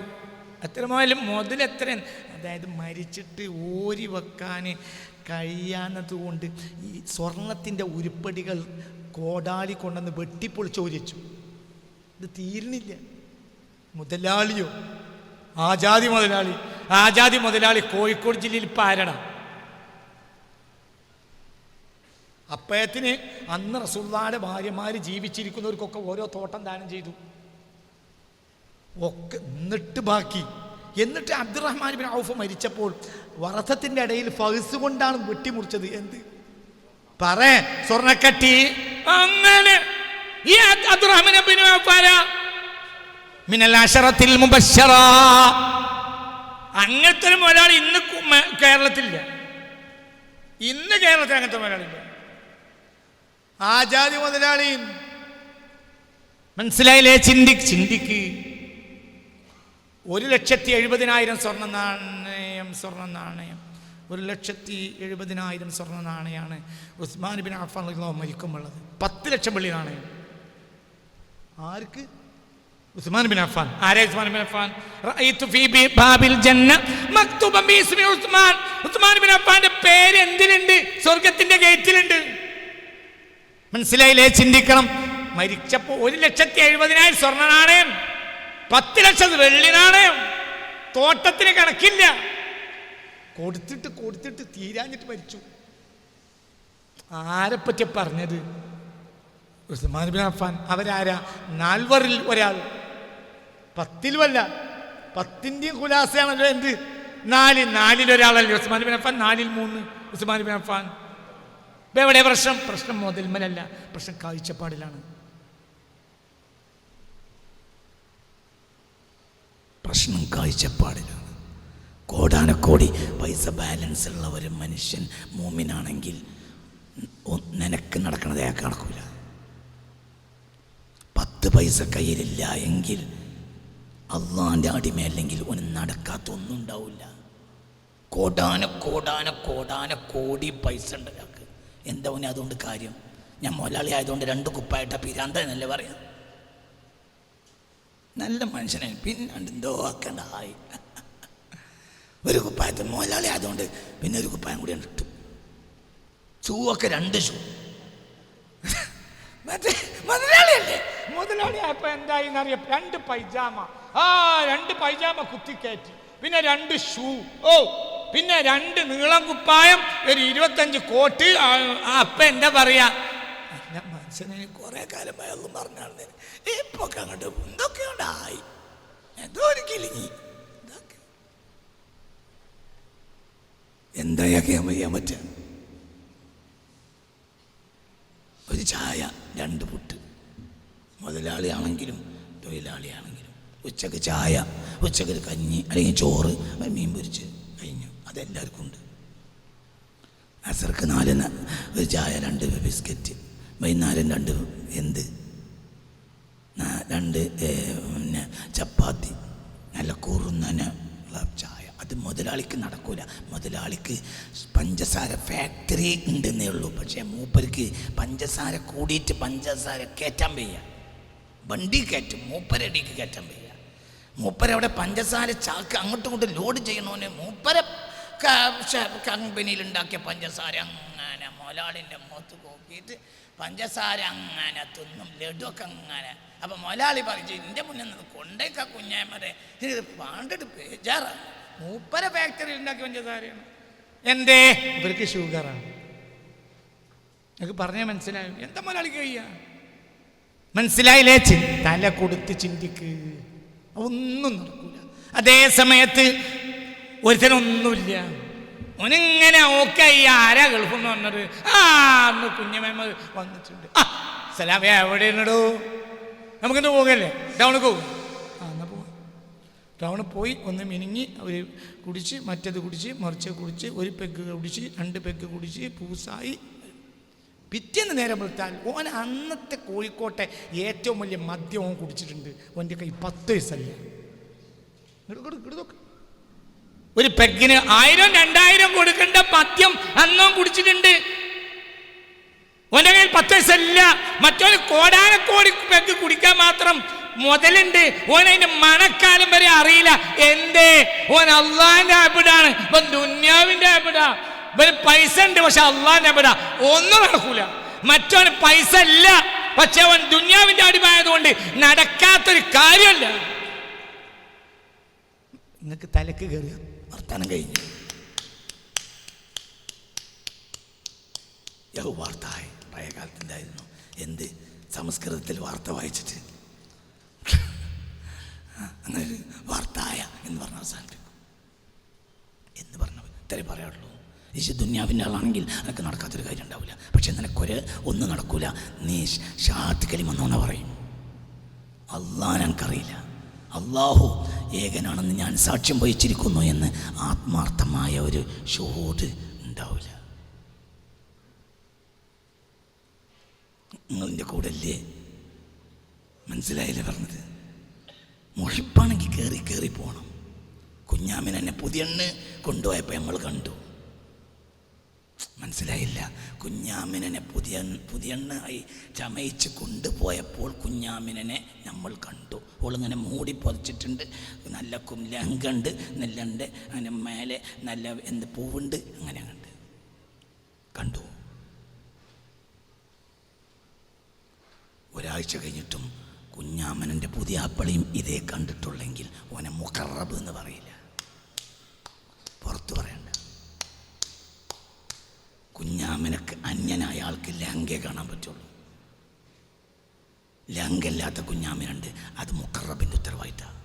അത്രമാലും മുതലെത്ര. അതായത് മരിച്ചിട്ട് ഓരി വെക്കാൻ കഴിയാത്തത് കൊണ്ട് ഈ സ്വർണത്തിൻ്റെ ഉരുപ്പടികൾ കോടാലി കൊണ്ടുവന്ന് വെട്ടിപ്പൊളിച്ച് ഓരി വെച്ചു. ഇത് തീരുന്നില്ല. മുതലാളിയോ? ആജാതി മുതലാളി. ആജാതി മുതലാളി കോഴിക്കോട് ജില്ലയിൽ ഇപ്പം ആരടാ? അപ്പയത്തിന് അന്ന് റസൂലുള്ളാഹിയുടെ ഭാര്യമാർ ജീവിച്ചിരിക്കുന്നവർക്കൊക്കെ ഓരോ തോട്ടം ദാനം ചെയ്തു. ഒക്കെ എന്നിട്ട് ബാക്കി. എന്നിട്ട് അബ്ദുറഹ്മാൻ ബിൻ ഔഫ് മരിച്ചപ്പോൾ വറസത്തിന്റെ ഇടയിൽ ഫൗസ് കൊണ്ടാണ് വെട്ടിമുറിച്ചത്. എന്ത് സ്വർണ്ണക്കട്ടി. അങ്ങനെ ഈ അബ്ദുറഹ്മാൻ ബിൻ ഔഫ് മിനൽ അശറത്തിൽ മുബശ്ശറ. അങ്ങനത്തെ ഒരു മുതലാളി ഇന്ന് കേരളത്തിലില്ല. ഇന്ന് കേരളത്തിൽ അങ്ങനത്തെ മുതലാളില്ല. ആജാദി മുതലാളി. മനസ്സിലായില്ലേ? ചിന്തിക്ക്. 1,70,000 സ്വർണ്ണ നാണയം 1,70,000 സ്വർണ്ണ നാണയാണ് ഉസ്മാൻ ബിൻ അഫ്ഫാൻ റളിയല്ലാഹു മരിക്കുമ്പോഴത്. 10 ലക്ഷം വെള്ളി നാണയം. ആർക്ക്? Usman bin Affan. ആരാ ഉസ്മാൻ ബിൻ അഫ്ഫാൻ? റഅയ്തു ഫീ ബാബിൽ ജന്ന മക്തൂബൻ ബിസ്മി ഉസ്മാൻ. ഉസ്മാൻ ബിൻ അഫ്ഫാന്റെ പേര് എന്തിലുണ്ട്? സ്വർഗ്ഗത്തിന്റെ ഗേറ്റിലുണ്ട്. മനസ്സിലായില്ലേ? ചിന്തിക്കണം. മരിച്ചപ്പോൾ 1,70,000 സ്വർണ്ണ നാണയം, 10 ലക്ഷം വെള്ളി നാണയം. തോട്ടത്തിന് കണക്കില്ല. കൊടുത്തിട്ട് തീരാഞ്ഞിട്ട് മരിച്ചു. ആരെപ്പറ്റി പറഞ്ഞത്? ഉസ്മാൻ ബിൻ അഫ്ഫാൻ. അവരാരാ? 4 ഒരാൾ. 10 10ന്റെയും ഖുലാസയാണല്ലോ. എന്ത്? 4 ഒരാളല്ലേ Usman bin Affan? 4 3 Usman bin Affan. എവിടെ പ്രശ്നം മുതൽമലല്ല, പ്രശ്നം കാഴ്ചപ്പാടിലാണ്. പ്രശ്നം കാഴ്ചപ്പാടിലാണ്. കോടാനക്കോടി പൈസ ബാലൻസ് ഉള്ള ഒരു മനുഷ്യൻ മൂമിനാണെങ്കിൽ നിനക്ക് നടക്കണത് അയാൾക്ക് നടക്കൂല. 10 പൈസ കയ്യിലില്ല എങ്കിൽ അള്ളാന്റെ അടിമയല്ലെങ്കിൽ ഒന്ന് നടക്കാത്ത ഒന്നും ഉണ്ടാവില്ല. കോടി പൈസ ഉണ്ട് അയാൾക്ക്. എന്താ ഉന്നെ അതുകൊണ്ട് കാര്യം? ഞാൻ മുതലാളി ആയതുകൊണ്ട് 2 കുപ്പായിട്ട പിരാന്ത എന്നല്ലേ പറയാം. നല്ല മനുഷ്യനെ പിന്നെ എന്തോ ആക്കേണ്ട ആയി. ഒരു കുപ്പായത്തിൽ മുതലാളി ആയതുകൊണ്ട് പിന്നെ ഒരു കുപ്പായം കൂടി ഇട്ടു. ഷൂ ഒക്കെ 2 ഷൂ. മറ്റേ മുതലാളിയല്ലേ? മുതലാളി ആയപ്പോ എന്തായി എന്നറിയാം? 2 പൈജാമ. 2 പൈജാമ കുത്തിക്കയറ്റി. പിന്നെ 2 ഷൂ. പിന്നെ 2 നീളം കുപ്പായം, ഒരു 25 കോട്ട്. അപ്പ എന്താ പറയാ? മനുഷ്യനെ കുറെ കാലമായി ഒന്നും പറഞ്ഞാണ്. ഇപ്പൊ അങ്ങോട്ട് എന്തൊക്കെ ഉണ്ടായി. എന്തോ ഒരു കിളിങ്ങി. എന്താ ചെയ്യാൻ പറ്റുക? ഒരു ചായ 2 പുട്ട്. മുതലാളിയാണെങ്കിലും തൊഴിലാളിയാണെങ്കിലും ഉച്ചക്ക് ചായ, ഉച്ചക്ക് കഞ്ഞി അല്ലെങ്കിൽ ചോറ്, മീൻ പൊരിച്ച് കഴിഞ്ഞു. അതെല്ലാവർക്കും ഉണ്ട്. അസർക്ക് 4 ഒരു ചായ, 2 ബിസ്ക്കറ്റ്. വൈകുന്നേരം 2 പിന്നെ ചപ്പാത്തി, നല്ല കുറുന്നന ചായ. അത് മുതലാളിക്ക് നടക്കൂല. മുതലാളിക്ക് പഞ്ചസാര ഫാക്ടറി ഉണ്ടെന്നേ ഉള്ളൂ. പക്ഷേ മൂപ്പർക്ക് പഞ്ചസാര കൂടിയിട്ട് പഞ്ചസാര കയറ്റാൻ വയ്യ. വണ്ടി കയറ്റും, മൂപ്പരടിക്ക് കയറ്റാൻ വയ്യ. മൂപ്പരവിടെ പഞ്ചസാര ചാക്ക് അങ്ങോട്ടും ഇങ്ങോട്ടും ലോഡ് ചെയ്യണോന്ന് മൂപ്പര കമ്പനിയിൽ ഉണ്ടാക്കിയ പഞ്ചസാര അങ്ങനെ മുതലാളിൻ്റെ മുഖത്ത് നോക്കിയിട്ട് പഞ്ചസാര അങ്ങനെ തിന്നും, ലഡുവൊക്കെ അങ്ങനെ. അപ്പം മുതലാളി പറഞ്ഞു, എൻ്റെ മുന്നിൽ നിന്ന് കൊണ്ടേക്ക കുഞ്ഞായ്മരെ ഇത് പാണ്ടിട്ട് പേജാറാണ്. മൂപ്പര ഫാക്ടറിയിൽ ഉണ്ടാക്കിയ പഞ്ചസാരയാണ്. എന്തേ? ഇവർക്ക് ഷുഗറാണ്. എനിക്ക് പറഞ്ഞാൽ മനസ്സിലായോ? എന്താ മുതലാളിക്ക് കഴിയാ? മനസ്സിലായില്ലേ? തല കൊടുത്ത് ചിന്തിക്ക്. ഒന്നും നടക്കൂല. അതേ സമയത്ത് ഒരുത്തനൊന്നുമില്ല. ഓനിങ്ങനെ ഓക്കെ. ഈ ആരാ ഗൾഫിൽ നിന്ന് വന്നത്? അന്ന് കുഞ്ഞമ്മ വന്നിട്ടുണ്ട്. സലാമേ എവിടെയാണോ? നമുക്കെന്ത് പോകല്ലേ? ടൗണിൽ പോകും. എന്നാൽ പോവാം. ടൗണിൽ പോയി ഒന്ന് മിനിങ്ങി ഒരു കുടിച്ച്, മറ്റത് കുടിച്ച്, മറിച്ച് കുടിച്ച്, 1 പെഗ് കുടിച്ച്, 2 പെഗ് കുടിച്ച് പൂസായി. പിറ്റേന്ന് നേരം വെളുത്താൽ ഓൻ അന്നത്തെ കോഴിക്കോട്ടെ ഏറ്റവും വലിയ മദ്യം ഓൻ കുടിച്ചിട്ടുണ്ട്. ഓൻ്റെ കൈ 10 പൈസല്ല. ഒരു പെഗിന് 1000 2000 കൊടുക്കേണ്ട മദ്യം അന്നും കുടിച്ചിട്ടുണ്ട്. ഓൻ്റെ കയ്യിൽ 10 പൈസല്ല. മറ്റൊരു കോടാനക്കോടി പെഗ് കുടിക്കാൻ മാത്രം മുതലുണ്ട്. ഓൻ അതിന്റെ മണക്കാലം വരെ അറിയില്ല. എന്തേ? ഓൻ അള്ളാന്റെ ആപ്പിടാണ്, ഇപ്പം ദുന്യാവിന്റെ ആപ്പിടാ. ഇവന് പൈസ ഉണ്ട്, പക്ഷെ അള്ളാന്റെ ആപ്പിടാ. ഒന്നും നടക്കൂല. മറ്റവന് പൈസ ഇല്ല, പക്ഷെ അവൻ ദുന്യാവിന്റെ അടിമയായതുകൊണ്ട് നടക്കാത്തൊരു കാര്യമല്ല. നിങ്ങൾക്ക് തലക്ക് കയറിയ വർത്താനം കഴിഞ്ഞു. വാർത്തായി പഴയ കാലത്തുണ്ടായിരുന്നു. എന്ത് സംസ്കൃതത്തിൽ വാർത്ത വായിച്ചിട്ട് അങ്ങനെ വാർത്തായ എന്ന് പറഞ്ഞ അവസാനിപ്പിക്കും എന്ന് പറഞ്ഞു. ഇത്രേ പറയാനുള്ളൂ. ഈ ദുന്യാവിൻ്റെ ആളാണെങ്കിൽ നിനക്ക് നടക്കാത്തൊരു കാര്യം ഉണ്ടാവില്ല. പക്ഷെ നിനക്കൊരു ഒന്നും നടക്കൂല. നീ ഷഹാദത്ത് കലിമ എന്നോണ പറയും. അള്ളാഹ് എനിക്കറിയില്ല, അള്ളാഹു ഏകനാണെന്ന് ഞാൻ സാക്ഷ്യം വഹിച്ചിരിക്കുന്നു എന്ന് ആത്മാർത്ഥമായ ഒരു ഷുഹൂദ് ഉണ്ടാവില്ല. നിങ്ങളിൻ്റെ കൂടെ അല്ലേ? മനസ്സിലായില്ലേ പറഞ്ഞത്? മുഹിപ്പാണെങ്കിൽ കയറി പോകണം. കുഞ്ഞാമിനെ പുതിയണ്ണ് കൊണ്ടുപോയപ്പോൾ നമ്മൾ കണ്ടു. മനസ്സിലായില്ല? കുഞ്ഞാമിനെ പുതിയണ്ണായി ചമയിച്ച് കൊണ്ടുപോയപ്പോൾ കുഞ്ഞാമിനെ നമ്മൾ കണ്ടു. ഓളിങ്ങനെ മൂടി പൊതിച്ചിട്ടുണ്ട്, നല്ല ലഹങ്കുണ്ട്, നെല്ലുണ്ട്, അങ്ങനെ മേലെ നല്ല പൂവുണ്ട്, അങ്ങനെ കണ്ടു. ഒരാഴ്ച കഴിഞ്ഞിട്ടും കുഞ്ഞാമനൻ്റെ പുതിയ അപ്പളിയും ഇതേ കണ്ടിട്ടുള്ളെങ്കിൽ ഓനെ മുഖറബ് എന്ന് പറയില്ല, പുറത്തു പറയണ്ട. കുഞ്ഞാമനക്ക് അന്യനായ ആൾക്ക് ലഹങ്ക കാണാൻ പറ്റുള്ളൂ. ലഹങ്കല്ലാത്ത കുഞ്ഞാമനുണ്ട്, അത് മുഖറബിൻ്റെ ഉത്തരവാദിത്തമാണ്.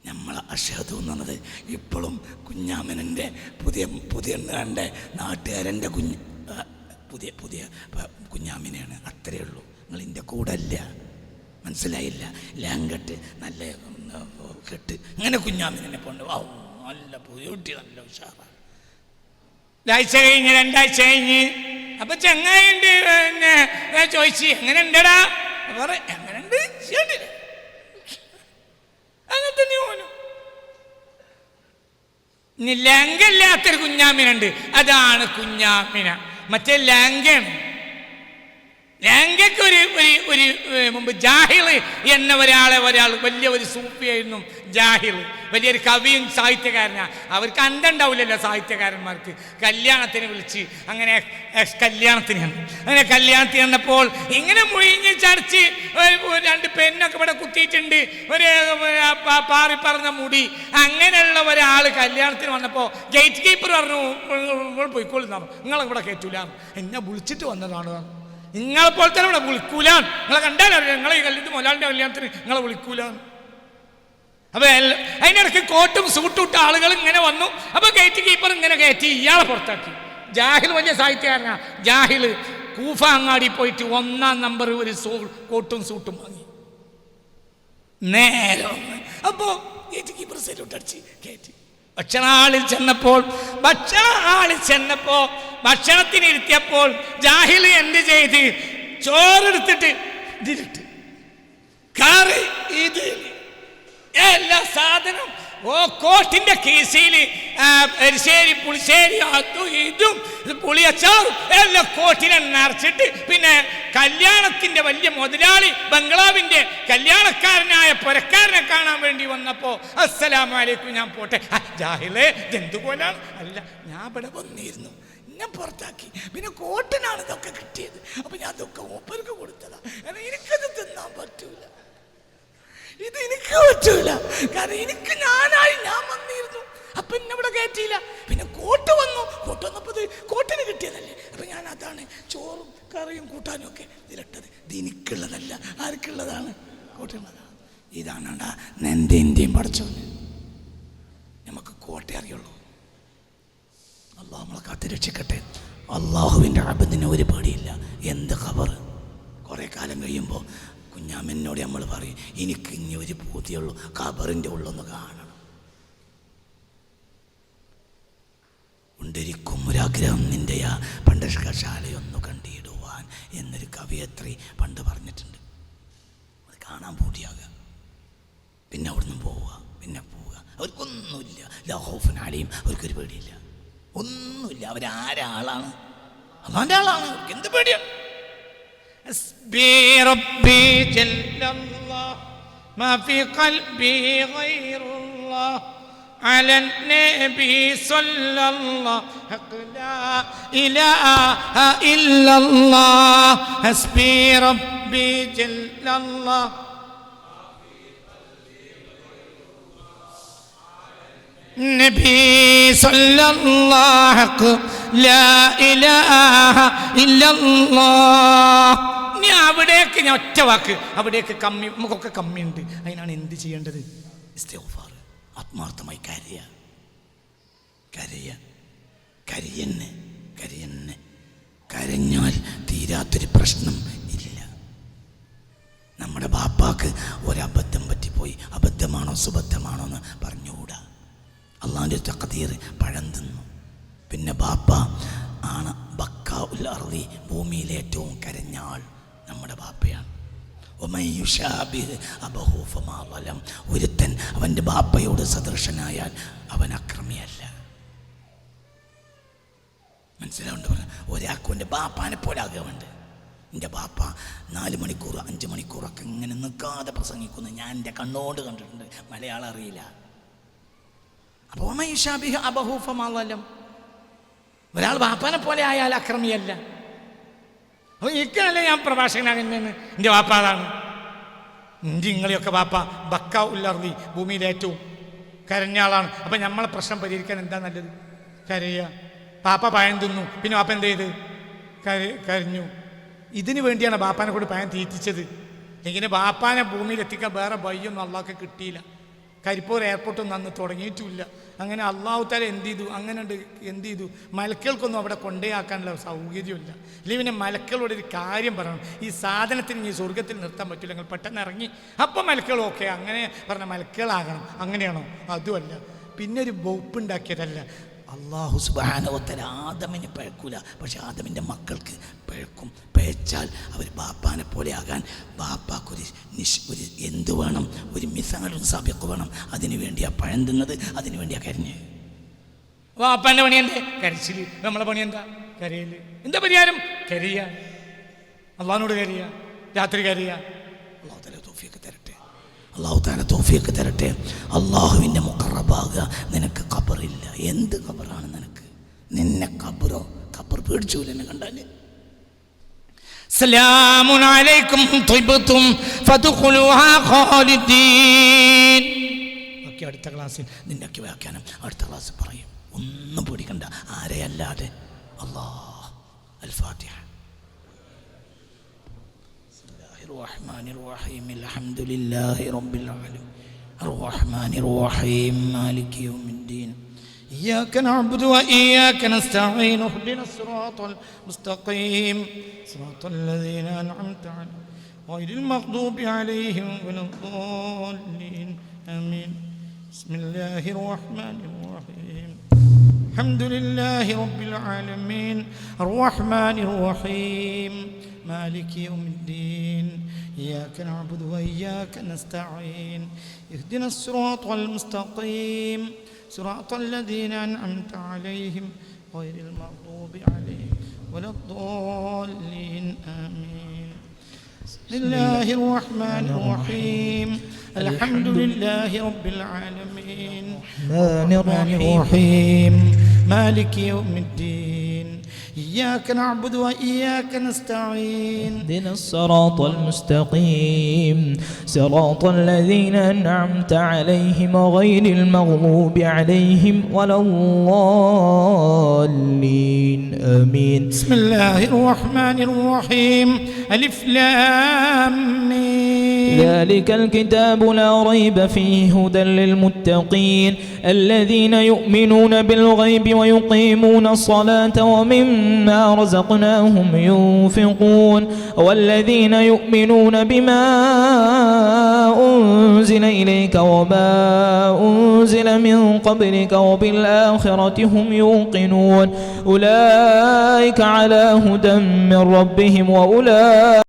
നമ്മളെ അഷഹദ് എന്ന് പറഞ്ഞത് ഇപ്പോഴും കുഞ്ഞാമനൻ്റെ പുതിയ നാട്ടുകാരൻ്റെ പുതിയ കുഞ്ഞാമിനെയാണ്. അത്രയേ ഉള്ളൂ. നിങ്ങൾ എൻ്റെ കൂടെ അല്ല. മനസ്സിലായില്ല? ലാങ്കെട്ട് നല്ല കെട്ട് ഇങ്ങനെ കുഞ്ഞാമിനെ കൊണ്ട് നല്ല പുതിയ കുട്ടി, നല്ല ഉഷാറാണ്. ഒരാഴ്ച കഴിഞ്ഞ് 2 ആഴ്ച കഴിഞ്ഞ് അപ്പൊ ചങ്ങായിണ്ട് പിന്നെ ചോദിച്ചു എങ്ങനെ ഉണ്ടടാ? എങ്ങനെയുണ്ട്? അങ്ങനെ തന്നെ പോലും. ഇനി ലങ്കല്ലാത്തൊരു കുഞ്ഞാമിനുണ്ട്, അതാണ് കുഞ്ഞാമിന. മറ്റേ ലങ്കയാണ്. ലങ്കയ്ക്ക് ഒരു മുമ്പ് ജാഹിൽ എന്ന ഒരാൾ വലിയ ഒരു സൂഫിയായിരുന്നു. ജാഹിൽ വലിയൊരു കവിയും സാഹിത്യകാരനാണ്. അവർക്ക് അന്തണ്ടാവില്ലല്ലോ സാഹിത്യകാരന്മാർക്ക്. കല്യാണത്തിന് വിളിച്ച് അങ്ങനെ കല്യാണത്തിന് വന്നപ്പോൾ ഇങ്ങനെ മുഴിഞ്ഞ് ചടച്ച് 2 പെണ്ണൊക്കെ ഇവിടെ കുത്തിയിട്ടുണ്ട്, ഒരു പാറി പറഞ്ഞ മുടി, അങ്ങനെയുള്ള ഒരാൾ കല്യാണത്തിന് വന്നപ്പോൾ ഗേറ്റ് കീപ്പർ പറഞ്ഞു പോയിക്കൊള്ളുന്ന നിങ്ങളെ ഇവിടെ കയറ്റൂല, എന്നെ വിളിച്ചിട്ട് വന്നതാണ്. നിങ്ങളെപ്പോലെ തന്നെ ഇവിടെ വിളിക്കൂല, നിങ്ങളെ കണ്ടാലറിയാം, നിങ്ങളെ ഈ കല്യാണത്തിന് മൊലാളിൻ്റെ കല്യാണത്തിന് നിങ്ങളെ വിളിക്കൂല. അപ്പൊ അതിനിടയ്ക്ക് കോട്ടും സൂട്ടും ഇട്ട ആളുകൾ ഇങ്ങനെ വന്നു. അപ്പൊ ഗേറ്റ് കീപ്പർ ഇങ്ങനെ കയറ്റി ഇയാളെ പുറത്താക്കി. ജാഹിൽ വലിയ സാഹിത്യകാരനാണ്. ജാഹിൽ കൂഫ അങ്ങാടി പോയിട്ട് 1-ാം നമ്പർ ഒരു കോട്ടും സൂട്ടും വാങ്ങി. നേരെ അപ്പോ ഗേറ്റ് കീപ്പർ സല്യൂട്ട് അടിച്ച് കയറ്റി. ഭക്ഷണാളിൽ ചെന്നപ്പോൾ ഭക്ഷണത്തിനിരുത്തിയപ്പോൾ ജാഹിൽ എന്ത് ചെയ്ത് ചോറെടുത്തിട്ട് ഇതിലിട്ട് കറി ഇതിൽ എല്ലാ സാധനവും കോട്ടിന്റെ കീശയിൽ എരിശ്ശേരി പുളിശ്ശേരി അതും ഇതും പുളിയച്ചാറും എല്ലാം കോട്ടിനെ നിറച്ചിട്ട്, പിന്നെ കല്യാണത്തിന്റെ വലിയ മുതലാളി ബംഗ്ലാവിന്റെ കല്യാണക്കാരനായ പുരക്കാരനെ കാണാൻ വേണ്ടി വന്നപ്പോ അസ്സലാമു അലൈക്കും ഞാൻ പോട്ടെ. ജാഹിലേ ഇതെന്തുപോലാണ്? അല്ല, ഞാൻ ഇവിടെ വന്നിരുന്നു, എന്നെ പുറത്താക്കി, പിന്നെ കോട്ടിനാണ് ഇതൊക്കെ കിട്ടിയത്, അപ്പൊ ഞാൻ ഇതൊക്കെ മൂപ്പർക്ക് കൊടുത്തതാ. എനിക്കത് തിന്നാൻ പറ്റൂല, ഇത് എനിക്ക് പറ്റൂല, കാരണം എനിക്ക് ഞാൻ വന്നിരുന്നു, അപ്പൊ എന്നെ ഇവിടെ കയറ്റിയില്ല. പിന്നെ കോട്ട് വന്നപ്പോ കോട്ടിന് കിട്ടിയതല്ലേ, അപ്പൊ ഞാൻ അതാണ് ചോറും കറിയും കൂട്ടാനും ഒക്കെ ഇതിലിട്ടത്. ഇത് എനിക്കുള്ളതല്ല, ആർക്കുള്ളതാണ്? കോട്ടുള്ളതാണ്. ഇതാണ് ഇന്ത്യയും പഠിച്ചോന്. നമുക്ക് കോട്ട അറിയുള്ളൂ. അള്ളാഹു നമ്മളെ കാത്ത് രക്ഷിക്കട്ടെ. അള്ളാഹുവിൻ്റെ അബദിന് ഒരു പേടിയില്ല. എന്ത് ഖബർ? കുറെ കാലം കഴിയുമ്പോൾ കുഞ്ഞാമ്മനോട് നമ്മൾ പറയും, എനിക്ക് ഇനി ഒരു പൂതിയുള്ളൂ, ഖബറിൻ്റെ ഉള്ളൊന്ന് കാണണം. ഉണ്ടരിക്കും ഒരാഗ്രഹം നിൻ്റെയാ പണ്ടശാലയൊന്നു കണ്ടിടുവാൻ എന്നൊരു കവിയത്രി പണ്ട് പറഞ്ഞിട്ടുണ്ട്. അത് കാണാൻ പൂതിയാകുക, പിന്നെ അവിടുന്ന് പോവുക, പിന്നെ പോവുക. അവർക്കൊന്നുമില്ല, ലഹൗഫുൻ അലീം, അവർക്കൊരു പേടിയില്ല, ഒന്നുമില്ല. അവരാരാളാണ്? അള്ളാൻ്റെ ആളാണ്. അവർക്ക് എന്ത് പേടിയാണ്? حسبي ربي جل الله ما في قلبي غير الله على النبي صلى الله حق لا إله إلا الله حسبي ربي جل الله നബി സല്ലല്ലാഹു ലാ ഇലാഹ ഇല്ലല്ലാഹ്. ഇനി അവിടേക്ക് ഞാൻ ഒറ്റ വാക്ക്, അവിടേക്ക് കമ്മി, നമുക്കൊക്കെ കമ്മിയുണ്ട്. അതിനാണ് എന്ത് ചെയ്യേണ്ടത്? ഇസ്തിഗ്ഫാർ. ആത്മാർത്ഥമായി കരയുക, കരയുക, കരയന്നെ, കരയന്നെ. കരഞ്ഞാൽ തീരാത്തൊരു പ്രശ്നം ഇല്ല. നമ്മുടെ ബാപ്പാക്ക് ഒരബദ്ധം പറ്റിപ്പോയി. അബദ്ധമാണോ സുബദ്ധമാണോ എന്ന് പറഞ്ഞുകൂടാ. അള്ളാഹിൻ്റെ തഖ്ദീർ പഴം തിന്നു. പിന്നെ ബാപ്പ ആണ് ബക്കാഉൽ അർളി, ഭൂമിയിലെ ഏറ്റവും കരഞ്ഞ ആൾ നമ്മുടെ ബാപ്പയാണ്. ഒരുത്തൻ അവൻ്റെ ബാപ്പയോട് സദൃശനായാൽ അവൻ അക്രമിയല്ല. മനസ്സിലാവുണ്ട്? ഒരാൾക്കും എൻ്റെ ബാപ്പാനെ പോലെ ആകുന്നുണ്ട്. എൻ്റെ ബാപ്പ 4 മണിക്കൂർ 5 മണിക്കൂറൊക്കെ ഇങ്ങനെ നിൽക്കാതെ പ്രസംഗിക്കുന്നു. ഞാൻ എൻ്റെ കണ്ണോട് കണ്ടിട്ടുണ്ട്. മലയാളം അറിയില്ല. അപ്പോൾ ഒരാൾ ബാപ്പാനെ പോലെ ആയാൽ അക്രമിയല്ല. അപ്പോൾ ഇക്കല്ലേ ഞാൻ പ്രഭാഷകനാകുന്നതെന്ന്. എൻ്റെ ബാപ്പ അതാണ്. നിങ്ങളെയൊക്കെ ബാപ്പ ബക്ക ഉല്ലർദി, ഭൂമിയിലെ ഏറ്റവും കരഞ്ഞ ആളാണ്. അപ്പം നമ്മളെ പ്രശ്നം പരിഹരിക്കാൻ എന്താ നല്ലത്? കരയുക. പാപ്പ പഴം തിന്നു, പിന്നെ ബാപ്പ എന്ത് ചെയ്ത്? കരഞ്ഞു. ഇതിനു വേണ്ടിയാണ് ബാപ്പാനെ കൂടി പഴം തീറ്റിച്ചത്. ഇങ്ങനെ ബാപ്പാനെ ഭൂമിയിൽ എത്തിക്കാൻ വേറെ വഴിയൊന്നും അള്ളാഹ്ക്ക് കിട്ടിയില്ല. കരിപ്പൂർ എയർപോർട്ടൊന്നും അന്ന് തുടങ്ങിയിട്ടില്ല. അങ്ങനെ അള്ളാഹു താല എന്ത് ചെയ്തു? അങ്ങനെ എന്ത് ചെയ്തു? മലക്കുകൾക്കൊന്നും അവിടെ കൊണ്ടേയാക്കാനുള്ള സൗകര്യമില്ല. അല്ലെങ്കിൽ പിന്നെ മലക്കളോട് ഒരു കാര്യം പറയണം, ഈ സാധനത്തിന് ഈ സ്വർഗത്തിൽ നിർത്താൻ പറ്റില്ല, നിങ്ങൾ പെട്ടെന്ന് ഇറങ്ങി. അപ്പം മലക്കൾ ഓക്കെ, അങ്ങനെ പറഞ്ഞ മലക്കളാകണം. അങ്ങനെയാണോ? അതുമല്ല. പിന്നെ ഒരു വകുപ്പുണ്ടാക്കിയതല്ല. അള്ളാഹു സുബ്ഹാനഹു വ തആല ആദമിനെ പഴക്കൂല, പക്ഷെ ആദമിൻ്റെ മക്കൾക്ക് പഴക്കും. പഴച്ചാൽ അവർ ബാപ്പാനെ പോലെ ആകാൻ ബാപ്പാക്കൊരു ഒരു എന്ത് വേണം? ഒരു മിസാലും സബിക്ക് വേണം. അതിനു വേണ്ടിയാ പഴം തിന്നത്, അതിനു വേണ്ടിയാ കരഞ്ഞ്. ബാപ്പാൻ്റെ പണി എന്താ? കരച്ചില്. നമ്മളെ പണി എന്താ? കരയില്. എന്താ പരിഹാരം? കരയുക, അള്ളാഹിനോട് കരയുക, രാത്രി കരയുക. അള്ളാഹു തആല തൗഫീഖ് തരട്ടെ, അള്ളാഹു തആല തൗഫീഖ് തരട്ടെ. അള്ളാഹുവിൻ്റെ മുഖറബാകുക. നിനക്ക് ഖബറില്ല. എന്ത് ഖബറാണ് നിനക്ക്? നിന്നെ ഖബറോ? ഖബർ പേടിച്ചൂല എന്നെ കണ്ടാല്. സലാമുൻ അലൈക്കും ത്വയ്ബതും ഫദ്ഖുലുഹാ ഖാലിദീൻ. ഓക്കെ, അടുത്ത ക്ലാസ്സിൽ നിന്റെ ഒക്കെ വ്യാഖ്യാനം അടുത്ത ക്ലാസ്സിൽ പറയും. ഒന്നും പേടിക്കണ്ട, ആരെയല്ലാതെ. അല്ലാഹ്. അൽ ഫാത്തിഹ. الرحمن الرحيم الحمد لله رب العالمين الرحمن الرحيم مالك يوم الدين إياك نعبد وإياك نستعين اهدنا الصراط المستقيم صراط الذين أنعمت عليهم غير المغضوب عليهم ولا الضالين آمين. بسم الله الرحمن الرحيم الحمد لله رب العالمين الرحمن الرحيم مالك يوم الدين إياك نعبد وإياك نستعين اهدنا الصراط المستقيم صراط الذين أنعمت عليهم غير المغضوب عليهم ولا الضالين آمين. بسم الله الرحمن الرحيم الحمد لله رب العالمين الرحمن الرحيم مالك يوم الدين إياك نعبد وإياك نستعين اهدنا الصراط المستقيم صراط الذين أنعمت عليهم غير المغضوب عليهم ولا الضالين آمين. بسم الله الرحمن الرحيم ألف لام ميم ذلك الكتاب لا ريب فيه هدى للمتقين الذين يؤمنون بالغيب ويقيمون الصلاة ومما رزقناهم ينفقون والذين يؤمنون بما أنزل إليك وما أنزل من قبلك وبالآخرة هم يوقنون أولئك على هدى من ربهم وأولئك